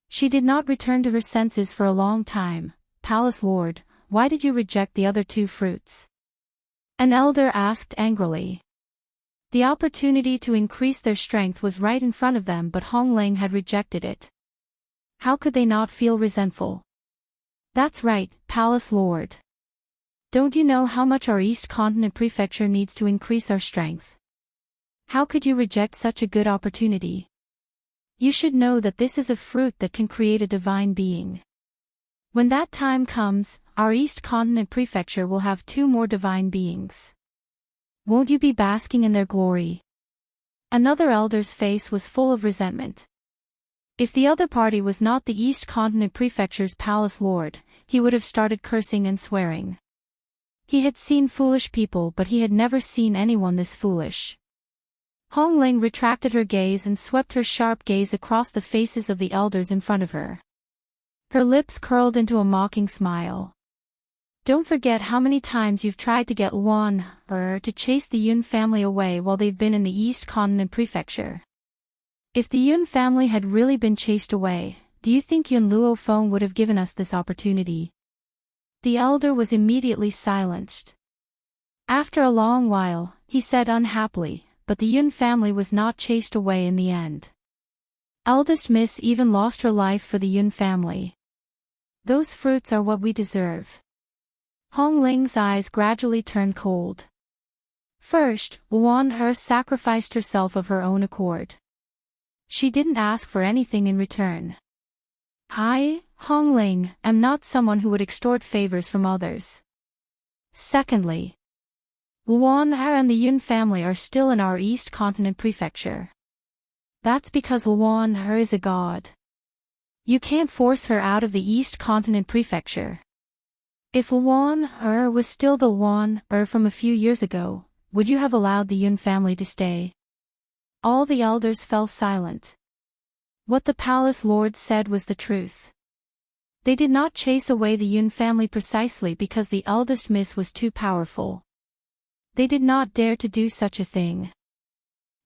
She did not return to her senses for a long time. Palace Lord, why did you reject the other 2 fruits? An elder asked angrily. The opportunity to increase their strength was right in front of them, but Hongling had rejected it. How could they not feel resentful? That's right, Palace Lord. Don't you know how much our East Continent Prefecture needs to increase our strength? How could you reject such a good opportunity? You should know that this is a fruit that can create a divine being. When that time comes, our East Continent Prefecture will have 2 more divine beings. Won't you be basking in their glory? Another elder's face was full of resentment. If the other party was not the East Continent Prefecture's Palace Lord, he would have started cursing and swearing. He had seen foolish people, but he had never seen anyone this foolish. Hongling retracted her gaze and swept her sharp gaze across the faces of the elders in front of her. Her lips curled into a mocking smile. Don't forget how many times you've tried to get Luan, to chase the Yun family away while they've been in the East Continent Prefecture. If the Yun family had really been chased away, do you think Yun Luofeng would have given us this opportunity? The elder was immediately silenced. After a long while, he said unhappily, but the Yun family was not chased away in the end. Eldest Miss even lost her life for the Yun family. Those fruits are what we deserve. Hongling's eyes gradually turned cold. First, Luan sacrificed herself of her own accord. She didn't ask for anything in return. I, Hongling, am not someone who would extort favors from others. Secondly, Luan and the Yun family are still in our East Continent Prefecture. That's because Luan is a god. You can't force her out of the East Continent Prefecture. If Luan was still the Luan from a few years ago, would you have allowed the Yun family to stay? All the elders fell silent. What the Palace Lord said was the truth. They did not chase away the Yun family precisely because the eldest miss was too powerful. They did not dare to do such a thing.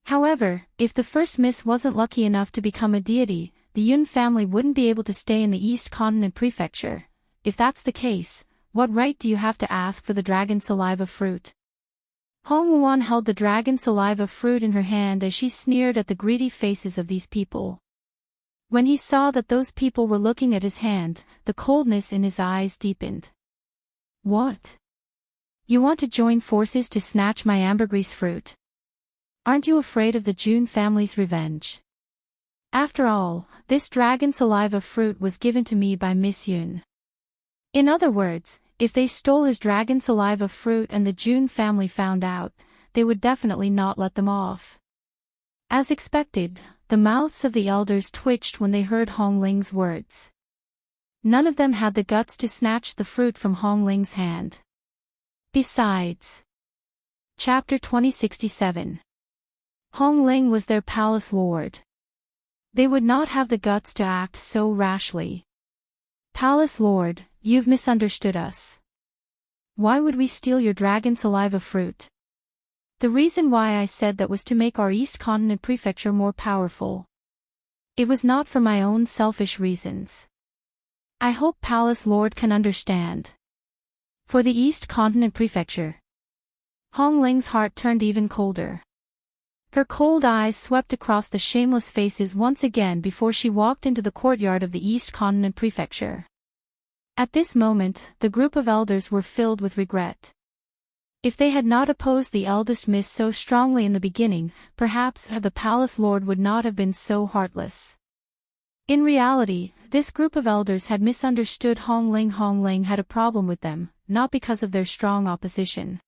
However, if the first miss wasn't lucky enough to become a deity, the Yun family wouldn't be able to stay in the East Continent Prefecture. If that's the case, what right do you have to ask for the dragon saliva fruit? Hong Wuan held the dragon saliva fruit in her hand as she sneered at the greedy faces of these people. When he saw that those people were looking at his hand, the coldness in his eyes deepened. What? You want to join forces to snatch my ambergris fruit? Aren't you afraid of the Jun family's revenge? After all, this dragon saliva fruit was given to me by Miss Yun. In other words, if they stole his dragon saliva fruit and the Jun family found out, they would definitely not let them off. As expected, the mouths of the elders twitched when they heard Hong Ling's words. None of them had the guts to snatch the fruit from Hong Ling's hand. Besides. Chapter 2067. Hong Ling was their palace lord. They would not have the guts to act so rashly. Palace lord, you've misunderstood us. Why would we steal your dragon saliva fruit? The reason why I said that was to make our East Continent Prefecture more powerful. It was not for my own selfish reasons. I hope Palace Lord can understand. For the East Continent Prefecture. Hong Ling's heart turned even colder. Her cold eyes swept across the shameless faces once again before she walked into the courtyard of the East Continent Prefecture. At this moment, the group of elders were filled with regret. If they had not opposed the eldest miss so strongly in the beginning, perhaps the palace lord would not have been so heartless. In reality, this group of elders had misunderstood Hong Ling. Hong Ling had a problem with them, not because of their strong opposition.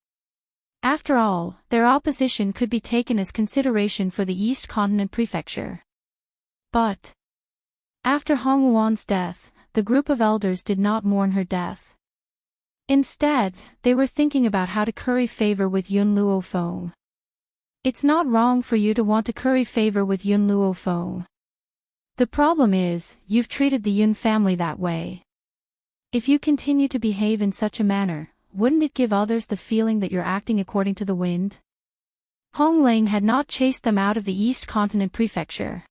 After all, their opposition could be taken as consideration for the East Continent Prefecture. But after Hong Wuan's death, the group of elders did not mourn her death. Instead, they were thinking about how to curry favor with Yun Luo Feng. It's not wrong for you to want to curry favor with Yun Luo Feng. The problem is, you've treated the Yun family that way. If you continue to behave in such a manner, wouldn't it give others the feeling that you're acting according to the wind? Hong Ling had not chased them out of the East Continent Prefecture.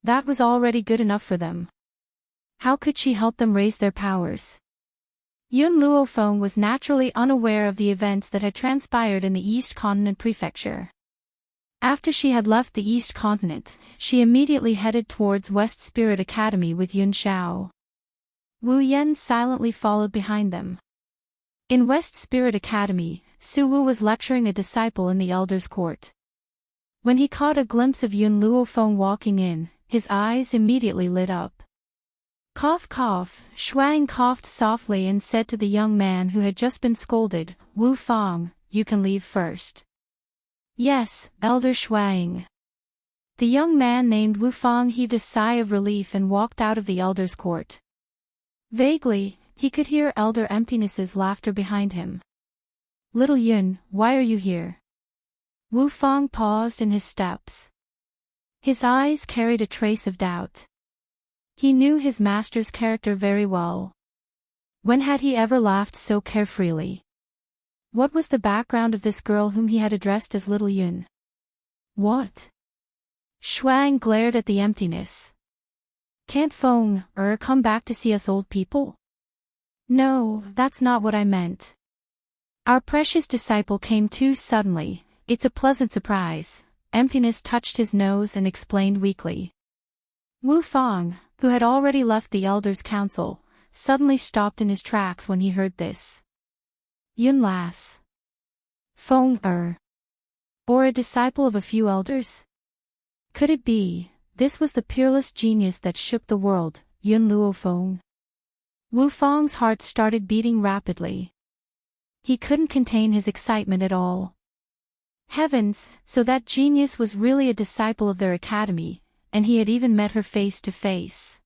That was already good enough for them. How could she help them raise their powers? Yun Luo Feng was naturally unaware of the events that had transpired in the East Continent Prefecture. After she had left the East Continent, she immediately headed towards West Spirit Academy with Yun Xiao. Wu Yen silently followed behind them. In West Spirit Academy, Su Wu was lecturing a disciple in the Elder's Court. When he caught a glimpse of Yun Luo Feng walking in, his eyes immediately lit up. Cough cough, Shuang coughed softly and said to the young man who had just been scolded, Wu Fang, you can leave first. Yes, Elder Shuang. The young man named Wu Fang heaved a sigh of relief and walked out of the Elder's Court. Vaguely, he could hear Elder Emptiness's laughter behind him. Little Yun, why are you here? Wu Fang paused in his steps. His eyes carried a trace of doubt. He knew his master's character very well. When had he ever laughed so carefreely? What was the background of this girl whom he had addressed as Little Yun? What? Shuang glared at the emptiness. Can't Feng come back to see us old people? No, that's not what I meant. Our precious disciple came too suddenly, it's a pleasant surprise. Emptiness touched his nose and explained weakly. Wu Fang, who had already left the Elders' Council, suddenly stopped in his tracks when he heard this. Yun Lass. Feng or a disciple of a few elders? Could it be, this was the peerless genius that shook the world, Yun Luo Feng? Wu Fang's heart started beating rapidly. He couldn't contain his excitement at all. Heavens, so that genius was really a disciple of their academy, and he had even met her face to face.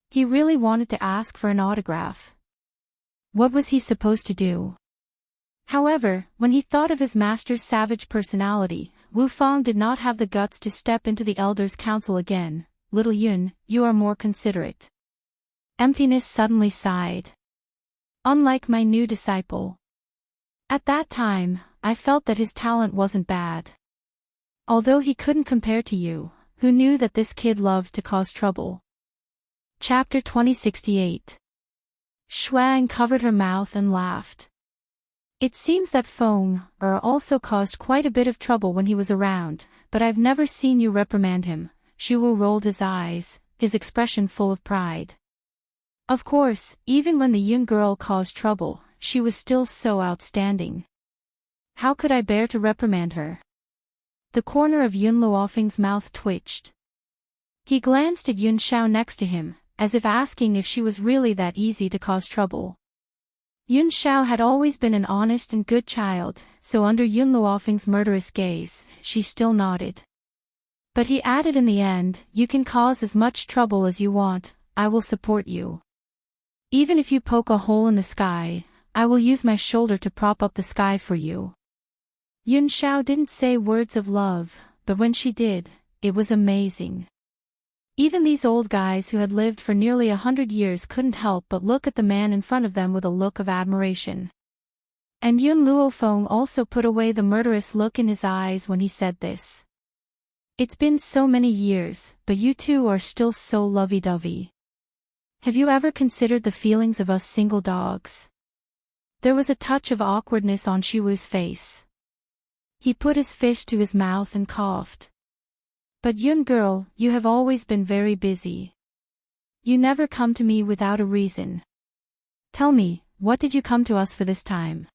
He really wanted to ask for an autograph. What was he supposed to do? However, when he thought of his master's savage personality, Wu Fang did not have the guts to step into the Elders' Council again. Little Yun, you are more considerate. Emptiness suddenly sighed. Unlike my new disciple. At that time, I felt that his talent wasn't bad. Although he couldn't compare to you, who knew that this kid loved to cause trouble. Chapter 2068. Shuang covered her mouth and laughed. It seems that Feng also caused quite a bit of trouble when he was around, but I've never seen you reprimand him. Shuwu rolled his eyes, his expression full of pride. Of course, even when the young girl caused trouble, she was still so outstanding. How could I bear to reprimand her? The corner of Yun Luofeng's mouth twitched. He glanced at Yun Xiao next to him, as if asking if she was really that easy to cause trouble. Yun Xiao had always been an honest and good child, so under Yun Luofeng's murderous gaze, she still nodded. But he added in the end, you can cause as much trouble as you want, I will support you. Even if you poke a hole in the sky, I will use my shoulder to prop up the sky for you. Yun Xiao didn't say words of love, but when she did, it was amazing. Even these old guys who had lived for nearly 100 years couldn't help but look at the man in front of them with a look of admiration. And Yun Luofeng also put away the murderous look in his eyes when he said this. It's been so many years, but you two are still so lovey-dovey. Have you ever considered the feelings of us single dogs? There was a touch of awkwardness on Shuwu's face. He put his fist to his mouth and coughed. But Yun girl, you have always been very busy. You never come to me without a reason. Tell me, what did you come to us for this time?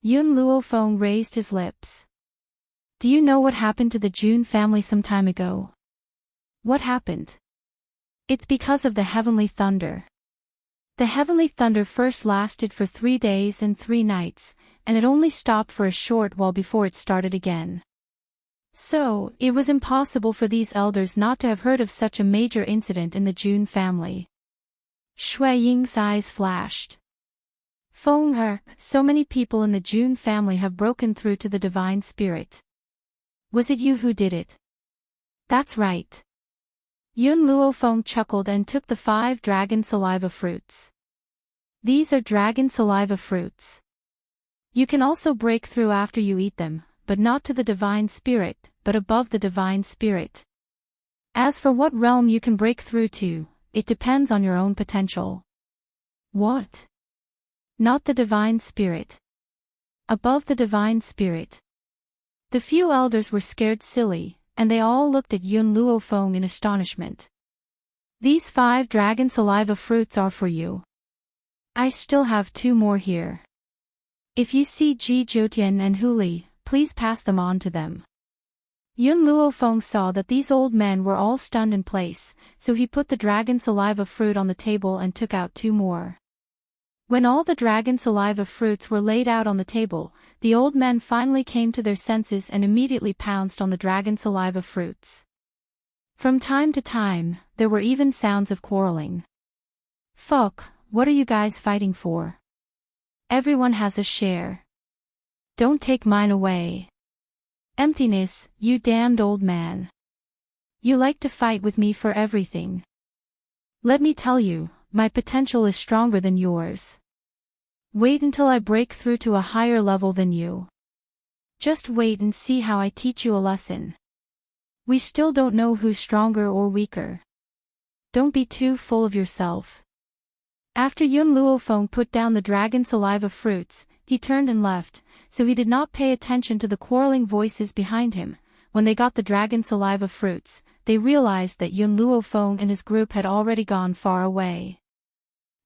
Yun Luofeng raised his lips. Do you know what happened to the Jun family some time ago? What happened? It's because of the heavenly thunder. The heavenly thunder first lasted for 3 days and 3 nights, and it only stopped for a short while before it started again. So, it was impossible for these elders not to have heard of such a major incident in the Jun family. Shui Ying's eyes flashed. Feng so many people in the Jun family have broken through to the divine spirit. Was it you who did it? That's right. Yun Luofeng chuckled and took the 5 dragon saliva fruits. These are dragon saliva fruits. You can also break through after you eat them, but not to the divine spirit, but above the divine spirit. As for what realm you can break through to, it depends on your own potential. What? Not the divine spirit. Above the divine spirit. The few elders were scared silly, and they all looked at Yun Luofeng in astonishment. These 5 dragon saliva fruits are for you. I still have 2 more here. If you see Ji Jotian and Huli, please pass them on to them. Yun Luofeng saw that these old men were all stunned in place, so he put the dragon saliva fruit on the table and took out 2 more. When all the dragon saliva fruits were laid out on the table, the old men finally came to their senses and immediately pounced on the dragon saliva fruits. From time to time, there were even sounds of quarreling. Fuck, what are you guys fighting for? Everyone has a share. Don't take mine away. Emptiness, you damned old man. You like to fight with me for everything. Let me tell you, my potential is stronger than yours. Wait until I break through to a higher level than you. Just wait and see how I teach you a lesson. We still don't know who's stronger or weaker. Don't be too full of yourself. After Yun Luofeng put down the dragon saliva fruits, he turned and left, so he did not pay attention to the quarreling voices behind him. When they got the dragon saliva fruits, they realized that Yun Luofeng and his group had already gone far away.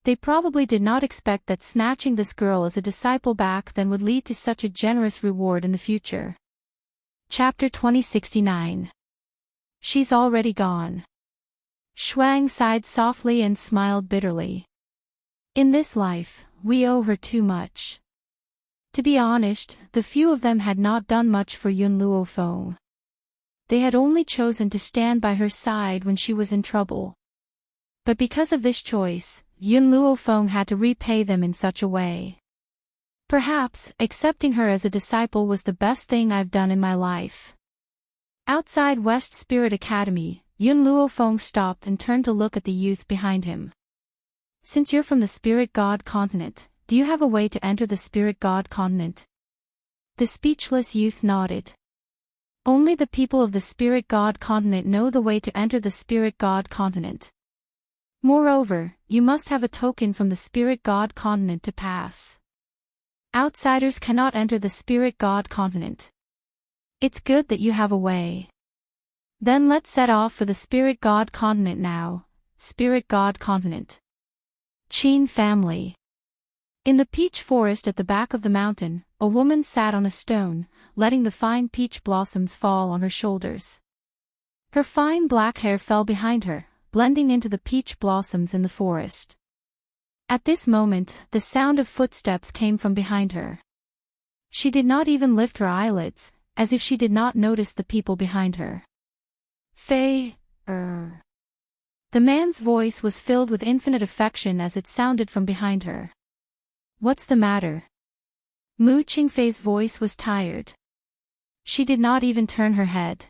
They probably did not expect that snatching this girl as a disciple back then would lead to such a generous reward in the future. Chapter 2069. She's already gone. Shuang sighed softly and smiled bitterly. In this life, we owe her too much. To be honest, the few of them had not done much for Yun Luofeng. They had only chosen to stand by her side when she was in trouble. But because of this choice, Yun Luofeng had to repay them in such a way. Perhaps, accepting her as a disciple was the best thing I've done in my life. Outside West Spirit Academy, Yun Luofeng stopped and turned to look at the youth behind him. Since you're from the Spirit God continent, do you have a way to enter the Spirit God continent? The speechless youth nodded. Only the people of the Spirit God continent know the way to enter the Spirit God continent. Moreover, you must have a token from the Spirit God continent to pass. Outsiders cannot enter the Spirit God continent. It's good that you have a way. Then let's set off for the Spirit God continent now. Spirit God continent. Qin family. In the peach forest at the back of the mountain, a woman sat on a stone, letting the fine peach blossoms fall on her shoulders. Her fine black hair fell behind her, blending into the peach blossoms in the forest. At this moment, the sound of footsteps came from behind her. She did not even lift her eyelids, as if she did not notice the people behind her. The man's voice was filled with infinite affection as it sounded from behind her. What's the matter? Mu Qingfei's voice was tired. She did not even turn her head.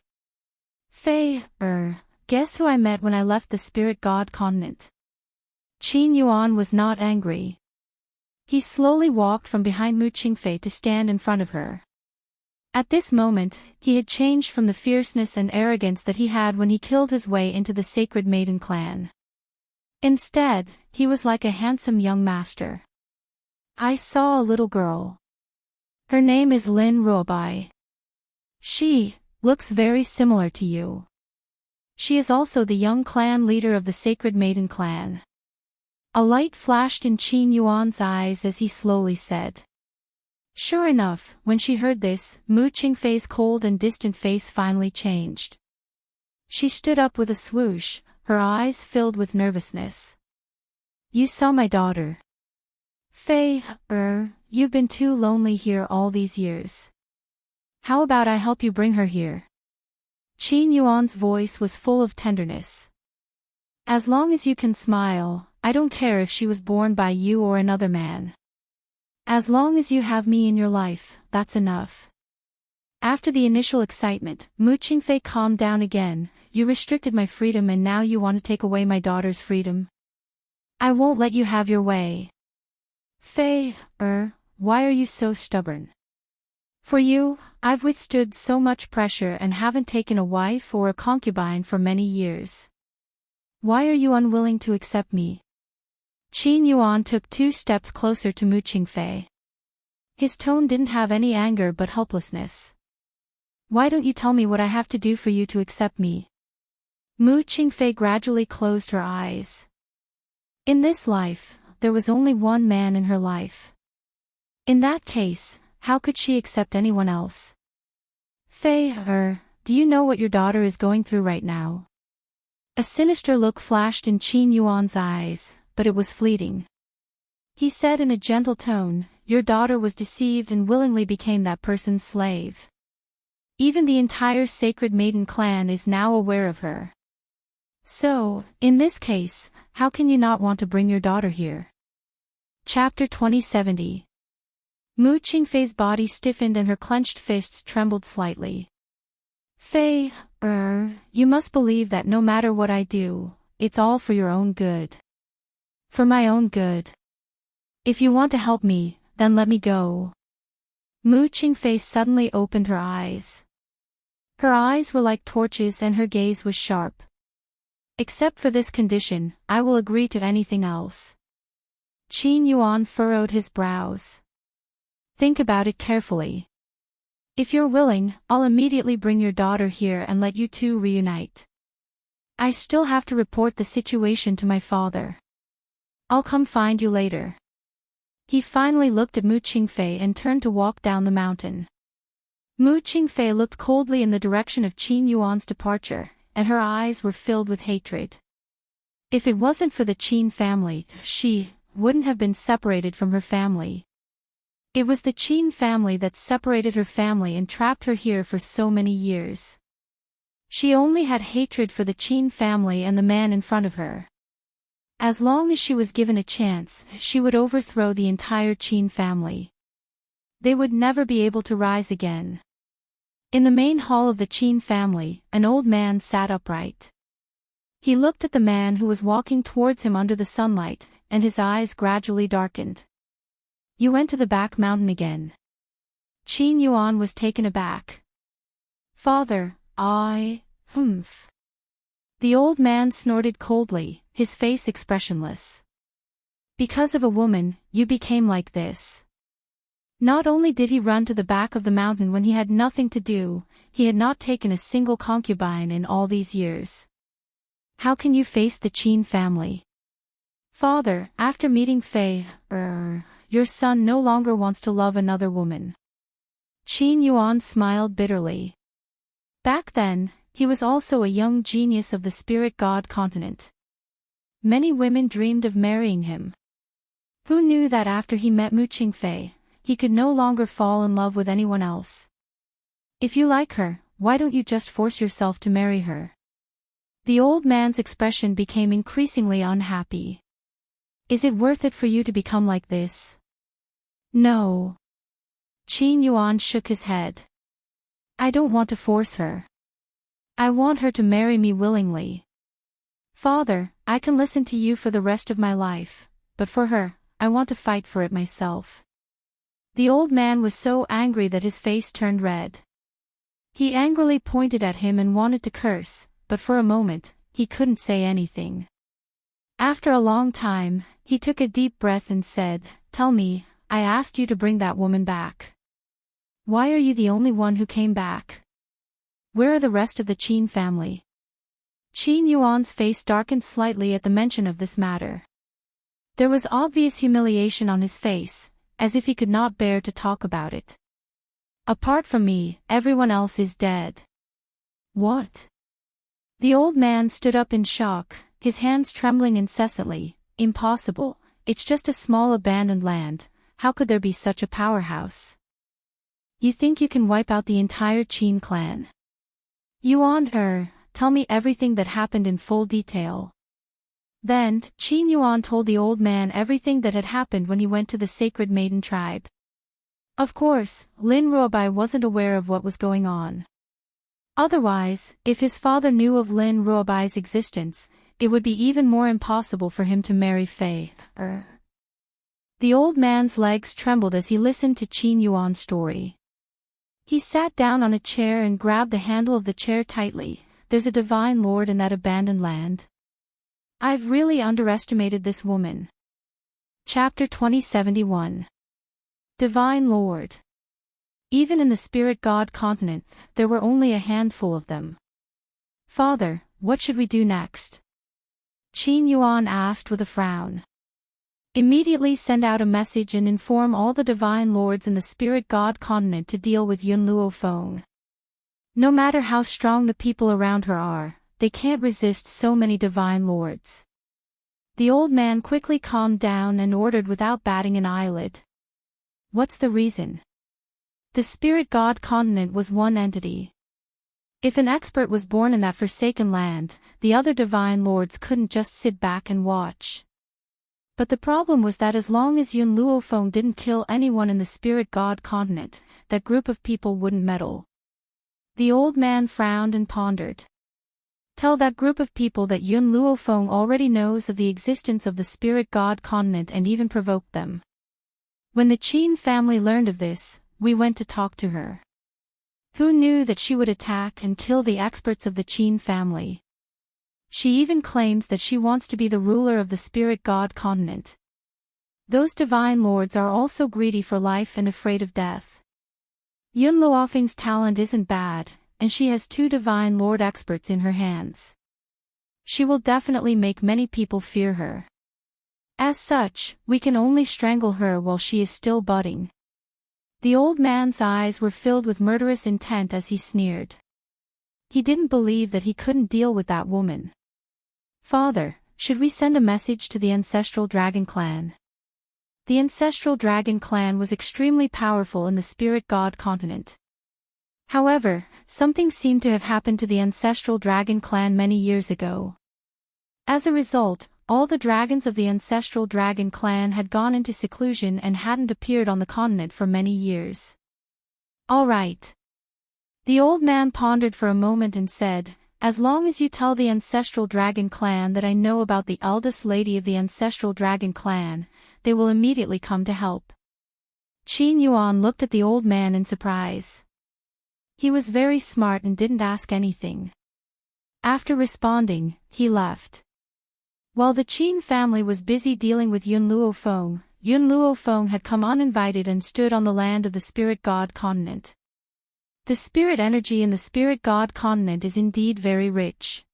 Guess who I met when I left the Spirit God continent? Qin Yuan was not angry. He slowly walked from behind Mu Qingfei to stand in front of her. At this moment, he had changed from the fierceness and arrogance that he had when he killed his way into the Sacred Maiden clan. Instead, he was like a handsome young master. I saw a little girl. Her name is Lin Ruobai. She looks very similar to you. She is also the young clan leader of the Sacred Maiden clan. A light flashed in Qin Yuan's eyes as he slowly said. Sure enough, when she heard this, Mu Qingfei's cold and distant face finally changed. She stood up with a swoosh, her eyes filled with nervousness. You saw my daughter. You've been too lonely here all these years. How about I help you bring her here? Qin Yuan's voice was full of tenderness. As long as you can smile, I don't care if she was born by you or another man. As long as you have me in your life, that's enough. After the initial excitement, Mu Qingfei calmed down again. You restricted my freedom and now you want to take away my daughter's freedom? I won't let you have your way. Why are you so stubborn? For you, I've withstood so much pressure and haven't taken a wife or a concubine for many years. Why are you unwilling to accept me? Qin Yuan took 2 steps closer to Mu Qingfei. His tone didn't have any anger but helplessness. Why don't you tell me what I have to do for you to accept me? Mu Qingfei gradually closed her eyes. In this life, there was only one man in her life. In that case, how could she accept anyone else? Do you know what your daughter is going through right now? A sinister look flashed in Qin Yuan's eyes, but it was fleeting. He said in a gentle tone, your daughter was deceived and willingly became that person's slave. Even the entire Sacred Maiden clan is now aware of her. So, in this case, how can you not want to bring your daughter here? Chapter 2070. Mu Qingfei's body stiffened and her clenched fists trembled slightly. You must believe that no matter what I do, it's all for your own good. For my own good. If you want to help me, then let me go. Mu Qingfei suddenly opened her eyes. Her eyes were like torches and her gaze was sharp. Except for this condition, I will agree to anything else. Qin Yuan furrowed his brows. Think about it carefully. If you're willing, I'll immediately bring your daughter here and let you two reunite. I still have to report the situation to my father. I'll come find you later. He finally looked at Mu Qingfei and turned to walk down the mountain. Mu Qingfei looked coldly in the direction of Qin Yuan's departure, and her eyes were filled with hatred. If it wasn't for the Qin family, she wouldn't have been separated from her family. It was the Qin family that separated her family and trapped her here for so many years. She only had hatred for the Qin family and the man in front of her. As long as she was given a chance, she would overthrow the entire Qin family. They would never be able to rise again. In the main hall of the Qin family, an old man sat upright. He looked at the man who was walking towards him under the sunlight, and his eyes gradually darkened. You went to the back mountain again. Qin Yuan was taken aback. Father, humph. The old man snorted coldly, his face expressionless. Because of a woman, you became like this. Not only did he run to the back of the mountain when he had nothing to do, he had not taken a single concubine in all these years. How can you face the Qin family? Father, after meeting Fei, your son no longer wants to love another woman. Qin Yuan smiled bitterly. Back then, he was also a young genius of the spirit god continent. Many women dreamed of marrying him. Who knew that after he met Mu Qingfei, he could no longer fall in love with anyone else? If you like her, why don't you just force yourself to marry her? The old man's expression became increasingly unhappy. Is it worth it for you to become like this? No. Qin Yuan shook his head. I don't want to force her. I want her to marry me willingly. Father, I can listen to you for the rest of my life, but for her, I want to fight for it myself. The old man was so angry that his face turned red. He angrily pointed at him and wanted to curse, but for a moment, he couldn't say anything. After a long time, he took a deep breath and said, Tell me, I asked you to bring that woman back. Why are you the only one who came back? Where are the rest of the Qin family? Qin Yuan's face darkened slightly at the mention of this matter. There was obvious humiliation on his face, as if he could not bear to talk about it. Apart from me, everyone else is dead. What? The old man stood up in shock, his hands trembling incessantly. Impossible, it's just a small abandoned land, how could there be such a powerhouse? You think you can wipe out the entire Qin clan? Yuan, tell me everything that happened in full detail. Then, Qin Yuan told the old man everything that had happened when he went to the Sacred Maiden tribe. Of course, Lin Ruobai wasn't aware of what was going on. Otherwise, if his father knew of Lin Ruobai's existence, it would be even more impossible for him to marry Fei. The old man's legs trembled as he listened to Qin Yuan's story. He sat down on a chair and grabbed the handle of the chair tightly. There's a divine lord in that abandoned land. I've really underestimated this woman. Chapter 2071. Divine Lord. Even in the spirit god continent, there were only a handful of them. Father, what should we do next? Qin Yuan asked with a frown. Immediately send out a message and inform all the divine lords in the spirit god continent to deal with Yun Luo Feng. No matter how strong the people around her are, they can't resist so many divine lords. The old man quickly calmed down and ordered without batting an eyelid. What's the reason? The spirit god continent was one entity. If an expert was born in that forsaken land, the other divine lords couldn't just sit back and watch. But the problem was that as long as Yun Luo Feng didn't kill anyone in the spirit god continent, that group of people wouldn't meddle. The old man frowned and pondered. Tell that group of people that Yun Luo Feng already knows of the existence of the spirit god continent and even provoked them. When the Qin family learned of this, we went to talk to her. Who knew that she would attack and kill the experts of the Qin family? She even claims that she wants to be the ruler of the spirit god continent. Those divine lords are also greedy for life and afraid of death. Yun Luofeng's talent isn't bad, and she has 2 divine lord experts in her hands. She will definitely make many people fear her. As such, we can only strangle her while she is still budding. The old man's eyes were filled with murderous intent as he sneered. He didn't believe that he couldn't deal with that woman. Father, should we send a message to the ancestral dragon clan? The ancestral dragon clan was extremely powerful in the spirit god continent. However, something seemed to have happened to the ancestral dragon clan many years ago. As a result, all the dragons of the ancestral dragon clan had gone into seclusion and hadn't appeared on the continent for many years. All right. The old man pondered for a moment and said, As long as you tell the Ancestral Dragon Clan that I know about the eldest lady of the Ancestral Dragon Clan, they will immediately come to help. Qin Yuan looked at the old man in surprise. He was very smart and didn't ask anything. After responding, he left. While the Qin family was busy dealing with Yun Luofeng had come uninvited and stood on the land of the Spirit God continent. The spirit energy in the Spirit God continent is indeed very rich.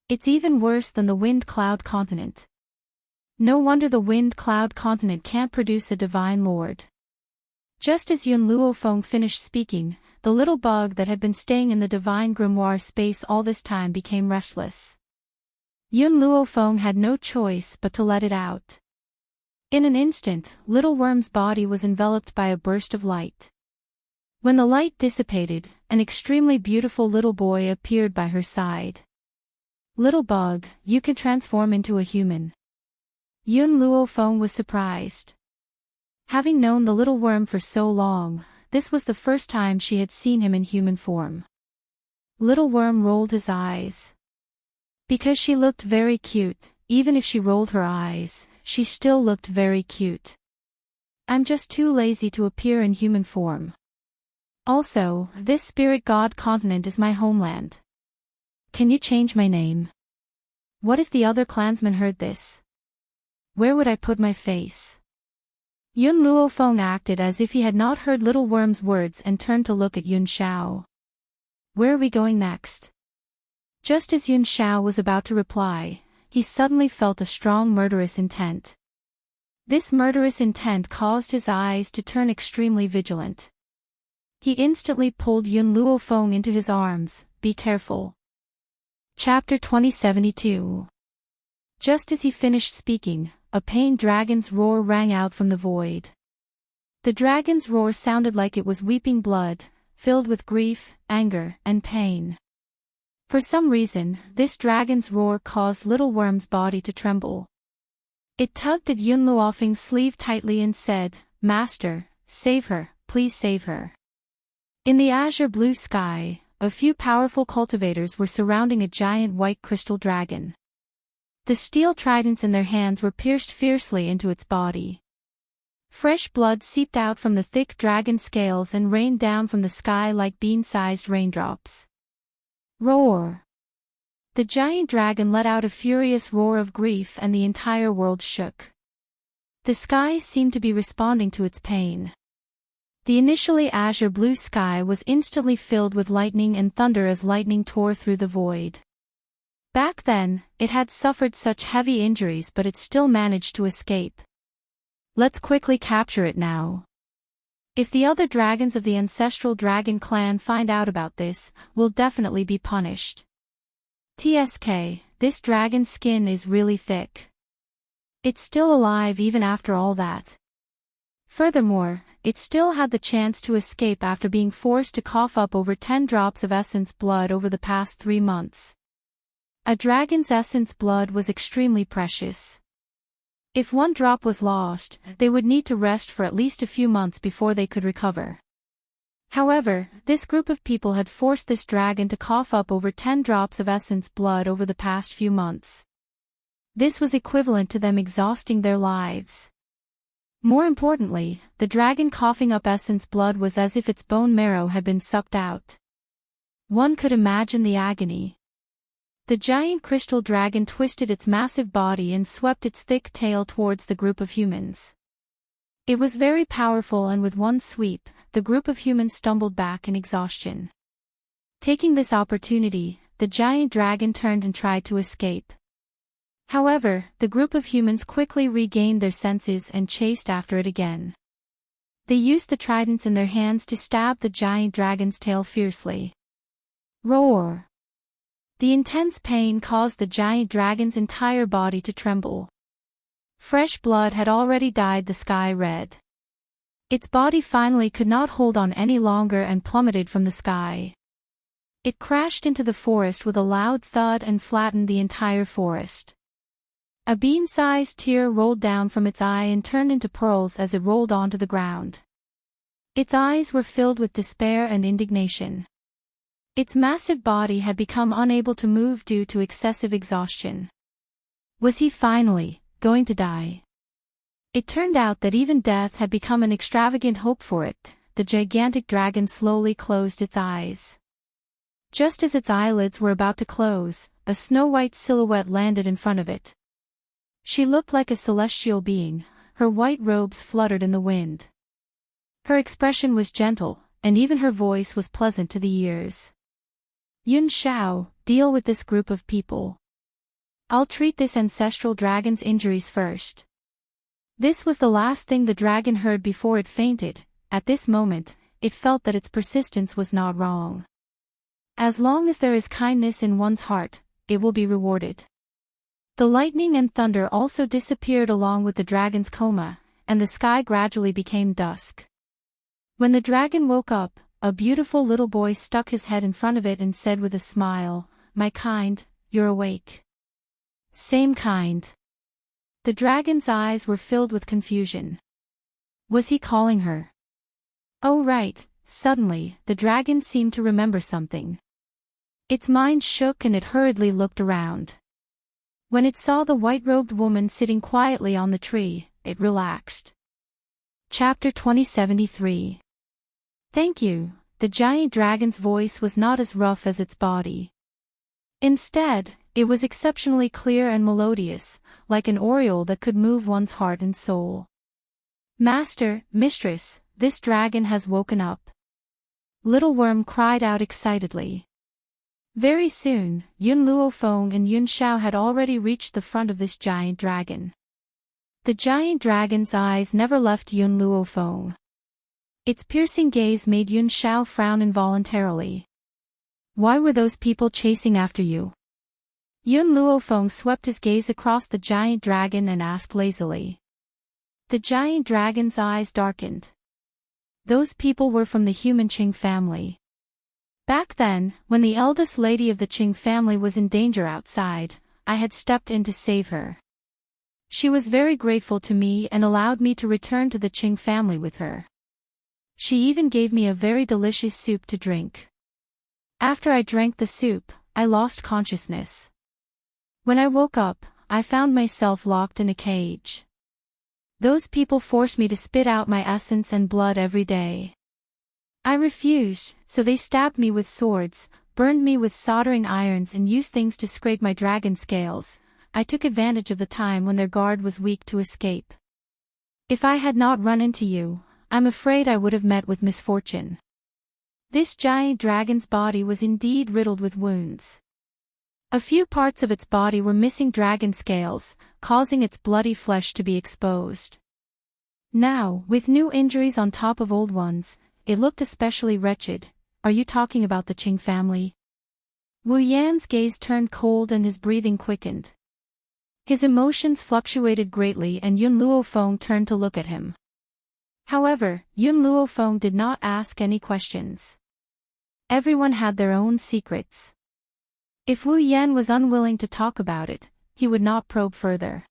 It's even worse than the Wind Cloud continent. No wonder the Wind Cloud continent can't produce a divine lord. Just as Yun Luofeng finished speaking, the little bug that had been staying in the divine grimoire space all this time became restless. Yun Luofeng had no choice but to let it out. In an instant, Little Worm's body was enveloped by a burst of light. When the light dissipated, an extremely beautiful little boy appeared by her side. Little bug, you can transform into a human. Yun Luofeng was surprised. Having known the little worm for so long, this was the first time she had seen him in human form. Little worm rolled his eyes. Because she looked very cute, even if she rolled her eyes, she still looked very cute. I'm just too lazy to appear in human form. Also, this Spirit God continent is my homeland. Can you change my name? What if the other clansmen heard this? Where would I put my face? Yun Luofeng acted as if he had not heard Little Worm's words and turned to look at Yun Xiao. Where are we going next? Just as Yun Xiao was about to reply, he suddenly felt a strong murderous intent. This murderous intent caused his eyes to turn extremely vigilant. He instantly pulled Yun Luofeng into his arms. Be careful. Chapter 2072. Just as he finished speaking, a pain dragon's roar rang out from the void. The dragon's roar sounded like it was weeping blood, filled with grief, anger, and pain. For some reason, this dragon's roar caused Little Worm's body to tremble. It tugged at Yun Luofeng's sleeve tightly and said, "Master, save her, please save her." In the azure blue sky, a few powerful cultivators were surrounding a giant white crystal dragon. The steel tridents in their hands were pierced fiercely into its body. Fresh blood seeped out from the thick dragon scales and rained down from the sky like bean-sized raindrops. Roar! The giant dragon let out a furious roar of grief and the entire world shook. The sky seemed to be responding to its pain. The initially azure blue sky was instantly filled with lightning and thunder as lightning tore through the void. Back then, it had suffered such heavy injuries but it still managed to escape. Let's quickly capture it now. If the other dragons of the Ancestral Dragon Clan find out about this, we'll definitely be punished. TSK, this dragon's skin is really thick. It's still alive even after all that. Furthermore, it still had the chance to escape after being forced to cough up over 10 drops of essence blood over the past 3 months. A dragon's essence blood was extremely precious. If 1 drop was lost, they would need to rest for at least a few months before they could recover. However, this group of people had forced this dragon to cough up over 10 drops of essence blood over the past few months. This was equivalent to them exhausting their lives. More importantly, the dragon coughing up essence blood was as if its bone marrow had been sucked out. One could imagine the agony. The giant crystal dragon twisted its massive body and swept its thick tail towards the group of humans. It was very powerful and with one sweep, the group of humans stumbled back in exhaustion. Taking this opportunity, the giant dragon turned and tried to escape. However, the group of humans quickly regained their senses and chased after it again. They used the tridents in their hands to stab the giant dragon's tail fiercely. Roar! The intense pain caused the giant dragon's entire body to tremble. Fresh blood had already dyed the sky red. Its body finally could not hold on any longer and plummeted from the sky. It crashed into the forest with a loud thud and flattened the entire forest. A bean-sized tear rolled down from its eye and turned into pearls as it rolled onto the ground. Its eyes were filled with despair and indignation. Its massive body had become unable to move due to excessive exhaustion. Was he finally going to die? It turned out that even death had become an extravagant hope for it. The gigantic dragon slowly closed its eyes. Just as its eyelids were about to close, a snow-white silhouette landed in front of it. She looked like a celestial being, her white robes fluttered in the wind. Her expression was gentle, and even her voice was pleasant to the ears. Yun Xiao, deal with this group of people. I'll treat this ancestral dragon's injuries first. This was the last thing the dragon heard before it fainted. At this moment, it felt that its persistence was not wrong. As long as there is kindness in one's heart, it will be rewarded. The lightning and thunder also disappeared along with the dragon's coma, and the sky gradually became dusk. When the dragon woke up, a beautiful little boy stuck his head in front of it and said with a smile, "My kind, you're awake." "Same kind." The dragon's eyes were filled with confusion. Was he calling her? Oh right, suddenly, the dragon seemed to remember something. Its mind shook and it hurriedly looked around. When it saw the white-robed woman sitting quietly on the tree, it relaxed. Chapter 2073. Thank you. The giant dragon's voice was not as rough as its body. Instead, it was exceptionally clear and melodious, like an aureole that could move one's heart and soul. Master, mistress, this dragon has woken up. Little Worm cried out excitedly. Very soon, Yun Luofeng and Yun Xiao had already reached the front of this giant dragon. The giant dragon's eyes never left Yun Luofeng. Its piercing gaze made Yun Xiao frown involuntarily. Why were those people chasing after you? Yun Luofeng swept his gaze across the giant dragon and asked lazily. The giant dragon's eyes darkened. Those people were from the human Qing family. Back then, when the eldest lady of the Qing family was in danger outside, I had stepped in to save her. She was very grateful to me and allowed me to return to the Qing family with her. She even gave me a very delicious soup to drink. After I drank the soup, I lost consciousness. When I woke up, I found myself locked in a cage. Those people forced me to spit out my essence and blood every day. I refused, so they stabbed me with swords, burned me with soldering irons and used things to scrape my dragon scales. I took advantage of the time when their guard was weak to escape. If I had not run into you, I'm afraid I would have met with misfortune. This giant dragon's body was indeed riddled with wounds. A few parts of its body were missing dragon scales, causing its bloody flesh to be exposed. Now, with new injuries on top of old ones, it looked especially wretched. Are you talking about the Qing family? Wu Yan's gaze turned cold and his breathing quickened. His emotions fluctuated greatly and Yun Luofeng turned to look at him. However, Yun Luofeng did not ask any questions. Everyone had their own secrets. If Wu Yan was unwilling to talk about it, he would not probe further.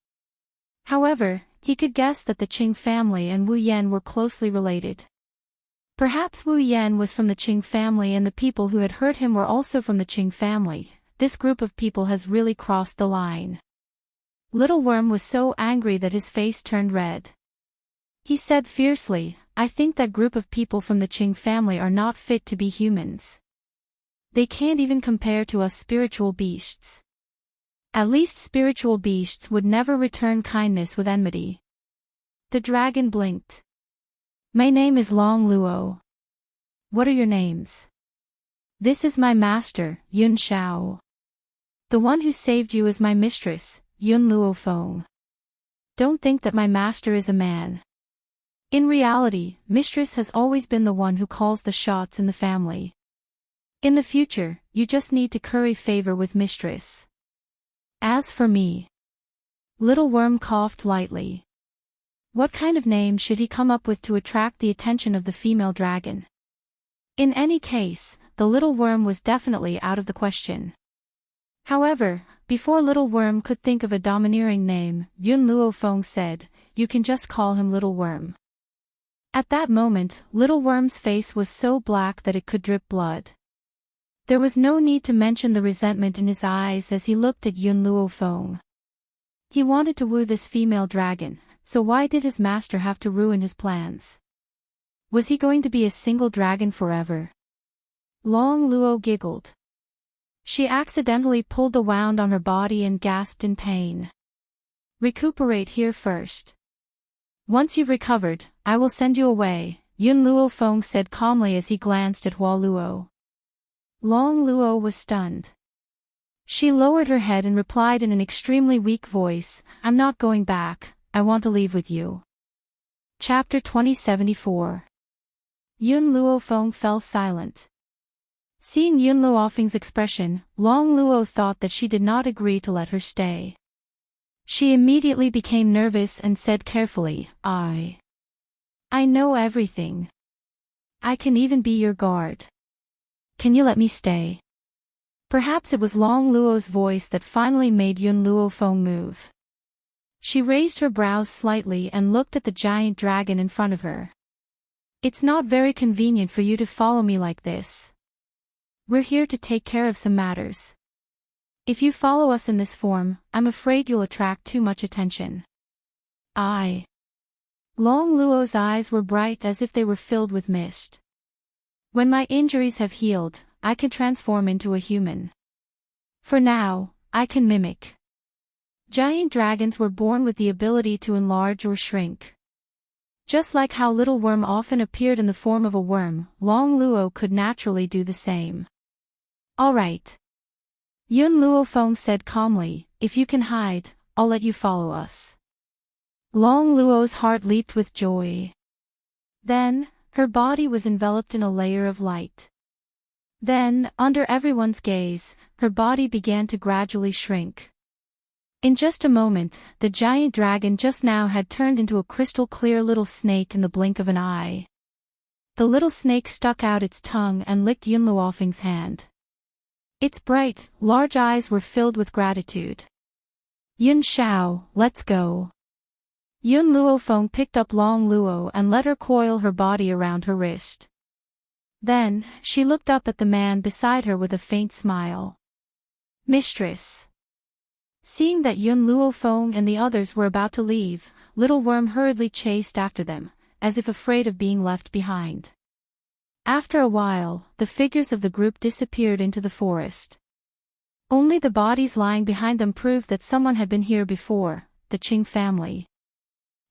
However, he could guess that the Qing family and Wu Yan were closely related. Perhaps Wu Yan was from the Qing family and the people who had hurt him were also from the Qing family. This group of people has really crossed the line. Little Worm was so angry that his face turned red. He said fiercely, I think that group of people from the Qing family are not fit to be humans. They can't even compare to us spiritual beasts. At least spiritual beasts would never return kindness with enmity. The dragon blinked. My name is Long Luo. What are your names? This is my master, Yun Xiao. The one who saved you is my mistress, Yun Luofeng. Don't think that my master is a man. In reality, mistress has always been the one who calls the shots in the family. In the future, you just need to curry favor with mistress. As for me. Little Worm coughed lightly. What kind of name should he come up with to attract the attention of the female dragon? In any case, the Little Worm was definitely out of the question. However, before Little Worm could think of a domineering name, Yun Luofeng said, you can just call him Little Worm. At that moment, Little Worm's face was so black that it could drip blood. There was no need to mention the resentment in his eyes as he looked at Yun Luofeng. He wanted to woo this female dragon, so why did his master have to ruin his plans? Was he going to be a single dragon forever? Long Luo giggled. She accidentally pulled the wound on her body and gasped in pain. Recuperate here first. Once you've recovered, I will send you away, Yun Luofeng said calmly as he glanced at Hua Luo. Long Luo was stunned. She lowered her head and replied in an extremely weak voice, I'm not going back, I want to leave with you. Chapter 2074. Yun Luofeng fell silent. Seeing Yun Luofeng's expression, Long Luo thought that she did not agree to let her stay. She immediately became nervous and said carefully, I know everything. I can even be your guard. Can you let me stay? Perhaps it was Long Luo's voice that finally made Yun Luofeng move. She raised her brows slightly and looked at the giant dragon in front of her. It's not very convenient for you to follow me like this. We're here to take care of some matters. If you follow us in this form, I'm afraid you'll attract too much attention. Long Luo's eyes were bright as if they were filled with mist. When my injuries have healed, I can transform into a human. For now, I can mimic. Giant dragons were born with the ability to enlarge or shrink. Just like how Little Worm often appeared in the form of a worm, Long Luo could naturally do the same. All right. Yun Luofeng said calmly, if you can hide, I'll let you follow us. Long Luo's heart leaped with joy. Then, her body was enveloped in a layer of light. Then, under everyone's gaze, her body began to gradually shrink. In just a moment, the giant dragon just now had turned into a crystal-clear little snake in the blink of an eye. The little snake stuck out its tongue and licked Yun Luofeng's hand. Its bright, large eyes were filled with gratitude. Yun Xiao, let's go. Yun Luofeng picked up Long Luo and let her coil her body around her wrist. Then, she looked up at the man beside her with a faint smile. Mistress. Seeing that Yun Luofeng and the others were about to leave, Little Worm hurriedly chased after them, as if afraid of being left behind. After a while, the figures of the group disappeared into the forest. Only the bodies lying behind them proved that someone had been here before, the Qing family.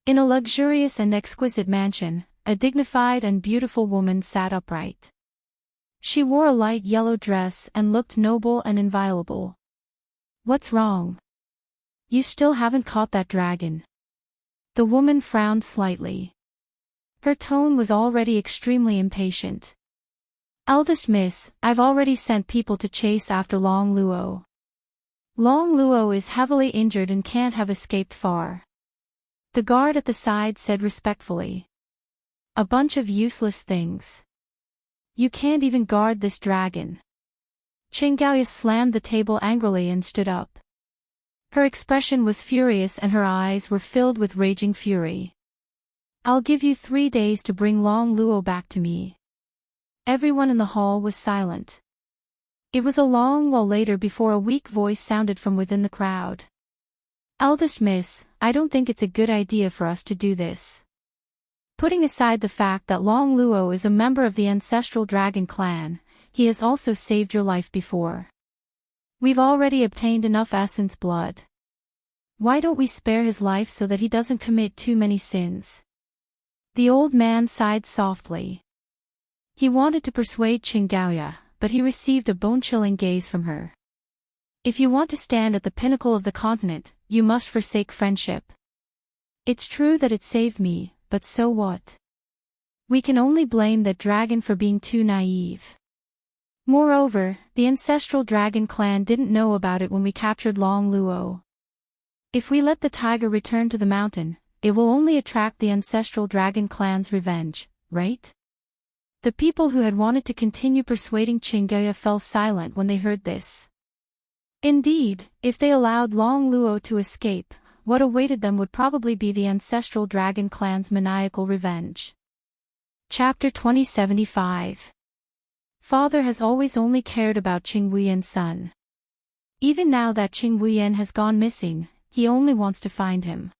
In a luxurious and exquisite mansion, a dignified and beautiful woman sat upright. She wore a light yellow dress and looked noble and inviolable. What's wrong? You still haven't caught that dragon. The woman frowned slightly. Her tone was already extremely impatient. Eldest miss, I've already sent people to chase after Long Luo. Long Luo is heavily injured and can't have escaped far. The guard at the side said respectfully. A bunch of useless things. You can't even guard this dragon. Qinggaoya slammed the table angrily and stood up. Her expression was furious and her eyes were filled with raging fury. I'll give you 3 days to bring Long Luo back to me. Everyone in the hall was silent. It was a long while later before a weak voice sounded from within the crowd. Eldest miss, I don't think it's a good idea for us to do this. Putting aside the fact that Long Luo is a member of the ancestral dragon clan, he has also saved your life before. We've already obtained enough essence blood. Why don't we spare his life so that he doesn't commit too many sins? The old man sighed softly. He wanted to persuade Qinggaoya, but he received a bone-chilling gaze from her. If you want to stand at the pinnacle of the continent, you must forsake friendship. It's true that it saved me, but so what? We can only blame that dragon for being too naive. Moreover, the ancestral dragon clan didn't know about it when we captured Long Luo. If we let the tiger return to the mountain, it will only attract the ancestral dragon clan's revenge, right? The people who had wanted to continue persuading Qinggaoya fell silent when they heard this. Indeed, if they allowed Long Luo to escape, what awaited them would probably be the ancestral dragon clan's maniacal revenge. Chapter 2075. Father has always only cared about Qing Wuyan's son. Even now that Qing Wuyan has gone missing, he only wants to find him.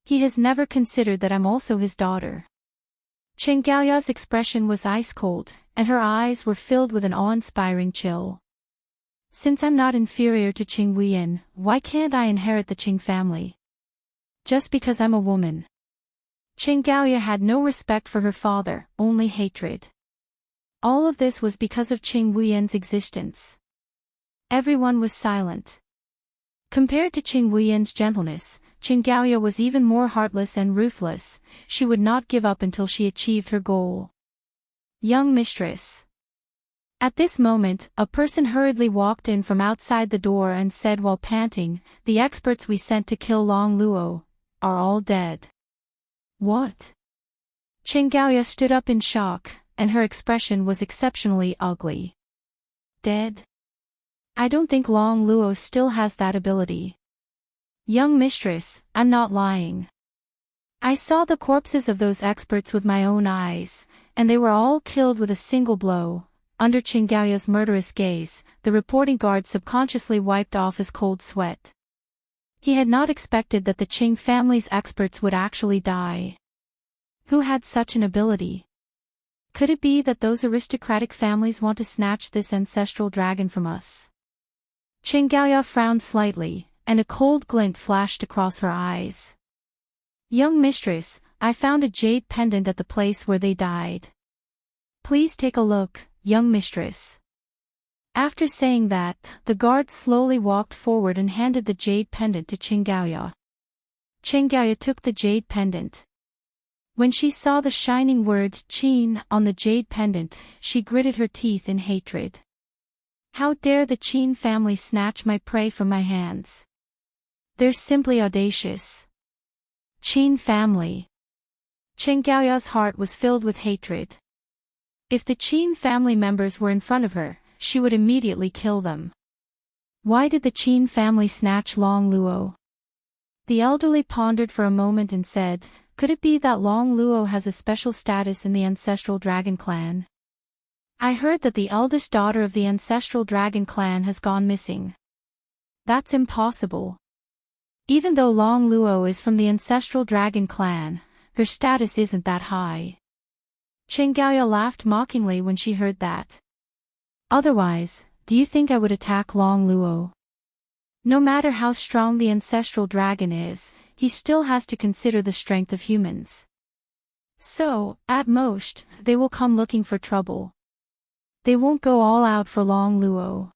He has never considered that I'm also his daughter. Chen Gaoya's expression was ice-cold, and her eyes were filled with an awe-inspiring chill. Since I'm not inferior to Qing Wuyan, why can't I inherit the Qing family? Just because I'm a woman. Chen Gaoya had no respect for her father, only hatred. All of this was because of Qing Wuyan's existence. Everyone was silent. Compared to Qing Wuyan's gentleness, Chen Gaoya was even more heartless and ruthless. She would not give up until she achieved her goal. Young mistress. At this moment, a person hurriedly walked in from outside the door and said while panting, "The experts we sent to kill Long Luo are all dead." What? Chen Gaoya stood up in shock, and her expression was exceptionally ugly. Dead? I don't think Long Luo still has that ability. Young mistress, I'm not lying. I saw the corpses of those experts with my own eyes, and they were all killed with a single blow. Under Chen Gaoya's murderous gaze, the reporting guard subconsciously wiped off his cold sweat. He had not expected that the Qing family's experts would actually die. Who had such an ability? Could it be that those aristocratic families want to snatch this ancestral dragon from us? Chen Gaoya frowned slightly, and a cold glint flashed across her eyes. Young mistress, I found a jade pendant at the place where they died. Please take a look, young mistress. After saying that, the guard slowly walked forward and handed the jade pendant to Chen Gaoya. Chen Gaoya took the jade pendant. When she saw the shining word Qin on the jade pendant, she gritted her teeth in hatred. How dare the Qin family snatch my prey from my hands? They're simply audacious. Qin family. Chen Gaoya's heart was filled with hatred. If the Qin family members were in front of her, she would immediately kill them. Why did the Qin family snatch Long Luo? The elderly pondered for a moment and said, could it be that Long Luo has a special status in the ancestral dragon clan? I heard that the eldest daughter of the ancestral dragon clan has gone missing. That's impossible. Even though Long Luo is from the ancestral dragon clan, her status isn't that high. Chen Gaoya laughed mockingly when she heard that. Otherwise, do you think I would attack Long Luo? No matter how strong the ancestral dragon is, he still has to consider the strength of humans. So, at most, they will come looking for trouble. They won't go all out for Long Luo.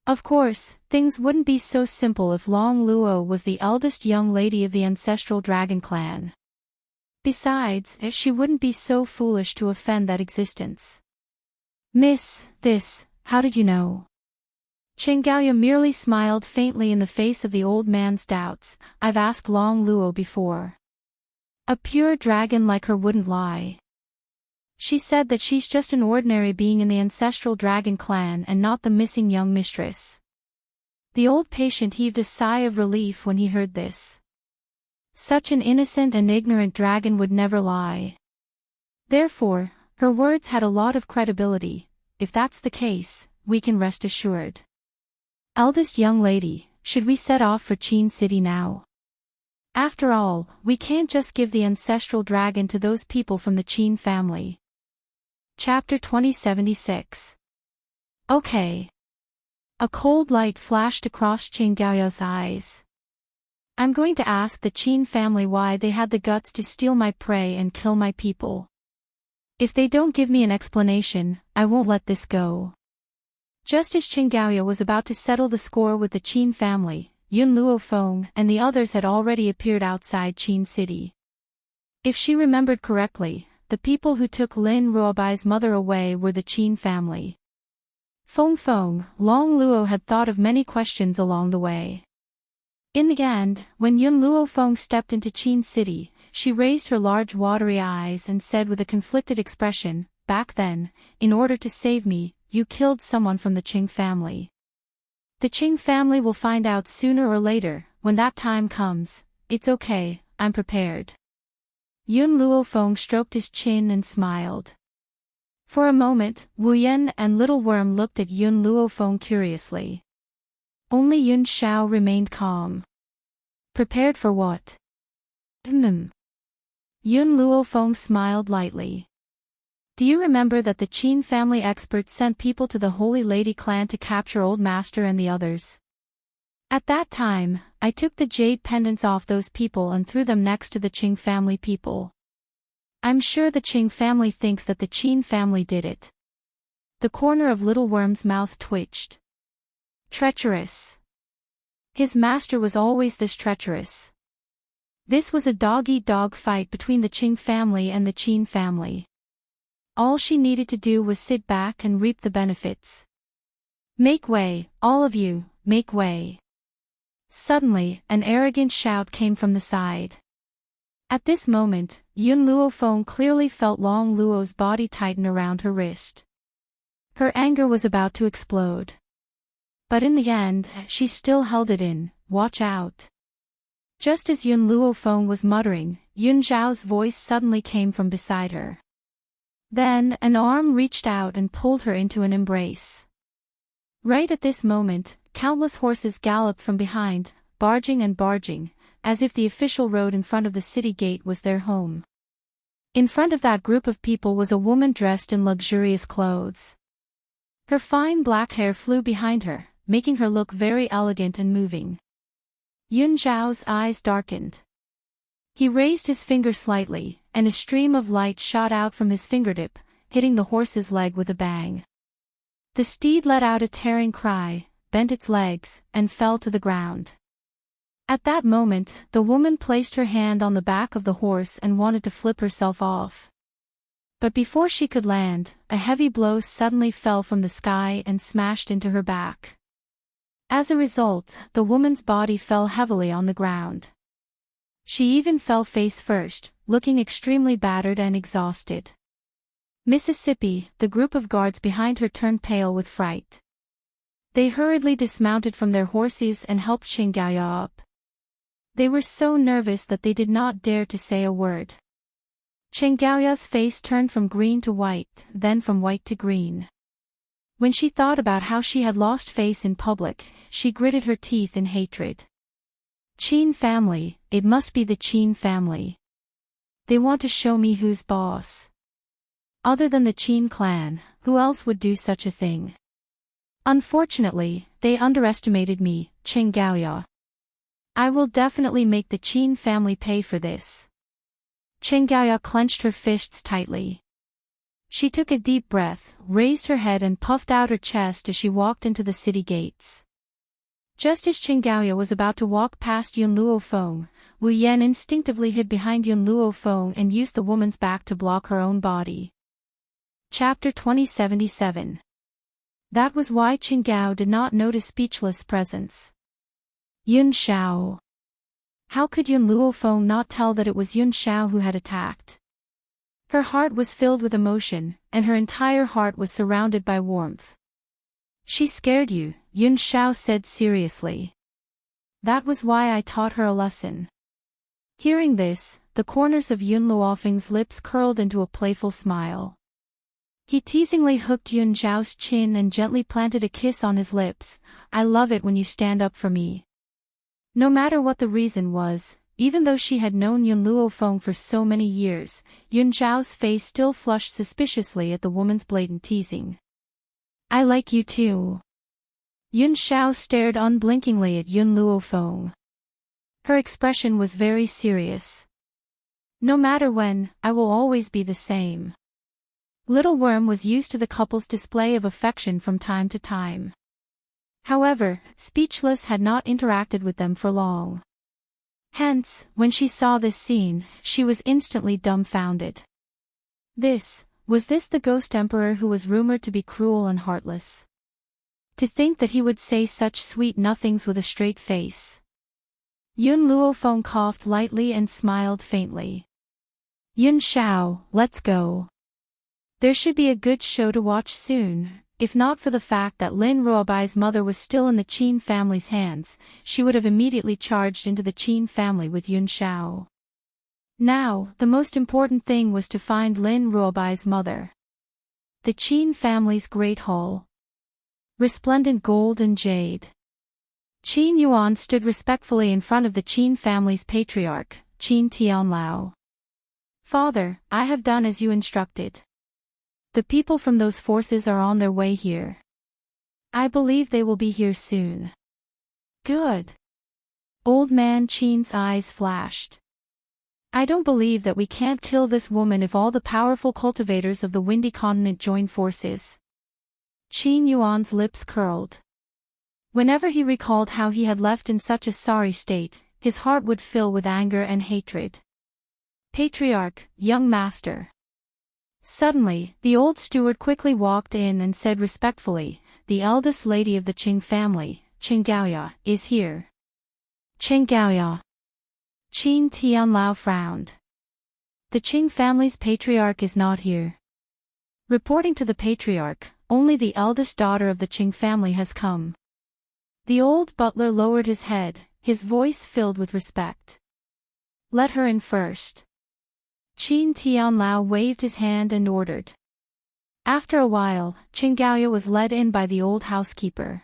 Of course, things wouldn't be so simple if Long Luo was the eldest young lady of the ancestral dragon clan. Besides, she wouldn't be so foolish to offend that existence. Miss, how did you know? Chen Gaoya merely smiled faintly in the face of the old man's doubts. I've asked Long Luo before. A pure dragon like her wouldn't lie. She said that she's just an ordinary being in the ancestral dragon clan and not the missing young mistress. The old patient heaved a sigh of relief when he heard this. Such an innocent and ignorant dragon would never lie. Therefore, her words had a lot of credibility. If that's the case, we can rest assured. Eldest young lady, should we set off for Qin City now? After all, we can't just give the ancestral dragon to those people from the Qin family. Chapter 2076. Okay. A cold light flashed across Chen Gaoya's eyes. I'm going to ask the Qin family why they had the guts to steal my prey and kill my people. If they don't give me an explanation, I won't let this go. Just as Chen Gaoya was about to settle the score with the Qin family, Yun Luofeng and the others had already appeared outside Qin City. If she remembered correctly, the people who took Lin Ruobai's mother away were the Qin family. Feng, Long Luo had thought of many questions along the way. In the end, when Yun Luofeng stepped into Qin City, she raised her large watery eyes and said with a conflicted expression, back then, in order to save me, you killed someone from the Qing family. The Qing family will find out sooner or later. When that time comes, it's okay, I'm prepared. Yun Luofeng stroked his chin and smiled. For a moment, Wu Yan and Little Worm looked at Yun Luofeng curiously. Only Yun Xiao remained calm. Prepared for what? Yun Luofeng smiled lightly. Do you remember that the Qin family experts sent people to the Holy Lady clan to capture Old Master and the others? At that time, I took the jade pendants off those people and threw them next to the Qing family people. I'm sure the Qing family thinks that the Qin family did it. The corner of Little Worm's mouth twitched. Treacherous. His master was always this treacherous. This was a dog-eat-dog fight between the Qing family and the Qin family. All she needed to do was sit back and reap the benefits. Make way, all of you, make way. Suddenly, an arrogant shout came from the side. At this moment, Yun Luofeng clearly felt Long Luo's body tighten around her wrist. Her anger was about to explode. But in the end, she still held it in. Watch out. Just as Yun Luofeng was muttering, Yun Zhao's voice suddenly came from beside her. Then, an arm reached out and pulled her into an embrace. Right at this moment, countless horses galloped from behind, barging and barging, as if the official road in front of the city gate was their home. In front of that group of people was a woman dressed in luxurious clothes. Her fine black hair flew behind her, making her look very elegant and moving. Yun Zhao's eyes darkened. He raised his finger slightly, and a stream of light shot out from his fingertip, hitting the horse's leg with a bang. The steed let out a tearing cry, bent its legs, and fell to the ground. At that moment, the woman placed her hand on the back of the horse and wanted to flip herself off. But before she could land, a heavy blow suddenly fell from the sky and smashed into her back. As a result, the woman's body fell heavily on the ground. She even fell face first, looking extremely battered and exhausted. Mississippi, the group of guards behind her turned pale with fright. They hurriedly dismounted from their horses and helped Chen Gaoya up. They were so nervous that they did not dare to say a word. Chen Gaoya's face turned from green to white, then from white to green. When she thought about how she had lost face in public, she gritted her teeth in hatred. Qin family, it must be the Qin family. They want to show me who's boss. Other than the Qin clan, who else would do such a thing? Unfortunately, they underestimated me, Chen Gaoya. I will definitely make the Qin family pay for this. Chen Gaoya clenched her fists tightly. She took a deep breath, raised her head and puffed out her chest as she walked into the city gates. Just as Chen Gaoya was about to walk past Yun Luofeng, Wu Yan instinctively hid behind Yun Luofeng and used the woman's back to block her own body. Chapter 2077. That was why Chen Gao did not notice Speechless' presence. Yun Xiao. How could Yun Luofeng not tell that it was Yun Xiao who had attacked? Her heart was filled with emotion, and her entire heart was surrounded by warmth. She scared you, Yun Xiao said seriously. That was why I taught her a lesson. Hearing this, the corners of Yun Luofeng's lips curled into a playful smile. He teasingly hooked Yun Zhao's chin and gently planted a kiss on his lips. I love it when you stand up for me. No matter what the reason was, even though she had known Yun Luofeng for so many years, Yun Zhao's face still flushed suspiciously at the woman's blatant teasing. I like you too. Yun Xiao stared unblinkingly at Yun Luofeng. Her expression was very serious. No matter when, I will always be the same. Little Worm was used to the couple's display of affection from time to time. However, Speechless had not interacted with them for long. Hence, when she saw this scene, she was instantly dumbfounded. Was this the Ghost Emperor who was rumored to be cruel and heartless? To think that he would say such sweet nothings with a straight face. Yun Luofeng coughed lightly and smiled faintly. Yun Xiao, let's go. There should be a good show to watch soon. If not for the fact that Lin Ruobai's mother was still in the Qin family's hands, she would have immediately charged into the Qin family with Yun Xiao. Now, the most important thing was to find Lin Ruobai's mother. The Qin family's great hall. Resplendent gold and jade. Qin Yuan stood respectfully in front of the Qin family's patriarch, Qin Tianlao. Father, I have done as you instructed. The people from those forces are on their way here. I believe they will be here soon. Good. Old man Qin's eyes flashed. I don't believe that we can't kill this woman if all the powerful cultivators of the Windy Continent join forces. Qin Yuan's lips curled. Whenever he recalled how he had left in such a sorry state, his heart would fill with anger and hatred. Patriarch, young master. Suddenly, the old steward quickly walked in and said respectfully, the eldest lady of the Qing family, Qin Gaoya, is here. Qin Gaoya. Qin Tianlao frowned. The Qing family's patriarch is not here. Reporting to the patriarch, only the eldest daughter of the Qing family has come. The old butler lowered his head, his voice filled with respect. Let her in first. Qin Tianlao waved his hand and ordered. After a while, Qin Gaoya was led in by the old housekeeper.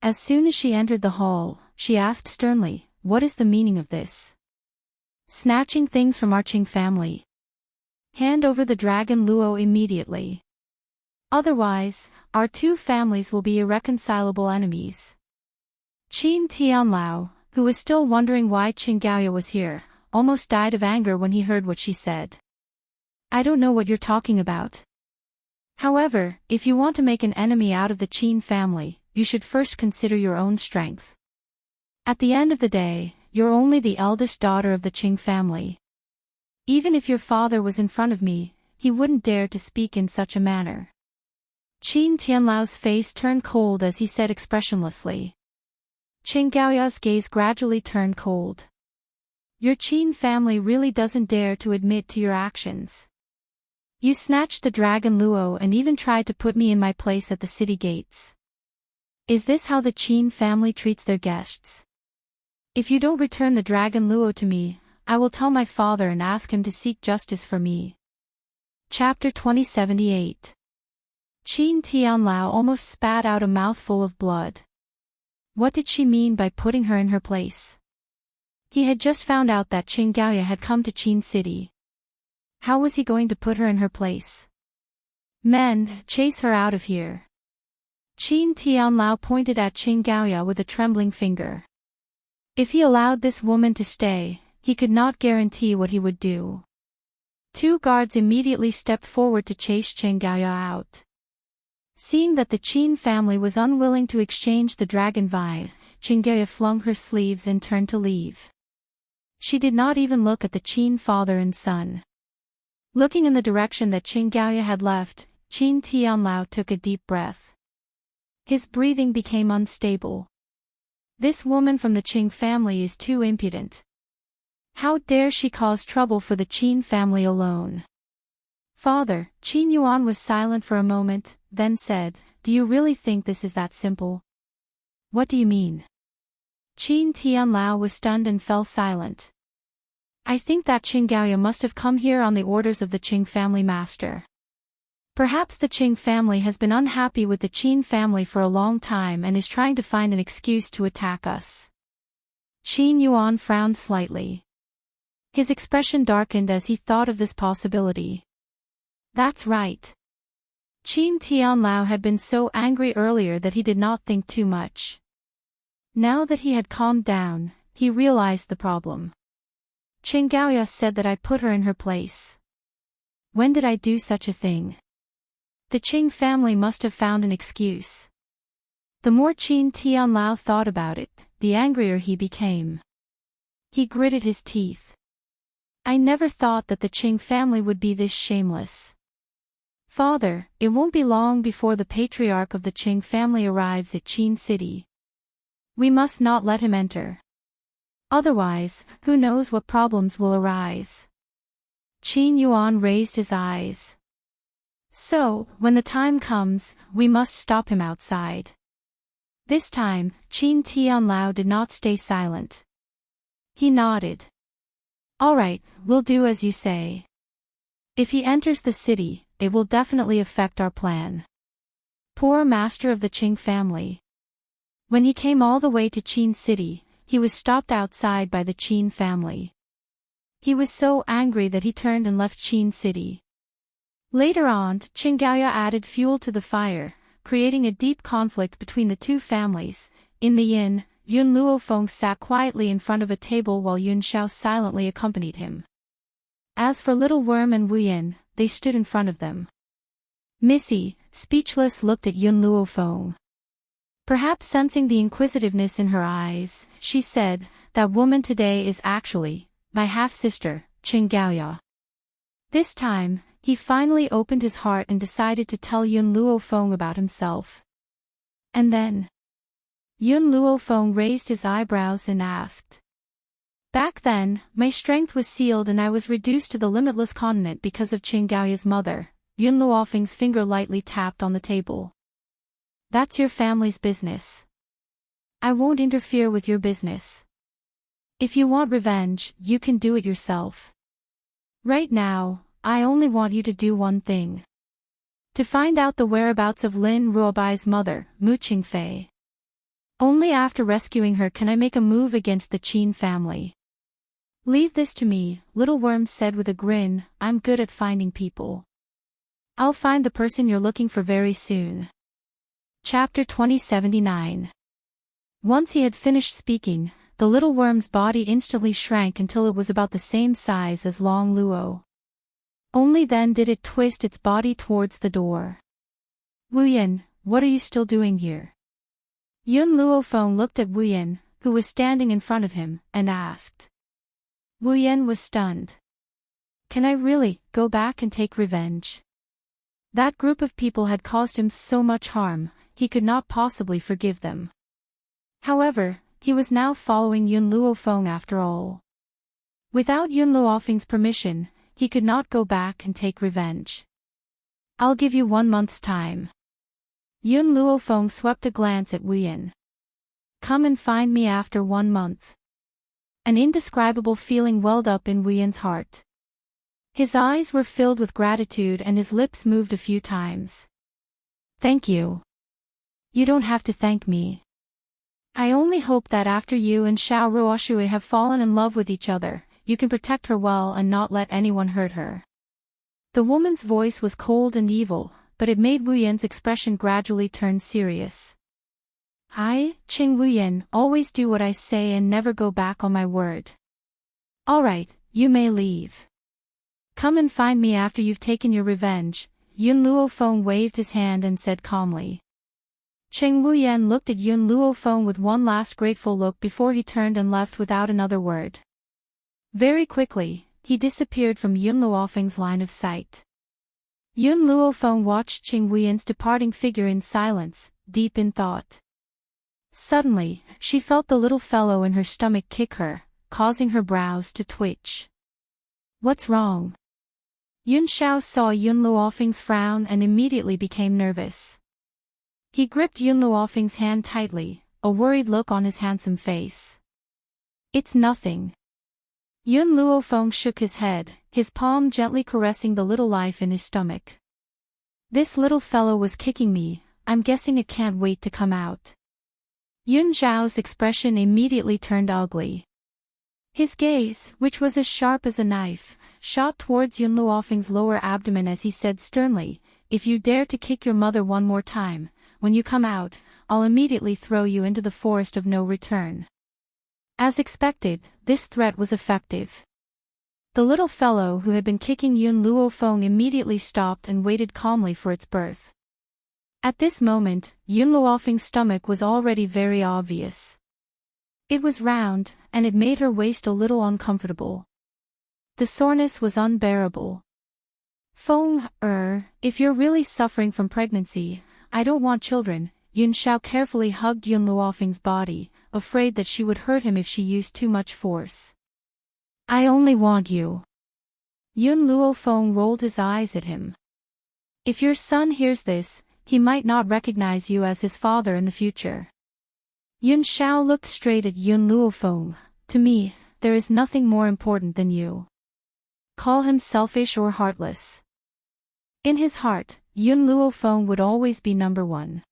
As soon as she entered the hall, she asked sternly, what is the meaning of this? Snatching things from our Qing family. Hand over the dragon Luo immediately. Otherwise, our two families will be irreconcilable enemies. Qin Tianlao, who was still wondering why Qin Gaoya was here, almost died of anger when he heard what she said. I don't know what you're talking about. However, if you want to make an enemy out of the Qin family, you should first consider your own strength. At the end of the day, you're only the eldest daughter of the Qing family. Even if your father was in front of me, he wouldn't dare to speak in such a manner. Qin Tianlao's face turned cold as he said expressionlessly. Qin Gaoya's gaze gradually turned cold. Your Qin family really doesn't dare to admit to your actions. You snatched the dragon Luo and even tried to put me in my place at the city gates. Is this how the Qin family treats their guests? If you don't return the dragon Luo to me, I will tell my father and ask him to seek justice for me. Chapter 2078. Qin Tianlao almost spat out a mouthful of blood. What did she mean by putting her in her place? He had just found out that Qin Gaoya had come to Qin City. How was he going to put her in her place? Men, chase her out of here. Qin Tianlao pointed at Qin Gaoya with a trembling finger. If he allowed this woman to stay, he could not guarantee what he would do. Two guards immediately stepped forward to chase Qin Gaoya out. Seeing that the Qin family was unwilling to exchange the dragon vine, Qin Gaoya flung her sleeves and turned to leave. She did not even look at the Qin father and son. Looking in the direction that Qin Gaoya had left, Qin Tianlao took a deep breath. His breathing became unstable. This woman from the Qing family is too impudent. How dare she cause trouble for the Qin family alone? Father, Qin Yuan was silent for a moment, then said, do you really think this is that simple? What do you mean? Qin Tianlao was stunned and fell silent. I think that Qin Gaoya must have come here on the orders of the Qing family master. Perhaps the Qing family has been unhappy with the Qin family for a long time and is trying to find an excuse to attack us. Qin Yuan frowned slightly. His expression darkened as he thought of this possibility. That's right. Qin Tianlao had been so angry earlier that he did not think too much. Now that he had calmed down, he realized the problem. Qin Gaoya said that I put her in her place. When did I do such a thing? The Qing family must have found an excuse. The more Qin Tianlao thought about it, the angrier he became. He gritted his teeth. I never thought that the Qing family would be this shameless. Father, it won't be long before the patriarch of the Qing family arrives at Qin City. We must not let him enter. Otherwise, who knows what problems will arise. Qin Yuan raised his eyes. So, when the time comes, we must stop him outside. This time, Qin Tianlao did not stay silent. He nodded. All right, we'll do as you say. If he enters the city, it will definitely affect our plan. Poor master of the Qing family. When he came all the way to Qin City, he was stopped outside by the Qin family. He was so angry that he turned and left Qin City. Later on, Qin Gaoya added fuel to the fire, creating a deep conflict between the two families. In the inn, Yun Luofeng sat quietly in front of a table while Yun Xiao silently accompanied him. As for Little Worm and Wu Yin, they stood in front of them. Missy, speechless, looked at Yun Luofeng. Perhaps sensing the inquisitiveness in her eyes, she said, "That woman today is actually my half-sister, Qin Gaoya." This time, he finally opened his heart and decided to tell Yun Luofeng about himself. And then Yun Luofeng raised his eyebrows and asked. Back then, my strength was sealed and I was reduced to the limitless continent because of Qin Gaoya's mother. Yun Luofeng's finger lightly tapped on the table. That's your family's business. I won't interfere with your business. If you want revenge, you can do it yourself. Right now, I only want you to do one thing. To find out the whereabouts of Lin Ruobai's mother, Mu Qingfei. Only after rescuing her can I make a move against the Qin family. Leave this to me, Little Worm said with a grin. I'm good at finding people. I'll find the person you're looking for very soon. Chapter 2079. Once he had finished speaking, the little worm's body instantly shrank until it was about the same size as Long Luo. Only then did it twist its body towards the door. Wu Yin, what are you still doing here? Yun Luofeng looked at Wu Yin, who was standing in front of him, and asked. Wu Yin was stunned. Can I really go back and take revenge? That group of people had caused him so much harm, he could not possibly forgive them. However, he was now following Yun Luofeng after all. Without Yun Luofeng's permission, he could not go back and take revenge. I'll give you 1 month's time. Yun Luofeng swept a glance at Wu Yin. Come and find me after 1 month. An indescribable feeling welled up in Wu Yin's heart. His eyes were filled with gratitude and his lips moved a few times. Thank you. You don't have to thank me. I only hope that after you and Xiao Ruoshui have fallen in love with each other, you can protect her well and not let anyone hurt her. The woman's voice was cold and evil, but it made Wu Yin's expression gradually turn serious. I, Qing Wu Yin, always do what I say and never go back on my word. Alright, you may leave. Come and find me after you've taken your revenge. Yun Luofeng waved his hand and said calmly. Qing Wu Yin looked at Yun Luofeng with one last grateful look before he turned and left without another word. Very quickly, he disappeared from Yun Luofeng's line of sight. Yun Luofeng watched Qing Wu Yin's departing figure in silence, deep in thought. Suddenly, she felt the little fellow in her stomach kick her, causing her brows to twitch. What's wrong? Yun Xiao saw Yun Luofeng's frown and immediately became nervous. He gripped Yun Luofeng's hand tightly, a worried look on his handsome face. It's nothing. Yun Luofeng shook his head, his palm gently caressing the little life in his stomach. This little fellow was kicking me, I'm guessing it can't wait to come out. Yun Xiao's expression immediately turned ugly. His gaze, which was as sharp as a knife, shot towards Yun Luofeng's lower abdomen as he said sternly, if you dare to kick your mother one more time, when you come out, I'll immediately throw you into the forest of no return. As expected, this threat was effective. The little fellow who had been kicking Yun Luofeng immediately stopped and waited calmly for its birth. At this moment, Yun Luofeng's stomach was already very obvious. It was round, and it made her waist a little uncomfortable. The soreness was unbearable. Feng, if you're really suffering from pregnancy, I don't want children. Yun Xiao carefully hugged Yun Luofeng's body, afraid that she would hurt him if she used too much force. I only want you. Yun Luofeng rolled his eyes at him. If your son hears this, he might not recognize you as his father in the future. Yun Xiao looked straight at Yun Luofeng. To me, there is nothing more important than you. Call him selfish or heartless. In his heart, Yun Luofeng would always be number one.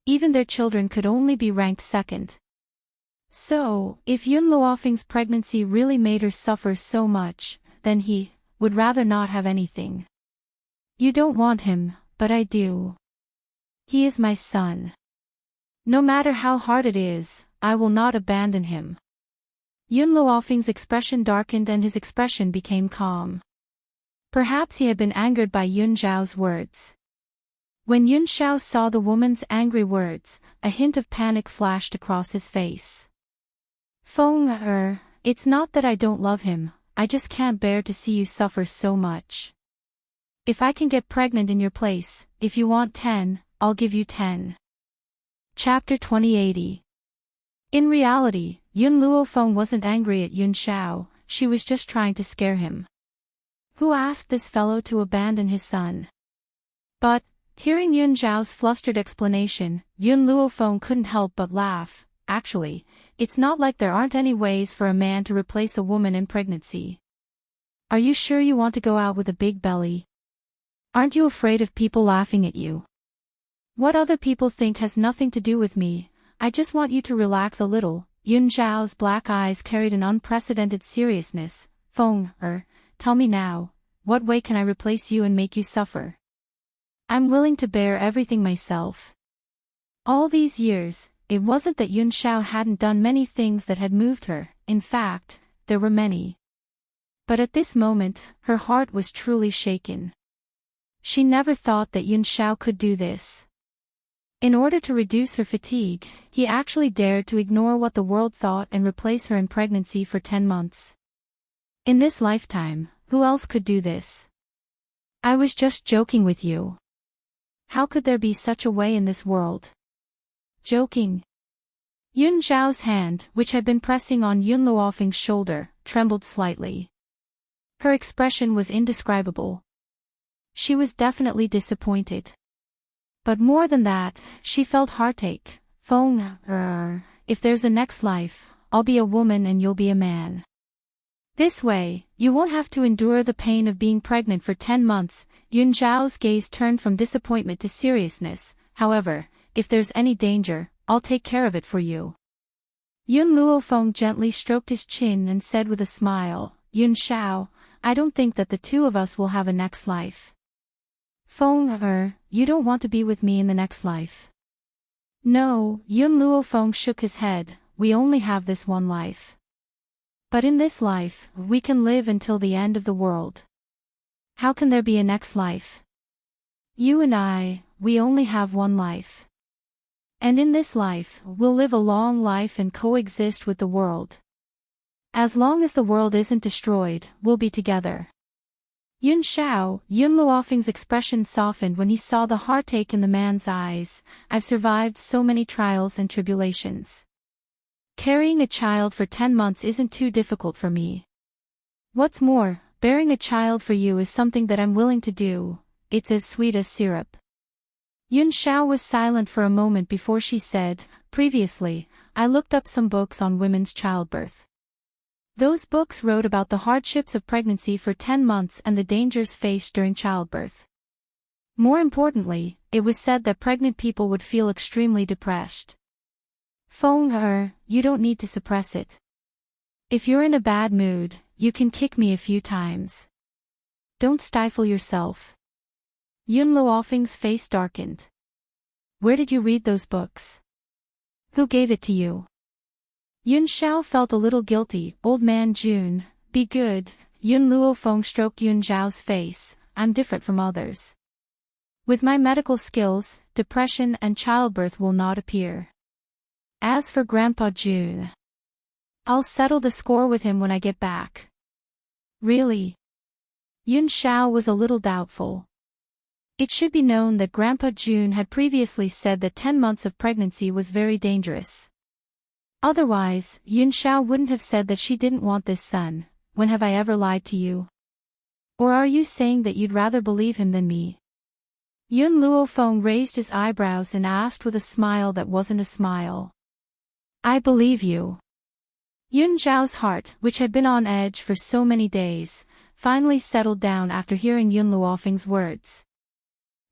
Even their children could only be ranked second. So, if Yun Luofeng's pregnancy really made her suffer so much, then he would rather not have anything. You don't want him, but I do. He is my son. No matter how hard it is, I will not abandon him. Yun Luofeng's expression darkened and his expression became calm. Perhaps he had been angered by Yun Zhao's words. When Yun Zhao saw the woman's angry words, a hint of panic flashed across his face. Feng, it's not that I don't love him, I just can't bear to see you suffer so much. If I can get pregnant in your place, if you want 10, I'll give you 10. Chapter 2080. In reality, Yun Luofeng wasn't angry at Yun Zhao, she was just trying to scare him. Who asked this fellow to abandon his son? But, hearing Yun Zhao's flustered explanation, Yun Luofeng couldn't help but laugh. Actually, it's not like there aren't any ways for a man to replace a woman in pregnancy. Are you sure you want to go out with a big belly? Aren't you afraid of people laughing at you? What other people think has nothing to do with me. I just want you to relax a little. Yun Zhao's black eyes carried an unprecedented seriousness. Feng, tell me now, what way can I replace you and make you suffer? I'm willing to bear everything myself. All these years, it wasn't that Yun Zhao hadn't done many things that had moved her, in fact, there were many. But at this moment, her heart was truly shaken. She never thought that Yun Zhao could do this. In order to reduce her fatigue, he actually dared to ignore what the world thought and replace her in pregnancy for 10 months. In this lifetime, who else could do this? I was just joking with you. How could there be such a way in this world? Joking. Yun Zhao's hand, which had been pressing on Yun Luofeng's shoulder, trembled slightly. Her expression was indescribable. She was definitely disappointed. But more than that, she felt heartache. Feng, if there's a next life, I'll be a woman and you'll be a man. This way, you won't have to endure the pain of being pregnant for 10 months. Yun Zhao's gaze turned from disappointment to seriousness. However, if there's any danger, I'll take care of it for you. Yun Luofeng gently stroked his chin and said with a smile, Yun Zhao, I don't think that the two of us will have a next life. Feng, you don't want to be with me in the next life. No, Yun Luofeng shook his head, we only have this one life. But in this life, we can live until the end of the world. How can there be a next life? You and I, we only have one life. And in this life, we'll live a long life and coexist with the world. As long as the world isn't destroyed, we'll be together. Yun Luofeng's expression softened when he saw the heartache in the man's eyes. I've survived so many trials and tribulations. Carrying a child for 10 months isn't too difficult for me. What's more, bearing a child for you is something that I'm willing to do. It's as sweet as syrup. Yun Zhao was silent for a moment before she said, previously, I looked up some books on women's childbirth. Those books wrote about the hardships of pregnancy for 10 months and the dangers faced during childbirth. More importantly, it was said that pregnant people would feel extremely depressed. Feng, you don't need to suppress it. If you're in a bad mood, you can kick me a few times. Don't stifle yourself. Yun Luofeng's face darkened. Where did you read those books? Who gave it to you? Yun Zhao felt a little guilty. Old man Jun, be good. Yun Luofeng stroked Yun Zhao's face. I'm different from others. With my medical skills, depression and childbirth will not appear. As for Grandpa Jun, I'll settle the score with him when I get back. Really? Yun Zhao was a little doubtful. It should be known that Grandpa Jun had previously said that 10 months of pregnancy was very dangerous. Otherwise, Yun Zhao wouldn't have said that she didn't want this son. When have I ever lied to you? Or are you saying that you'd rather believe him than me? Yun Luofeng raised his eyebrows and asked with a smile that wasn't a smile. I believe you. Yun Zhao's heart, which had been on edge for so many days, finally settled down after hearing Yun Luofeng's words.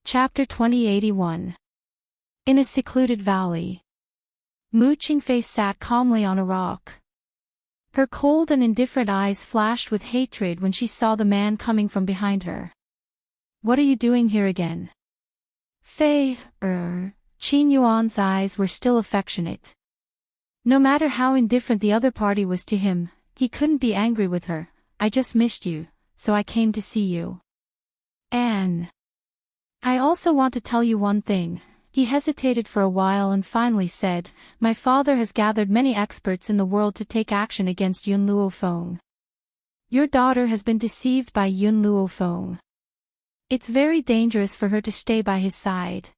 Chapter 2081. In a secluded valley. Mu Qingfei sat calmly on a rock. Her cold and indifferent eyes flashed with hatred when she saw the man coming from behind her. "What are you doing here again?" Qin Yuan's eyes were still affectionate. No matter how indifferent the other party was to him, he couldn't be angry with her. "I just missed you, so I came to see you. And I also want to tell you one thing." He hesitated for a while and finally said, "My father has gathered many experts in the world to take action against Yun Luofeng. Your daughter has been deceived by Yun Luofeng. It's very dangerous for her to stay by his side.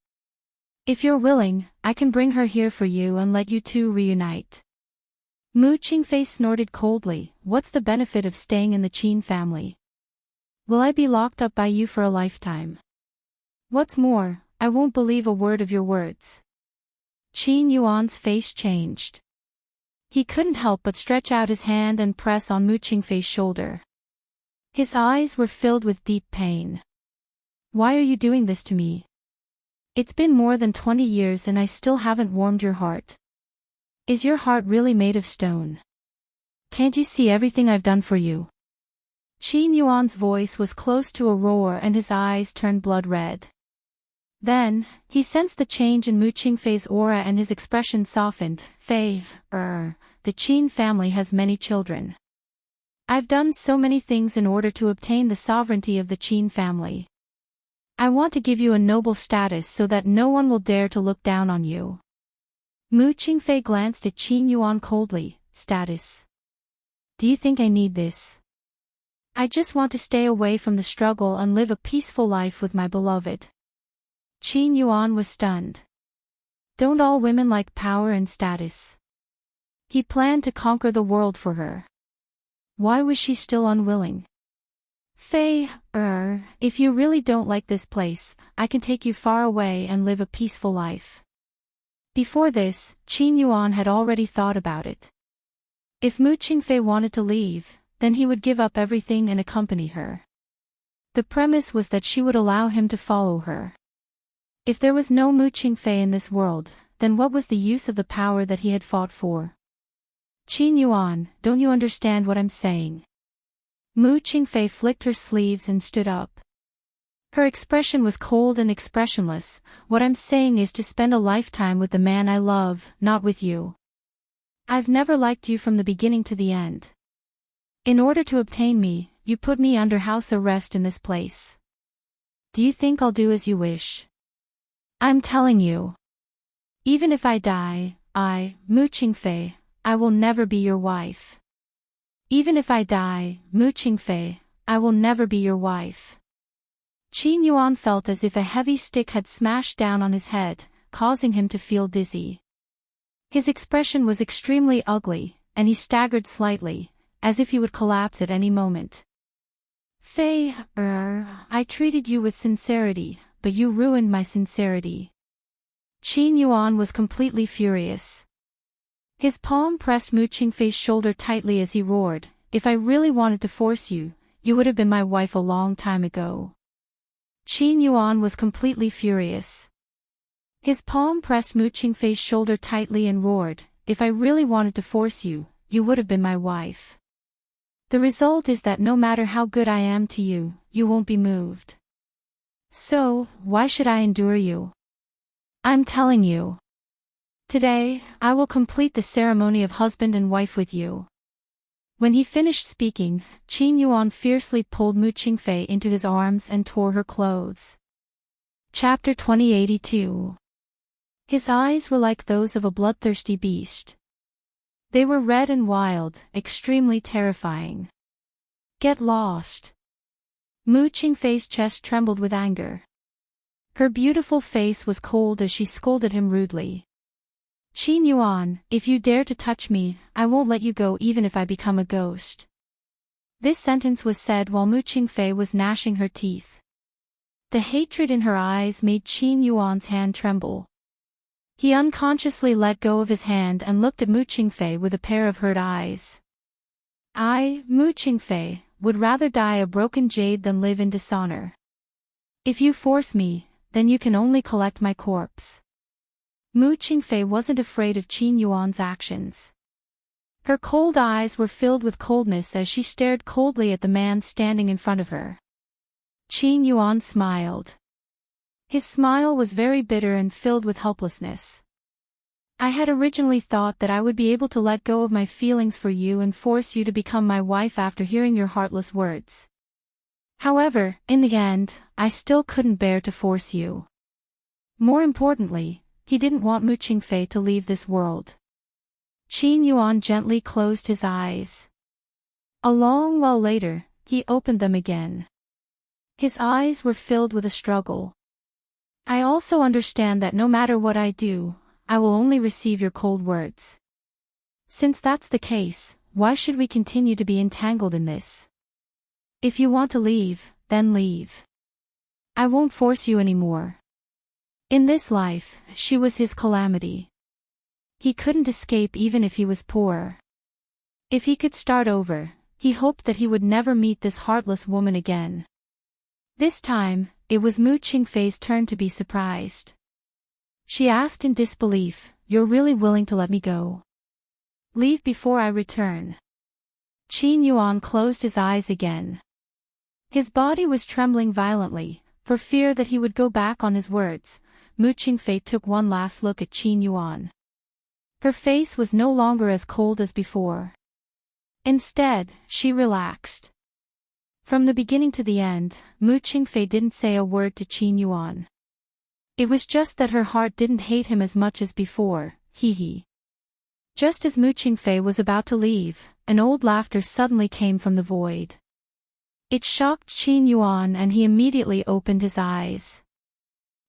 If you're willing, I can bring her here for you and let you two reunite." Mu Qingfei snorted coldly. "What's the benefit of staying in the Qin family? Will I be locked up by you for a lifetime? What's more, I won't believe a word of your words." Qin Yuan's face changed. He couldn't help but stretch out his hand and press on Mu Qingfei's shoulder. His eyes were filled with deep pain. "Why are you doing this to me? It's been more than 20 years and I still haven't warmed your heart. Is your heart really made of stone? Can't you see everything I've done for you?" Qin Yuan's voice was close to a roar and his eyes turned blood red. Then, he sensed the change in Mu Qingfei's aura and his expression softened. The Qin family has many children. I've done so many things in order to obtain the sovereignty of the Qin family. I want to give you a noble status so that no one will dare to look down on you." Mu Qingfei glanced at Qin Yuan coldly. "Status? Do you think I need this? I just want to stay away from the struggle and live a peaceful life with my beloved." Qin Yuan was stunned. Don't all women like power and status? He planned to conquer the world for her. Why was she still unwilling? If you really don't like this place, I can take you far away and live a peaceful life." Before this, Qin Yuan had already thought about it. If Mu Qingfei wanted to leave, then he would give up everything and accompany her. The premise was that she would allow him to follow her. If there was no Mu Qingfei in this world, then what was the use of the power that he had fought for? "Qin Yuan, don't you understand what I'm saying?" Mu Qingfei flicked her sleeves and stood up. Her expression was cold and expressionless. "What I'm saying is to spend a lifetime with the man I love, not with you. I've never liked you from the beginning to the end. In order to obtain me, you put me under house arrest in this place. Do you think I'll do as you wish? I'm telling you. Even if I die, Mu Qingfei, I will never be your wife. Even if I die, Mu Qingfei, I will never be your wife." Qin Yuan felt as if a heavy stick had smashed down on his head, causing him to feel dizzy. His expression was extremely ugly, and he staggered slightly, as if he would collapse at any moment. I treated you with sincerity, but you ruined my sincerity." Qin Yuan was completely furious. His palm pressed Mu Qingfei's shoulder tightly as he roared, "If I really wanted to force you, you would have been my wife a long time ago." Qin Yuan was completely furious. His palm pressed Mu Qingfei's shoulder tightly and roared, "If I really wanted to force you, you would have been my wife. The result is that no matter how good I am to you, you won't be moved. So, why should I endure you? I'm telling you. Today, I will complete the ceremony of husband and wife with you." When he finished speaking, Qin Yuan fiercely pulled Mu Qingfei into his arms and tore her clothes. Chapter 2082. His eyes were like those of a bloodthirsty beast. They were red and wild, extremely terrifying. "Get lost." Mu Qingfei's chest trembled with anger. Her beautiful face was cold as she scolded him rudely. "Qin Yuan, if you dare to touch me, I won't let you go even if I become a ghost." This sentence was said while Mu Qingfei was gnashing her teeth. The hatred in her eyes made Qin Yuan's hand tremble. He unconsciously let go of his hand and looked at Mu Qingfei with a pair of hurt eyes. "I, Mu Qingfei, would rather die a broken jade than live in dishonor. If you force me, then you can only collect my corpse. Mu Qingfei wasn't afraid of Qin Yuan's actions. Her cold eyes were filled with coldness as she stared coldly at the man standing in front of her. Qin Yuan smiled. His smile was very bitter and filled with helplessness. I had originally thought that I would be able to let go of my feelings for you and force you to become my wife after hearing your heartless words. However, in the end, I still couldn't bear to force you. More importantly, he didn't want Mu Qingfei to leave this world. Qin Yuan gently closed his eyes. A long while later, he opened them again. His eyes were filled with a struggle. I also understand that no matter what I do, I will only receive your cold words. Since that's the case, why should we continue to be entangled in this? If you want to leave, then leave. I won't force you anymore. In this life, she was his calamity. He couldn't escape even if he was poor. If he could start over, he hoped that he would never meet this heartless woman again. This time, it was Mu Qingfei's turn to be surprised. She asked in disbelief, "You're really willing to let me go? Leave before I return." Qin Yuan closed his eyes again. His body was trembling violently, for fear that he would go back on his words. Mu Qingfei took one last look at Qin Yuan. Her face was no longer as cold as before. Instead, she relaxed. From the beginning to the end, Mu Qingfei didn't say a word to Qin Yuan. It was just that her heart didn't hate him as much as before, hee. Just as Mu Qingfei was about to leave, an old laughter suddenly came from the void. It shocked Qin Yuan and he immediately opened his eyes.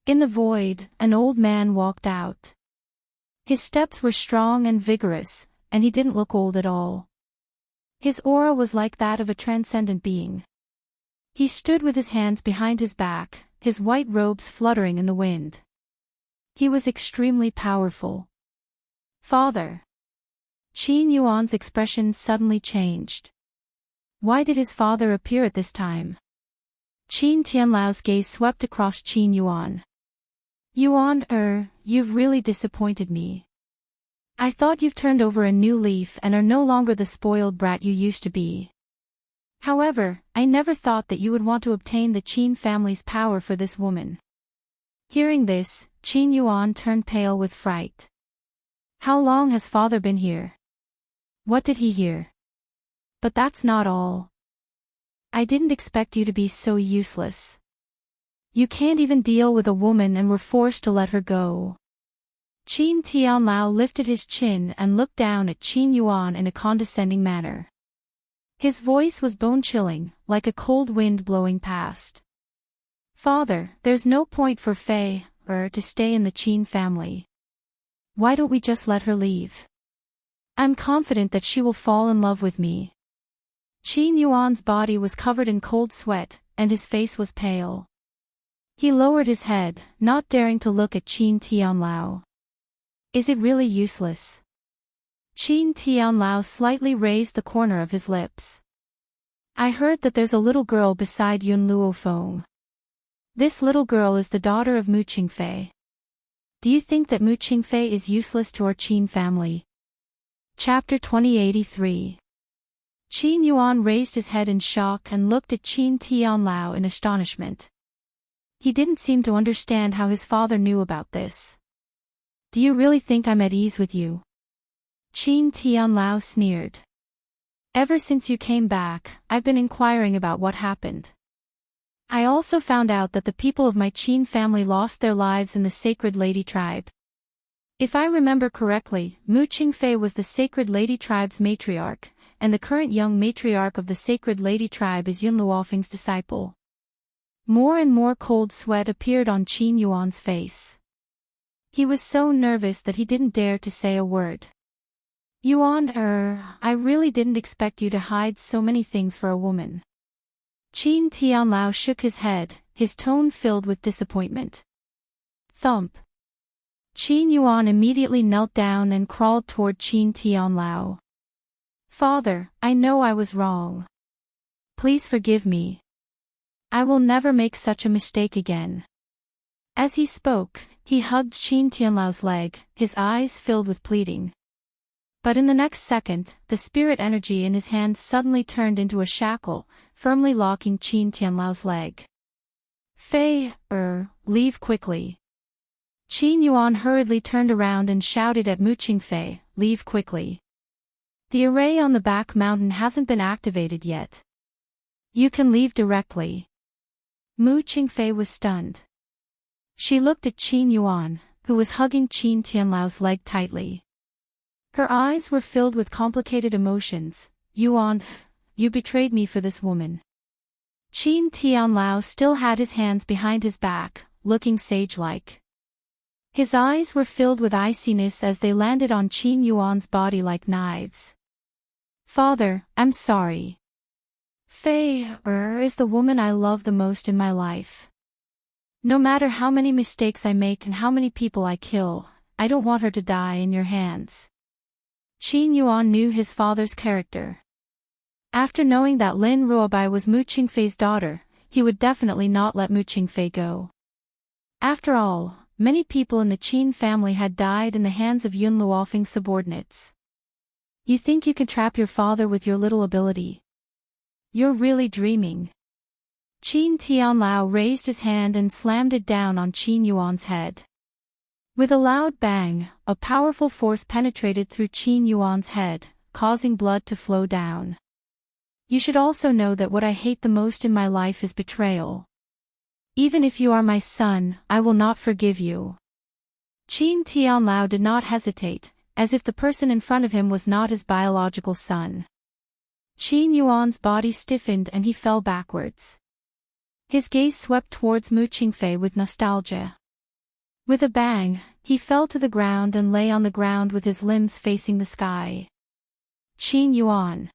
In the void, an old man walked out. His steps were strong and vigorous, and he didn't look old at all. His aura was like that of a transcendent being. He stood with his hands behind his back, his white robes fluttering in the wind. He was extremely powerful. "Father." Qin Yuan's expression suddenly changed. Why did his father appear at this time? Qin Tianlao's gaze swept across Qin Yuan. You've really disappointed me. I thought you've turned over a new leaf and are no longer the spoiled brat you used to be. However, I never thought that you would want to obtain the Qin family's power for this woman." Hearing this, Qin Yuan turned pale with fright. How long has father been here? What did he hear? But that's not all. I didn't expect you to be so useless. You can't even deal with a woman and were forced to let her go. Qin Tianlao lifted his chin and looked down at Qin Yuan in a condescending manner. His voice was bone-chilling, like a cold wind blowing past. "Father, there's no point for Fei to stay in the Qin family. Why don't we just let her leave? I'm confident that she will fall in love with me." Qin Yuan's body was covered in cold sweat, and his face was pale. He lowered his head, not daring to look at Qin Tianlao. "Is it really useless?" Qin Tianlao slightly raised the corner of his lips. "I heard that there's a little girl beside Yun Luofeng. This little girl is the daughter of Mu Qingfei. Do you think that Mu Qingfei is useless to our Qin family?" Chapter 2083. Qin Yuan raised his head in shock and looked at Qin Tianlao in astonishment. He didn't seem to understand how his father knew about this. "Do you really think I'm at ease with you?" Qin Tianlao sneered. "Ever since you came back, I've been inquiring about what happened. I also found out that the people of my Qin family lost their lives in the Sacred Lady tribe. If I remember correctly, Mu Qingfei was the Sacred Lady tribe's matriarch, and the current young matriarch of the Sacred Lady tribe is Yun Luofeng's disciple." More and more cold sweat appeared on Qin Yuan's face. He was so nervous that he didn't dare to say a word. "Yuan, I really didn't expect you to hide so many things for a woman." Qin Tianlao shook his head, his tone filled with disappointment. Thump. Qin Yuan immediately knelt down and crawled toward Qin Tianlao. "Father, I know I was wrong. Please forgive me. I will never make such a mistake again." As he spoke, he hugged Qin Tianlao's leg, his eyes filled with pleading. But in the next second, the spirit energy in his hand suddenly turned into a shackle, firmly locking Qin Tianlao's leg. Fei, leave quickly. Qin Yuan hurriedly turned around and shouted at Mu Qingfei, leave quickly. The array on the back mountain hasn't been activated yet. You can leave directly. Mu Qingfei was stunned. She looked at Qin Yuan, who was hugging Qin Tianlao's leg tightly. Her eyes were filled with complicated emotions. Yuan, you betrayed me for this woman. Qin Tianlao still had his hands behind his back, looking sage-like. His eyes were filled with iciness as they landed on Qin Yuan's body like knives. Father, I'm sorry. Fei is the woman I love the most in my life. No matter how many mistakes I make and how many people I kill, I don't want her to die in your hands. Qin Yuan knew his father's character. After knowing that Lin Ruobai was Mu Qingfei's daughter, he would definitely not let Mu Qingfei go. After all, many people in the Qin family had died in the hands of Yun Luofeng's subordinates. You think you can trap your father with your little ability? You're really dreaming. Qin Tianlao raised his hand and slammed it down on Qin Yuan's head. With a loud bang, a powerful force penetrated through Qin Yuan's head, causing blood to flow down. You should also know that what I hate the most in my life is betrayal. Even if you are my son, I will not forgive you. Qin Tianlao did not hesitate, as if the person in front of him was not his biological son. Qin Yuan's body stiffened and he fell backwards. His gaze swept towards Mu Qingfei with nostalgia. With a bang, he fell to the ground and lay on the ground with his limbs facing the sky. Qin Yuan.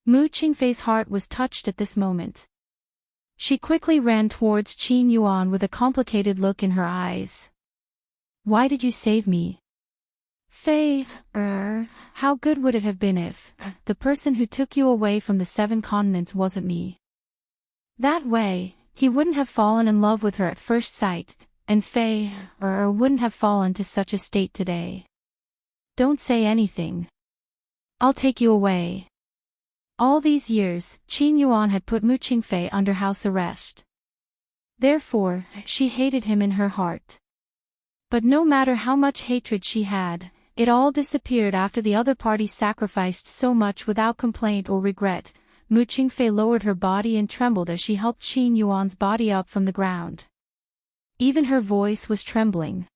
Mu Qingfei's heart was touched at this moment. She quickly ran towards Qin Yuan with a complicated look in her eyes. Why did you save me? Fei, how good would it have been if the person who took you away from the 7 continents wasn't me? That way, he wouldn't have fallen in love with her at first sight, and Fei, wouldn't have fallen to such a state today. Don't say anything. I'll take you away. All these years, Qin Yuan had put Mu Qingfei under house arrest. Therefore, she hated him in her heart. But no matter how much hatred she had, it all disappeared after the other party sacrificed so much without complaint or regret. Mu Qingfei lowered her body and trembled as she helped Qin Yuan's body up from the ground. Even her voice was trembling.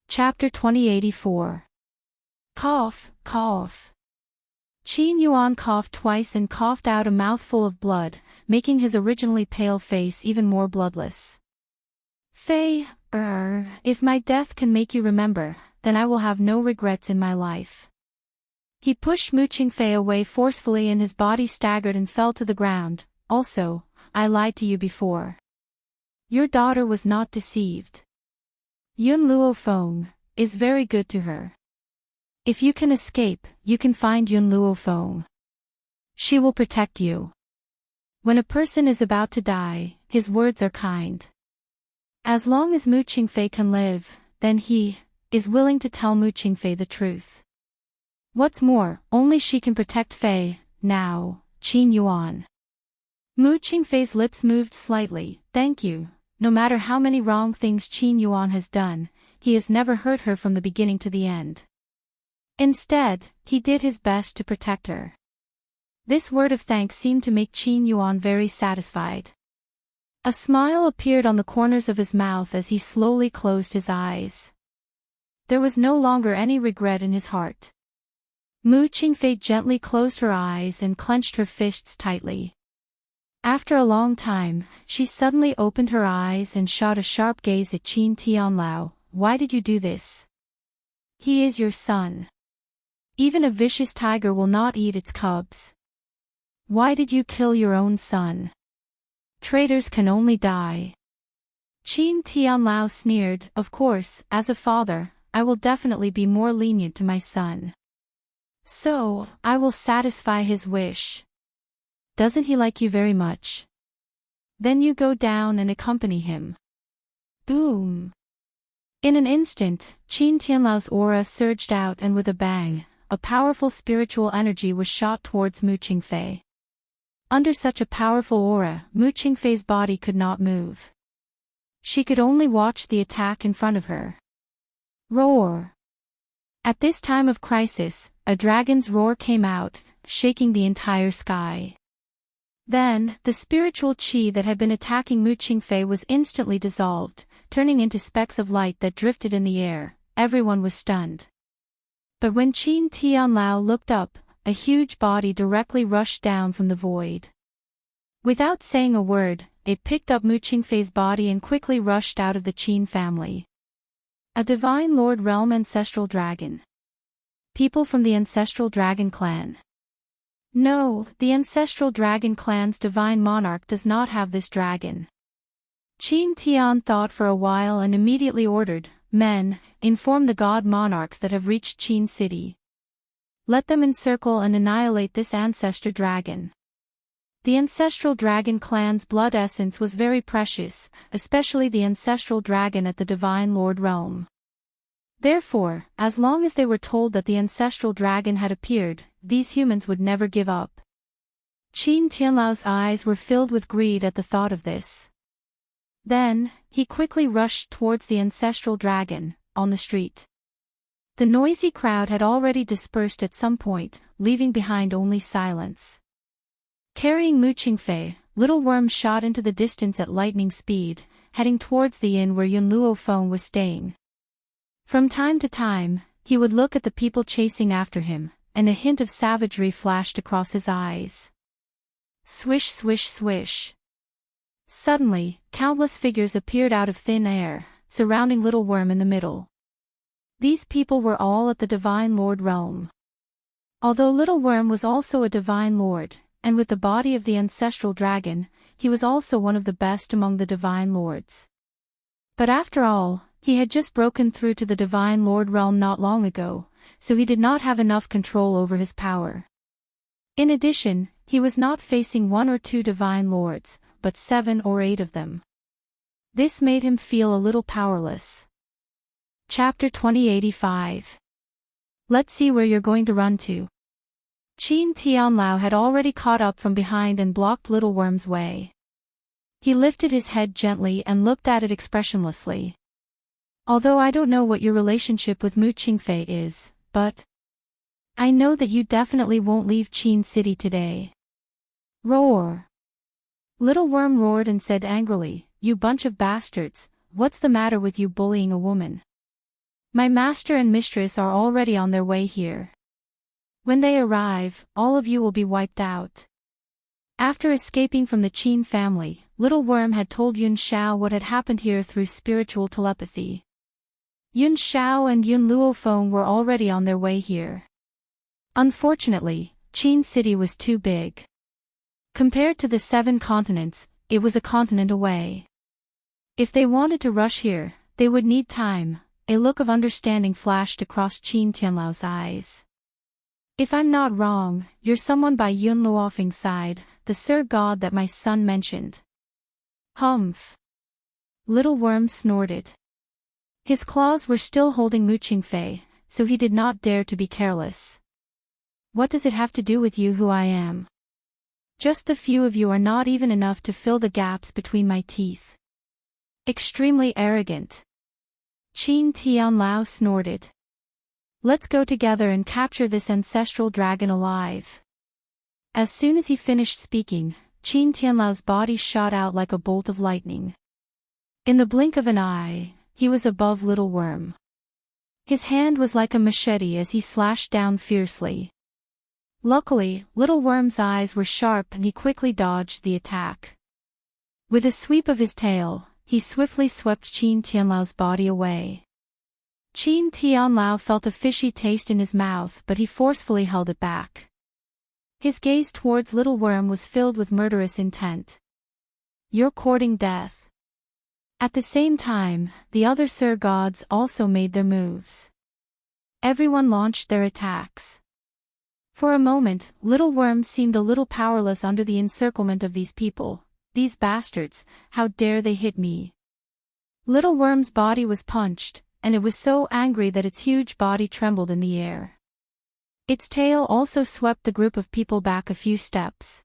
Chapter 2084. Cough, cough. Qin Yuan coughed twice and coughed out a mouthful of blood, making his originally pale face even more bloodless. Fei, if my death can make you remember, then I will have no regrets in my life. He pushed Mu Qingfei away forcefully and his body staggered and fell to the ground. Also, I lied to you before. Your daughter was not deceived. Yun Luofeng is very good to her. If you can escape, you can find Yun Luofeng. She will protect you. When a person is about to die, his words are kind. As long as Mu Qingfei can live, then he is willing to tell Mu Qingfei the truth. What's more, only she can protect Fei, now, Qin Yuan. Mu Qingfei's lips moved slightly. Thank you. No matter how many wrong things Qin Yuan has done, he has never hurt her from the beginning to the end. Instead, he did his best to protect her. This word of thanks seemed to make Qin Yuan very satisfied. A smile appeared on the corners of his mouth as he slowly closed his eyes. There was no longer any regret in his heart. Mu Qingfei gently closed her eyes and clenched her fists tightly. After a long time, she suddenly opened her eyes and shot a sharp gaze at Qin Tianlao. Why did you do this? He is your son. Even a vicious tiger will not eat its cubs. Why did you kill your own son? Traitors can only die. Qin Tianlao sneered. Of course, as a father, I will definitely be more lenient to my son. So, I will satisfy his wish. Doesn't he like you very much? Then you go down and accompany him. Boom! In an instant, Qin Tianlao's aura surged out and with a bang, a powerful spiritual energy was shot towards Mu Qingfei. Under such a powerful aura, Mu Qingfei's body could not move. She could only watch the attack in front of her. Roar! At this time of crisis, a dragon's roar came out, shaking the entire sky. Then, the spiritual qi that had been attacking Mu Qingfei was instantly dissolved, turning into specks of light that drifted in the air. Everyone was stunned. But when Qin Tianlao looked up, a huge body directly rushed down from the void. Without saying a word, it picked up Mu Qingfei's body and quickly rushed out of the Qin family. A Divine Lord Realm Ancestral Dragon. People from the Ancestral Dragon Clan. No, the Ancestral Dragon Clan's Divine Monarch does not have this dragon. Qin Tian thought for a while and immediately ordered, "Men, inform the god monarchs that have reached Qin City. Let them encircle and annihilate this ancestor dragon." The Ancestral Dragon Clan's blood essence was very precious, especially the Ancestral Dragon at the Divine Lord Realm. Therefore, as long as they were told that the Ancestral Dragon had appeared, these humans would never give up. Qin Tianlao's eyes were filled with greed at the thought of this. Then, he quickly rushed towards the Ancestral Dragon, on the street. The noisy crowd had already dispersed at some point, leaving behind only silence. Carrying Mu Qingfei, Little Worm shot into the distance at lightning speed, heading towards the inn where Yun Luo Feng was staying. From time to time, he would look at the people chasing after him, and a hint of savagery flashed across his eyes. Swish swish swish. Suddenly, countless figures appeared out of thin air, surrounding Little Worm in the middle. These people were all at the Divine Lord Realm. Although Little Worm was also a Divine Lord, and with the body of the Ancestral Dragon, he was also one of the best among the Divine Lords. But after all, he had just broken through to the Divine Lord Realm not long ago, so he did not have enough control over his power. In addition, he was not facing 1 or 2 Divine Lords, but 7 or 8 of them. This made him feel a little powerless. Chapter 2085. Let's see where you're going to run to. Qin Tianlao had already caught up from behind and blocked Little Worm's way. He lifted his head gently and looked at it expressionlessly. Although I don't know what your relationship with Mu Qingfei is, but I know that you definitely won't leave Qin City today. Roar! Little Worm roared and said angrily, "You bunch of bastards, what's the matter with you bullying a woman? My master and mistress are already on their way here. When they arrive, all of you will be wiped out." After escaping from the Qin family, Little Worm had told Yun Xiao what had happened here through spiritual telepathy. Yun Xiao and Yun Luo Feng were already on their way here. Unfortunately, Qin City was too big. Compared to the 7 continents, it was a continent away. If they wanted to rush here, they would need time. A look of understanding flashed across Qin Tianlao's eyes. "If I'm not wrong, you're someone by Yun Luofeng's side, the Sir God that my son mentioned." Humph! Little Worm snorted. His claws were still holding Mu Qingfei, so he did not dare to be careless. "What does it have to do with you who I am? Just the few of you are not even enough to fill the gaps between my teeth." Extremely arrogant. Qin Tianlao snorted. "Let's go together and capture this ancestral dragon alive." As soon as he finished speaking, Qin Tianlao's body shot out like a bolt of lightning. In the blink of an eye, he was above Little Worm. His hand was like a machete as he slashed down fiercely. Luckily, Little Worm's eyes were sharp and he quickly dodged the attack. With a sweep of his tail, he swiftly swept Qin Tianlao's body away. Qin Tianlao felt a fishy taste in his mouth, but he forcefully held it back. His gaze towards Little Worm was filled with murderous intent. "You're courting death." At the same time, the other Sir Gods also made their moves. Everyone launched their attacks. For a moment, Little Worm seemed a little powerless under the encirclement of these people. "These bastards, how dare they hit me?" Little Worm's body was punched, and it was so angry that its huge body trembled in the air. Its tail also swept the group of people back a few steps.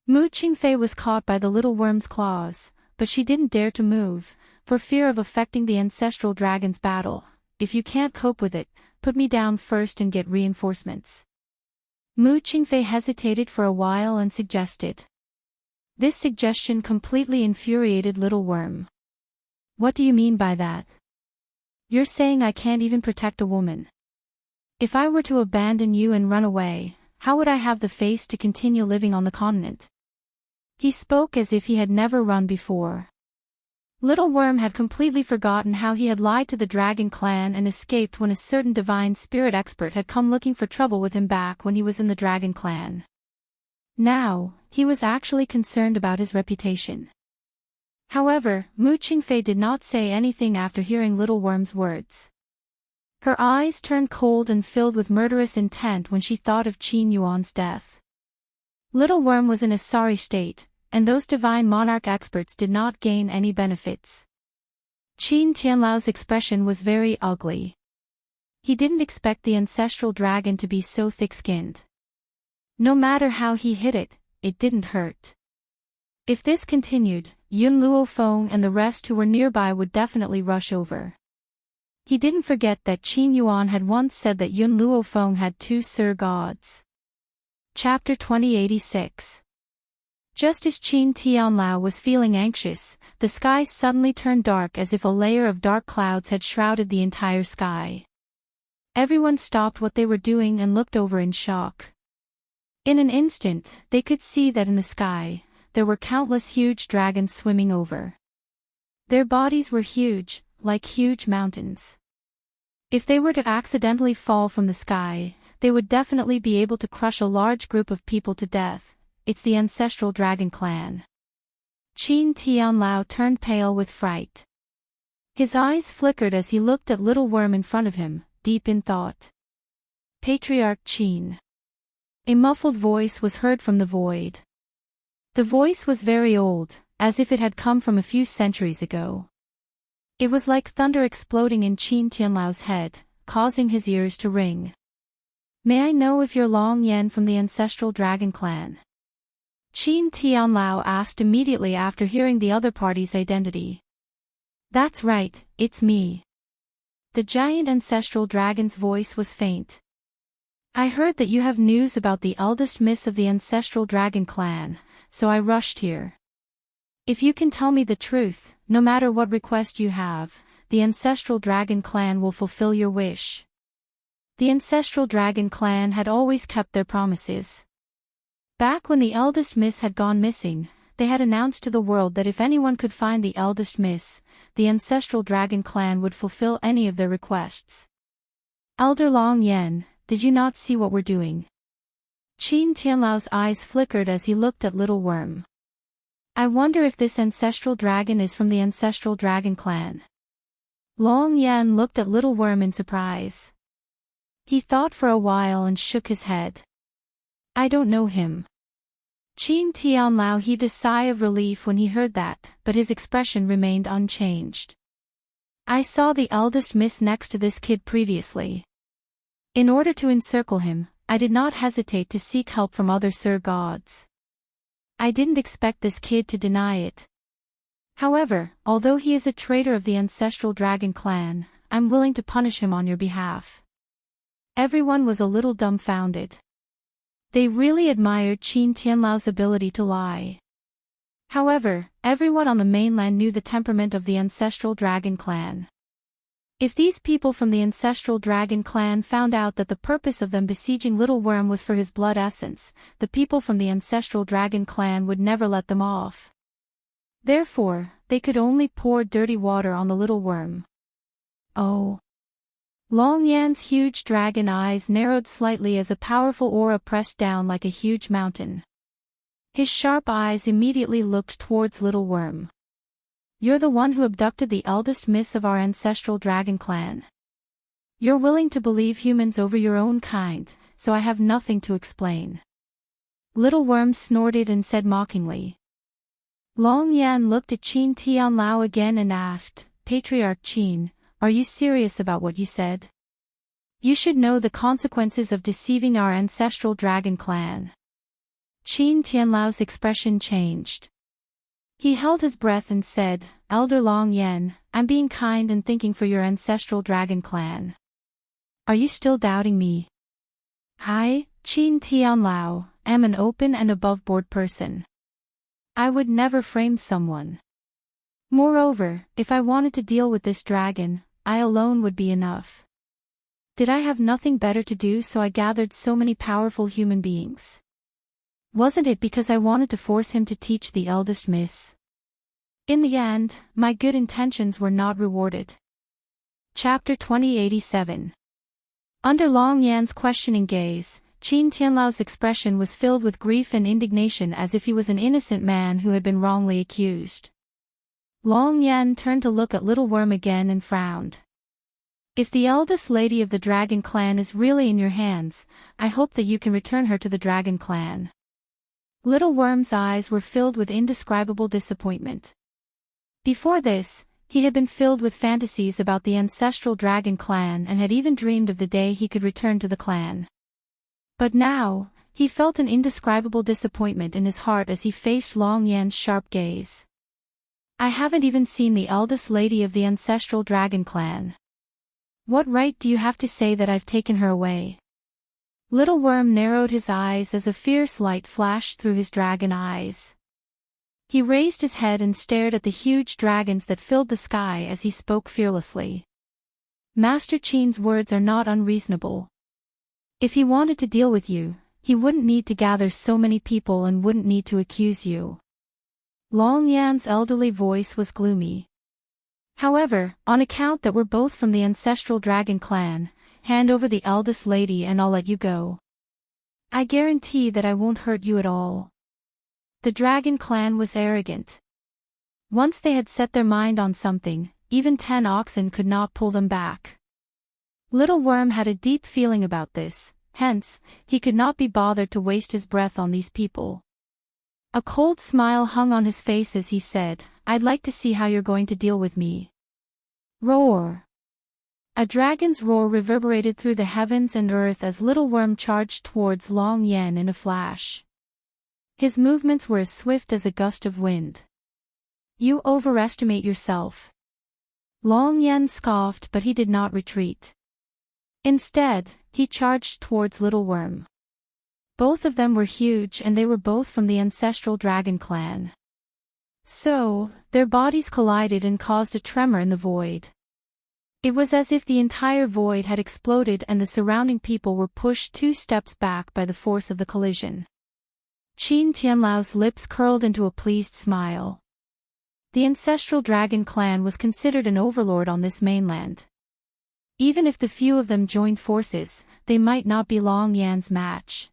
Mu Qingfei was caught by the little worm's claws, but she didn't dare to move, for fear of affecting the ancestral dragon's battle. If you can't cope with it, put me down first and get reinforcements. Mu Qingfei hesitated for a while and suggested. This suggestion completely infuriated Little Worm. What do you mean by that? You're saying I can't even protect a woman? If I were to abandon you and run away, how would I have the face to continue living on the continent? He spoke as if he had never run before. Little Worm had completely forgotten how he had lied to the Dragon Clan and escaped when a certain divine spirit expert had come looking for trouble with him back when he was in the Dragon Clan. Now, he was actually concerned about his reputation. However, Mu Qingfei did not say anything after hearing Little Worm's words. Her eyes turned cold and filled with murderous intent when she thought of Qin Yuan's death. Little Worm was in a sorry state, and those divine monarch experts did not gain any benefits. Qin Tianlao's expression was very ugly. He didn't expect the ancestral dragon to be so thick-skinned. No matter how he hit it, it didn't hurt. If this continued, Yun Luofeng and the rest who were nearby would definitely rush over. He didn't forget that Qin Yuan had once said that Yun Luofeng had two Sir Gods. Chapter 2086. Just as Qin Tianlao was feeling anxious, the sky suddenly turned dark as if a layer of dark clouds had shrouded the entire sky. Everyone stopped what they were doing and looked over in shock. In an instant, they could see that in the sky, there were countless huge dragons swimming over. Their bodies were huge, like huge mountains. If they were to accidentally fall from the sky, they would definitely be able to crush a large group of people to death. It's the ancestral dragon clan. Qin Tianlao turned pale with fright. His eyes flickered as he looked at Little Worm in front of him, deep in thought. Patriarch Qin. A muffled voice was heard from the void. The voice was very old, as if it had come from a few centuries ago. It was like thunder exploding in Qin Tianlao's head, causing his ears to ring. May I know if you're Long Yan from the ancestral dragon clan? Qin Tianlao asked immediately after hearing the other party's identity. That's right, it's me. The giant ancestral dragon's voice was faint. I heard that you have news about the eldest miss of the ancestral dragon clan, so I rushed here. If you can tell me the truth, no matter what request you have, the ancestral dragon clan will fulfill your wish. The ancestral dragon clan had always kept their promises. Back when the eldest miss had gone missing, they had announced to the world that if anyone could find the eldest miss, the ancestral dragon clan would fulfill any of their requests. Elder Long Yan, did you not see what we're doing? Qin Tianlao's eyes flickered as he looked at Little Worm. I wonder if this ancestral dragon is from the ancestral dragon clan. Long Yan looked at Little Worm in surprise. He thought for a while and shook his head. I don't know him. Qin Tianlao heaved a sigh of relief when he heard that, but his expression remained unchanged. I saw the eldest miss next to this kid previously. In order to encircle him, I did not hesitate to seek help from other Sir Gods. I didn't expect this kid to deny it. However, although he is a traitor of the ancestral dragon clan, I'm willing to punish him on your behalf. Everyone was a little dumbfounded. They really admired Qin Tianlao's ability to lie. However, everyone on the mainland knew the temperament of the ancestral dragon clan. If these people from the ancestral dragon clan found out that the purpose of them besieging Little Worm was for his blood essence, the people from the ancestral dragon clan would never let them off. Therefore, they could only pour dirty water on the Little Worm. Oh. Long Yan's huge dragon eyes narrowed slightly as a powerful aura pressed down like a huge mountain. His sharp eyes immediately looked towards Little Worm. You're the one who abducted the eldest miss of our ancestral dragon clan. You're willing to believe humans over your own kind, so I have nothing to explain. Little Worm snorted and said mockingly. Long Yan looked at Qin Tianlao again and asked, Patriarch Qin, are you serious about what you said? You should know the consequences of deceiving our ancestral dragon clan. Qin Tianlao's expression changed. He held his breath and said, Elder Long Yan, I'm being kind and thinking for your ancestral dragon clan. Are you still doubting me? I, Qin Tianlao, am an open and above-board person. I would never frame someone. Moreover, if I wanted to deal with this dragon, I alone would be enough. Did I have nothing better to do, so I gathered so many powerful human beings? Wasn't it because I wanted to force him to teach the eldest miss? In the end, my good intentions were not rewarded. Chapter 2087. Under Long Yan's questioning gaze, Qin Tianlao's expression was filled with grief and indignation, as if he was an innocent man who had been wrongly accused. Long Yan turned to look at Little Worm again and frowned. If the eldest lady of the Dragon Clan is really in your hands, I hope that you can return her to the Dragon Clan. Little Worm's eyes were filled with indescribable disappointment. Before this, he had been filled with fantasies about the ancestral Dragon Clan and had even dreamed of the day he could return to the clan. But now, he felt an indescribable disappointment in his heart as he faced Long Yan's sharp gaze. I haven't even seen the eldest lady of the ancestral Dragon Clan. What right do you have to say that I've taken her away? Little Worm narrowed his eyes as a fierce light flashed through his dragon eyes. He raised his head and stared at the huge dragons that filled the sky as he spoke fearlessly. Master Qin's words are not unreasonable. If he wanted to deal with you, he wouldn't need to gather so many people and wouldn't need to accuse you. Long Yan's elderly voice was gloomy. However, on account that we're both from the ancestral Dragon Clan, hand over the eldest lady and I'll let you go. I guarantee that I won't hurt you at all. The Dragon Clan was arrogant. Once they had set their mind on something, even 10 oxen could not pull them back. Little Worm had a deep feeling about this, hence, he could not be bothered to waste his breath on these people. A cold smile hung on his face as he said, I'd like to see how you're going to deal with me. Roar! A dragon's roar reverberated through the heavens and earth as Little Worm charged towards Long Yan in a flash. His movements were as swift as a gust of wind. You overestimate yourself. Long Yan scoffed, but he did not retreat. Instead, he charged towards Little Worm. Both of them were huge and they were both from the ancestral Dragon Clan. So, their bodies collided and caused a tremor in the void. It was as if the entire void had exploded and the surrounding people were pushed 2 steps back by the force of the collision. Qin Tianlao's lips curled into a pleased smile. The ancestral Dragon Clan was considered an overlord on this mainland. Even if the few of them joined forces, they might not be Long Yan's match.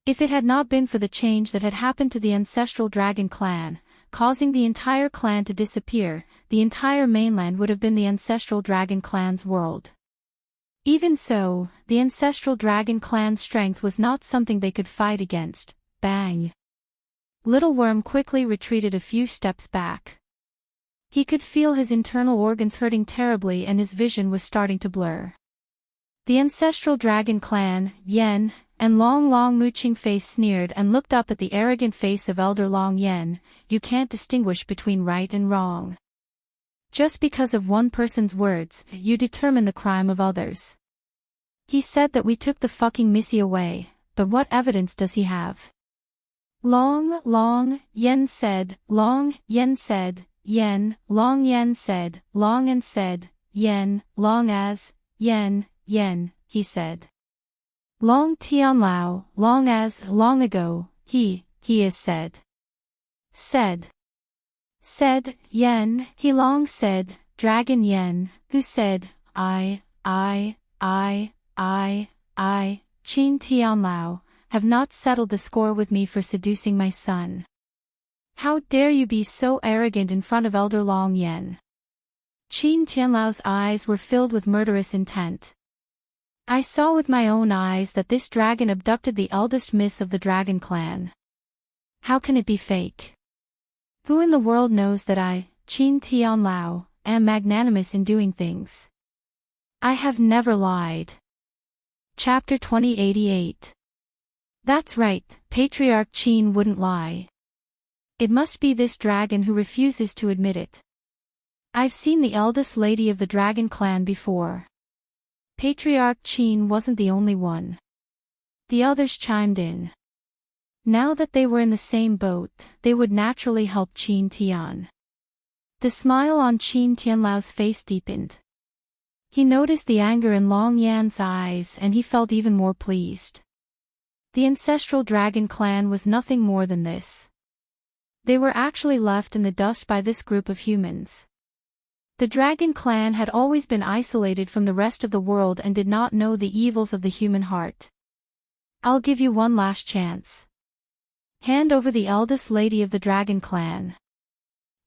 If it had not been for the change that had happened to the ancestral Dragon Clan, causing the entire clan to disappear, the entire mainland would have been the ancestral Dragon Clan's world. Even so, the ancestral Dragon Clan's strength was not something they could fight against. Bang! Little Worm quickly retreated a few steps back. He could feel his internal organs hurting terribly and his vision was starting to blur. The ancestral Dragon Clan, Yen, and Long Mooching Face sneered and looked up at the arrogant face of Elder Long Yen. You can't distinguish between right and wrong. Just because of one person's words, you determine the crime of others. He said that we took the fucking Missy away, but what evidence does he have? Long Yen said, Long Yen said, Yen, Long Yen said, Long and said, Yen, Long as, Yen, he said. Long Tianlao, long as, long ago, he is said. Said, Yen, he long said, Dragon Yen, who said, I, Qin Tianlao, have not settled the score with me for seducing my son. How dare you be so arrogant in front of Elder Long Yen? Qin Tianlao's eyes were filled with murderous intent. I saw with my own eyes that this dragon abducted the eldest miss of the Dragon Clan. How can it be fake? Who in the world knows that I, Qin Tianlao, am magnanimous in doing things. I have never lied. Chapter 2088. That's right, Patriarch Qin wouldn't lie. It must be this dragon who refuses to admit it. I've seen the eldest lady of the dragon clan before. Patriarch Qin wasn't the only one. The others chimed in. Now that they were in the same boat, they would naturally help Qin Tian. The smile on Qin Tianlao's face deepened. He noticed the anger in Long Yan's eyes and he felt even more pleased. The ancestral dragon clan was nothing more than this. They were actually left in the dust by this group of humans. The dragon clan had always been isolated from the rest of the world and did not know the evils of the human heart. I'll give you one last chance. Hand over the eldest lady of the dragon clan.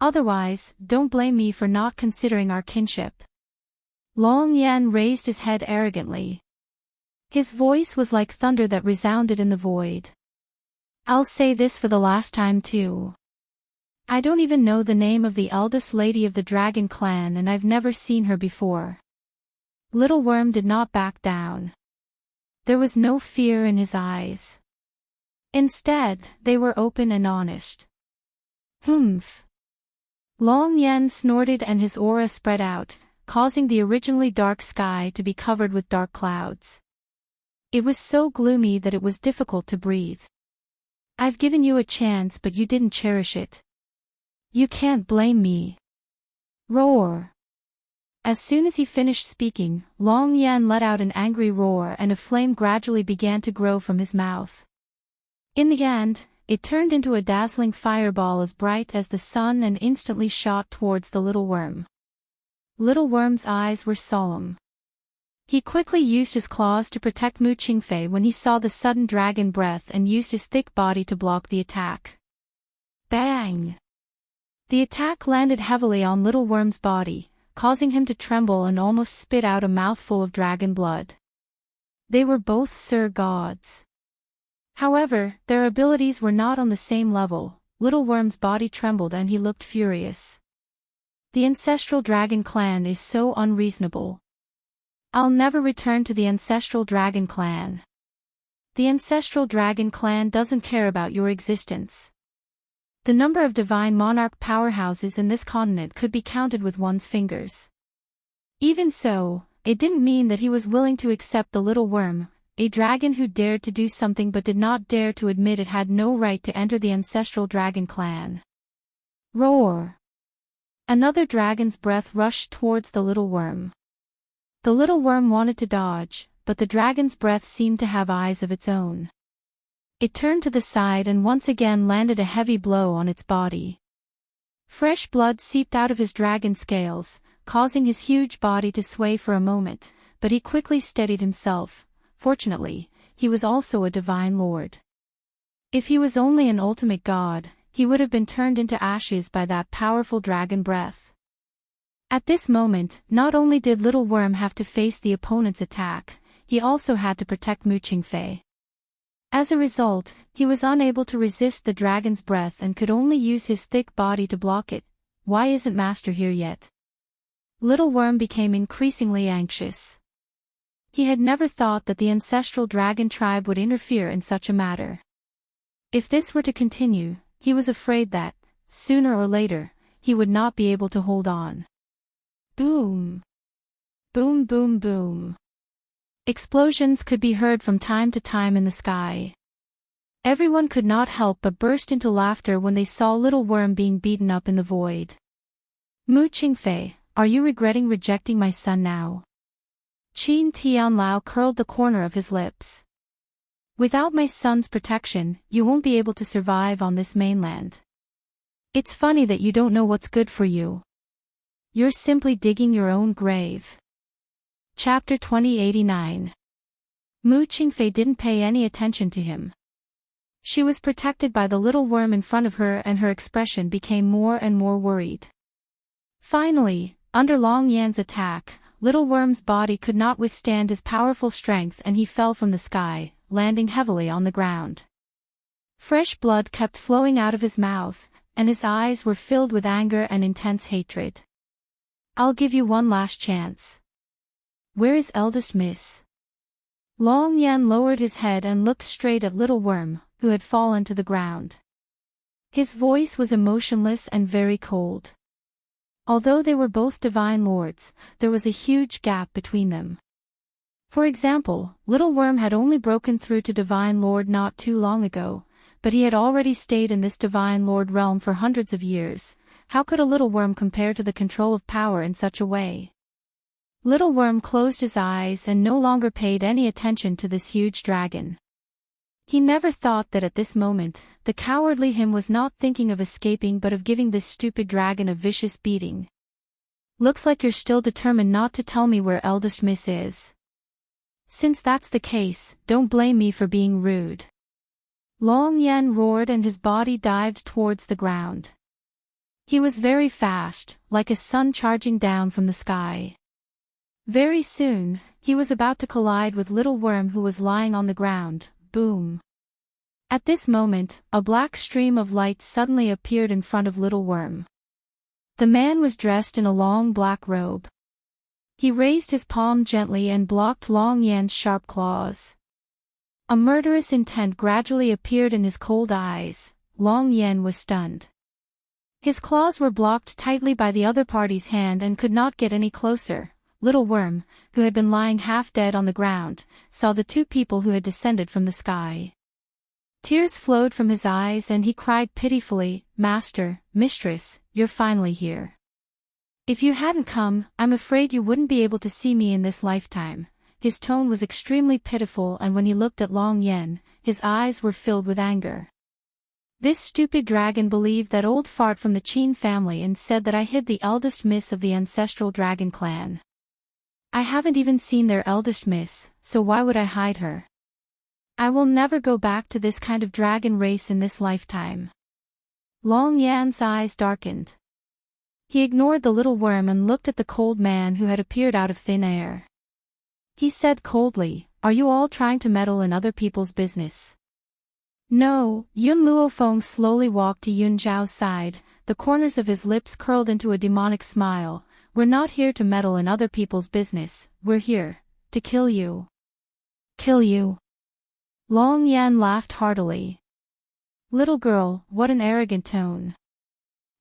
Otherwise, don't blame me for not considering our kinship. Long Yan raised his head arrogantly. His voice was like thunder that resounded in the void. I'll say this for the last time too. I don't even know the name of the eldest lady of the dragon clan and I've never seen her before. Little Worm did not back down. There was no fear in his eyes. Instead, they were open and honest. Humph. Long Yan snorted and his aura spread out, causing the originally dark sky to be covered with dark clouds. It was so gloomy that it was difficult to breathe. I've given you a chance but you didn't cherish it. You can't blame me. Roar. As soon as he finished speaking, Long Yan let out an angry roar and a flame gradually began to grow from his mouth. In the end, it turned into a dazzling fireball as bright as the sun and instantly shot towards the little worm. Little Worm's eyes were solemn. He quickly used his claws to protect Mu Qingfei when he saw the sudden dragon breath and used his thick body to block the attack. Bang! The attack landed heavily on Little Worm's body, causing him to tremble and almost spit out a mouthful of dragon blood. They were both Sir Gods. However, their abilities were not on the same level. Little Worm's body trembled and he looked furious. The ancestral dragon clan is so unreasonable. I'll never return to the ancestral dragon clan. The ancestral dragon clan doesn't care about your existence. The number of divine monarch powerhouses in this continent could be counted with one's fingers. Even so, it didn't mean that he was willing to accept the little worm, a dragon who dared to do something but did not dare to admit it had no right to enter the ancestral dragon clan. Roar! Another dragon's breath rushed towards the little worm. The little worm wanted to dodge, but the dragon's breath seemed to have eyes of its own. It turned to the side and once again landed a heavy blow on its body. Fresh blood seeped out of his dragon scales, causing his huge body to sway for a moment, but he quickly steadied himself. Fortunately, he was also a divine lord. If he was only an ultimate god, he would have been turned into ashes by that powerful dragon breath. At this moment, not only did Little Worm have to face the opponent's attack, he also had to protect Mu Qingfei. As a result, he was unable to resist the dragon's breath and could only use his thick body to block it. Why isn't Master here yet? Little Worm became increasingly anxious. He had never thought that the ancestral dragon tribe would interfere in such a matter. If this were to continue, he was afraid that, sooner or later, he would not be able to hold on. Boom! Boom boom boom. Explosions could be heard from time to time in the sky. Everyone could not help but burst into laughter when they saw Little Worm being beaten up in the void. Mu Qingfei, are you regretting rejecting my son now? Qin Tianlao curled the corner of his lips. Without my son's protection, you won't be able to survive on this mainland. It's funny that you don't know what's good for you. You're simply digging your own grave. Chapter 2089. Mu Qingfei didn't pay any attention to him. She was protected by the little worm in front of her and her expression became more and more worried. Finally, under Long Yan's attack, Little Worm's body could not withstand his powerful strength and he fell from the sky, landing heavily on the ground. Fresh blood kept flowing out of his mouth, and his eyes were filled with anger and intense hatred. I'll give you one last chance. Where is Eldest Miss? Long Yan lowered his head and looked straight at Little Worm, who had fallen to the ground. His voice was emotionless and very cold. Although they were both divine lords, there was a huge gap between them. For example, Little Worm had only broken through to Divine Lord not too long ago, but he had already stayed in this Divine Lord realm for hundreds of years. How could a little worm compare to the control of power in such a way? Little Worm closed his eyes and no longer paid any attention to this huge dragon. He never thought that at this moment, the cowardly him was not thinking of escaping but of giving this stupid dragon a vicious beating. Looks like you're still determined not to tell me where Eldest Miss is. Since that's the case, don't blame me for being rude. Long Yan roared and his body dived towards the ground. He was very fast, like a sun charging down from the sky. Very soon, he was about to collide with Little Worm who was lying on the ground. Boom. At this moment, a black stream of light suddenly appeared in front of Little Worm. The man was dressed in a long black robe. He raised his palm gently and blocked Long Yan's sharp claws. A murderous intent gradually appeared in his cold eyes. Long Yan was stunned. His claws were blocked tightly by the other party's hand and could not get any closer. Little Worm, who had been lying half dead on the ground, saw the two people who had descended from the sky. Tears flowed from his eyes and he cried pitifully, "Master, Mistress, you're finally here. If you hadn't come, I'm afraid you wouldn't be able to see me in this lifetime." His tone was extremely pitiful and when he looked at Long Yan, his eyes were filled with anger. This stupid dragon believed that old fart from the Qin family and said that I hid the eldest miss of the ancestral dragon clan. I haven't even seen their eldest miss, so why would I hide her? I will never go back to this kind of dragon race in this lifetime. Long Yan's eyes darkened. He ignored the Little Worm and looked at the cold man who had appeared out of thin air. He said coldly, "Are you all trying to meddle in other people's business?" "No." Yun Luofeng slowly walked to Yun Zhao's side, the corners of his lips curled into a demonic smile. "We're not here to meddle in other people's business, we're here to kill you." "Kill you?" Long Yan laughed heartily. "Little girl, what an arrogant tone.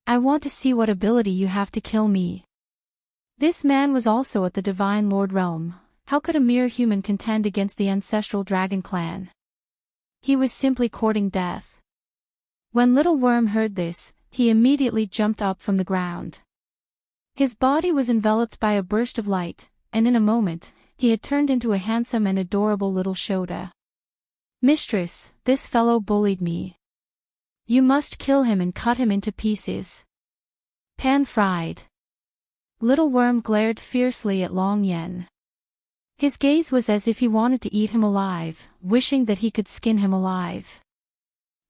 I want to see what ability you have to kill me." This man was also at the Divine Lord realm. How could a mere human contend against the ancestral dragon clan? He was simply courting death. When Little Worm heard this, he immediately jumped up from the ground. His body was enveloped by a burst of light, and in a moment, he had turned into a handsome and adorable little Shoda. "Mistress, this fellow bullied me. You must kill him and cut him into pieces." Pan-fried. Little Worm glared fiercely at Long Yan. His gaze was as if he wanted to eat him alive, wishing that he could skin him alive.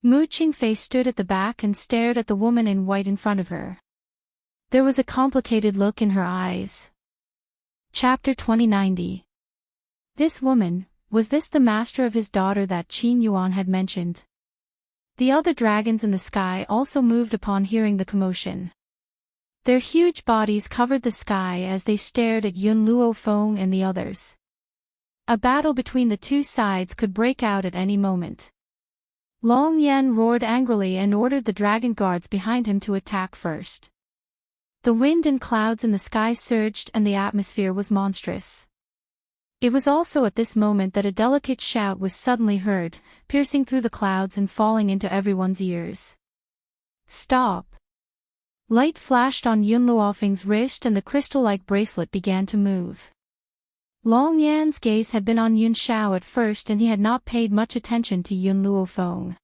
Mu Qingfei stood at the back and stared at the woman in white in front of her. There was a complicated look in her eyes. Chapter 2090. This woman, was this the master of his daughter that Qin Yuan had mentioned? The other dragons in the sky also moved upon hearing the commotion. Their huge bodies covered the sky as they stared at Yun Luofeng and the others. A battle between the two sides could break out at any moment. Long Yan roared angrily and ordered the dragon guards behind him to attack first. The wind and clouds in the sky surged and the atmosphere was monstrous. It was also at this moment that a delicate shout was suddenly heard, piercing through the clouds and falling into everyone's ears. "Stop!" Light flashed on Yun Luofeng's wrist and the crystal-like bracelet began to move. Long Yan's gaze had been on Yun Xiao at first and he had not paid much attention to Yun Luofeng.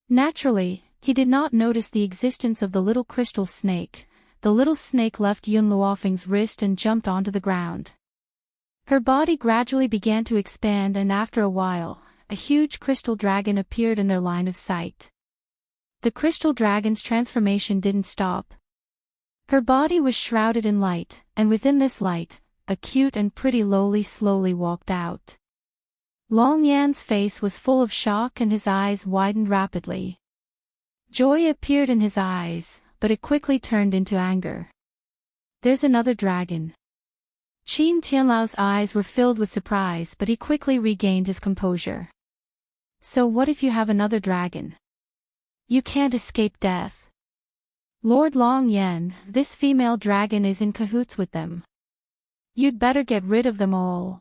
Naturally, he did not notice the existence of the little crystal snake. The little snake left Yun Luofeng's wrist and jumped onto the ground. Her body gradually began to expand and after a while, a huge crystal dragon appeared in their line of sight. The crystal dragon's transformation didn't stop. Her body was shrouded in light, and within this light, a cute and pretty loli slowly walked out. Long Yan's face was full of shock and his eyes widened rapidly. Joy appeared in his eyes, but it quickly turned into anger. there's another dragon. Qin Tianlao's eyes were filled with surprise, but he quickly regained his composure. So what if you have another dragon? You can't escape death. Lord Long Yan, this female dragon is in cahoots with them. You'd better get rid of them all.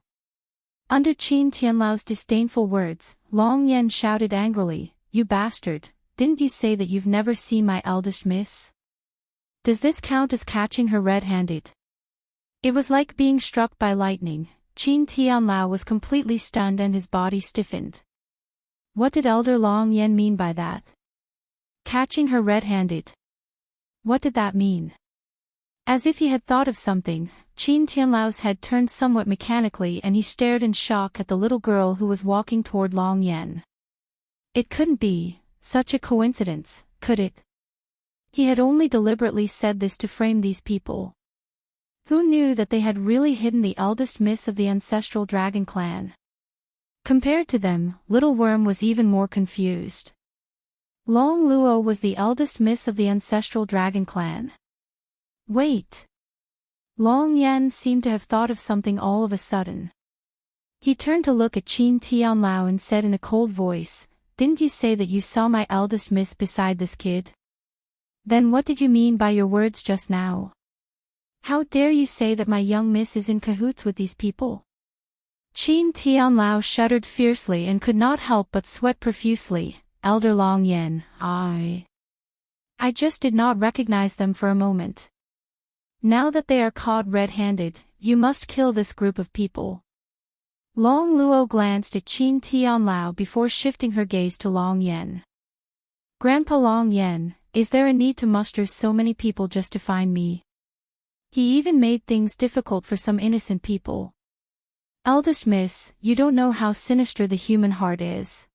Under Qin Tianlao's disdainful words, Long Yan shouted angrily, You bastard, didn't you say that you've never seen my eldest miss? Does this count as catching her red-handed? It was like being struck by lightning. Qin Tianlao was completely stunned and his body stiffened. What did Elder Long Yan mean by that? Catching her red-handed. What did that mean? As if he had thought of something, Qin Tianlao's head turned somewhat mechanically and he stared in shock at the little girl who was walking toward Long Yan. It couldn't be such a coincidence, could it? He had only deliberately said this to frame these people. Who knew that they had really hidden the eldest miss of the ancestral dragon clan? Compared to them, Little Worm was even more confused. Long Luo was the eldest miss of the ancestral dragon clan. Wait. Long Yan seemed to have thought of something all of a sudden. He turned to look at Qin Tianlao and said in a cold voice, Didn't you say that you saw my eldest miss beside this kid? Then what did you mean by your words just now? How dare you say that my young miss is in cahoots with these people? Qin Tianlao shuddered fiercely and could not help but sweat profusely. Elder Long Yan, I just did not recognize them for a moment. Now that they are caught red-handed, you must kill this group of people. Long Luo glanced at Qin Tianlao before shifting her gaze to Long Yan. Grandpa Long Yan, is there a need to muster so many people just to find me? He even made things difficult for some innocent people. Eldest miss, you don't know how sinister the human heart is.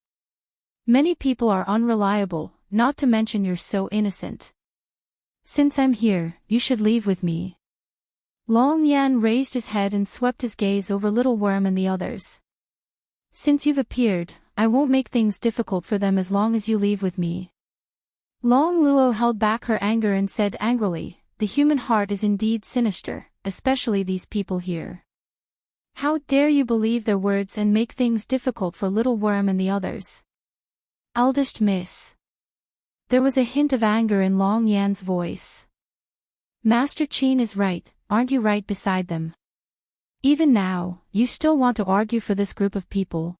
Many people are unreliable, not to mention you're so innocent. Since I'm here, you should leave with me. Long Yan raised his head and swept his gaze over Little Worm and the others. Since you've appeared, I won't make things difficult for them as long as you leave with me. Long Luo held back her anger and said angrily, The human heart is indeed sinister, especially these people here. How dare you believe their words and make things difficult for Little Worm and the others? Eldest miss. There was a hint of anger in Long Yan's voice. Master Qin is right, aren't you right beside them? Even now, you still want to argue for this group of people.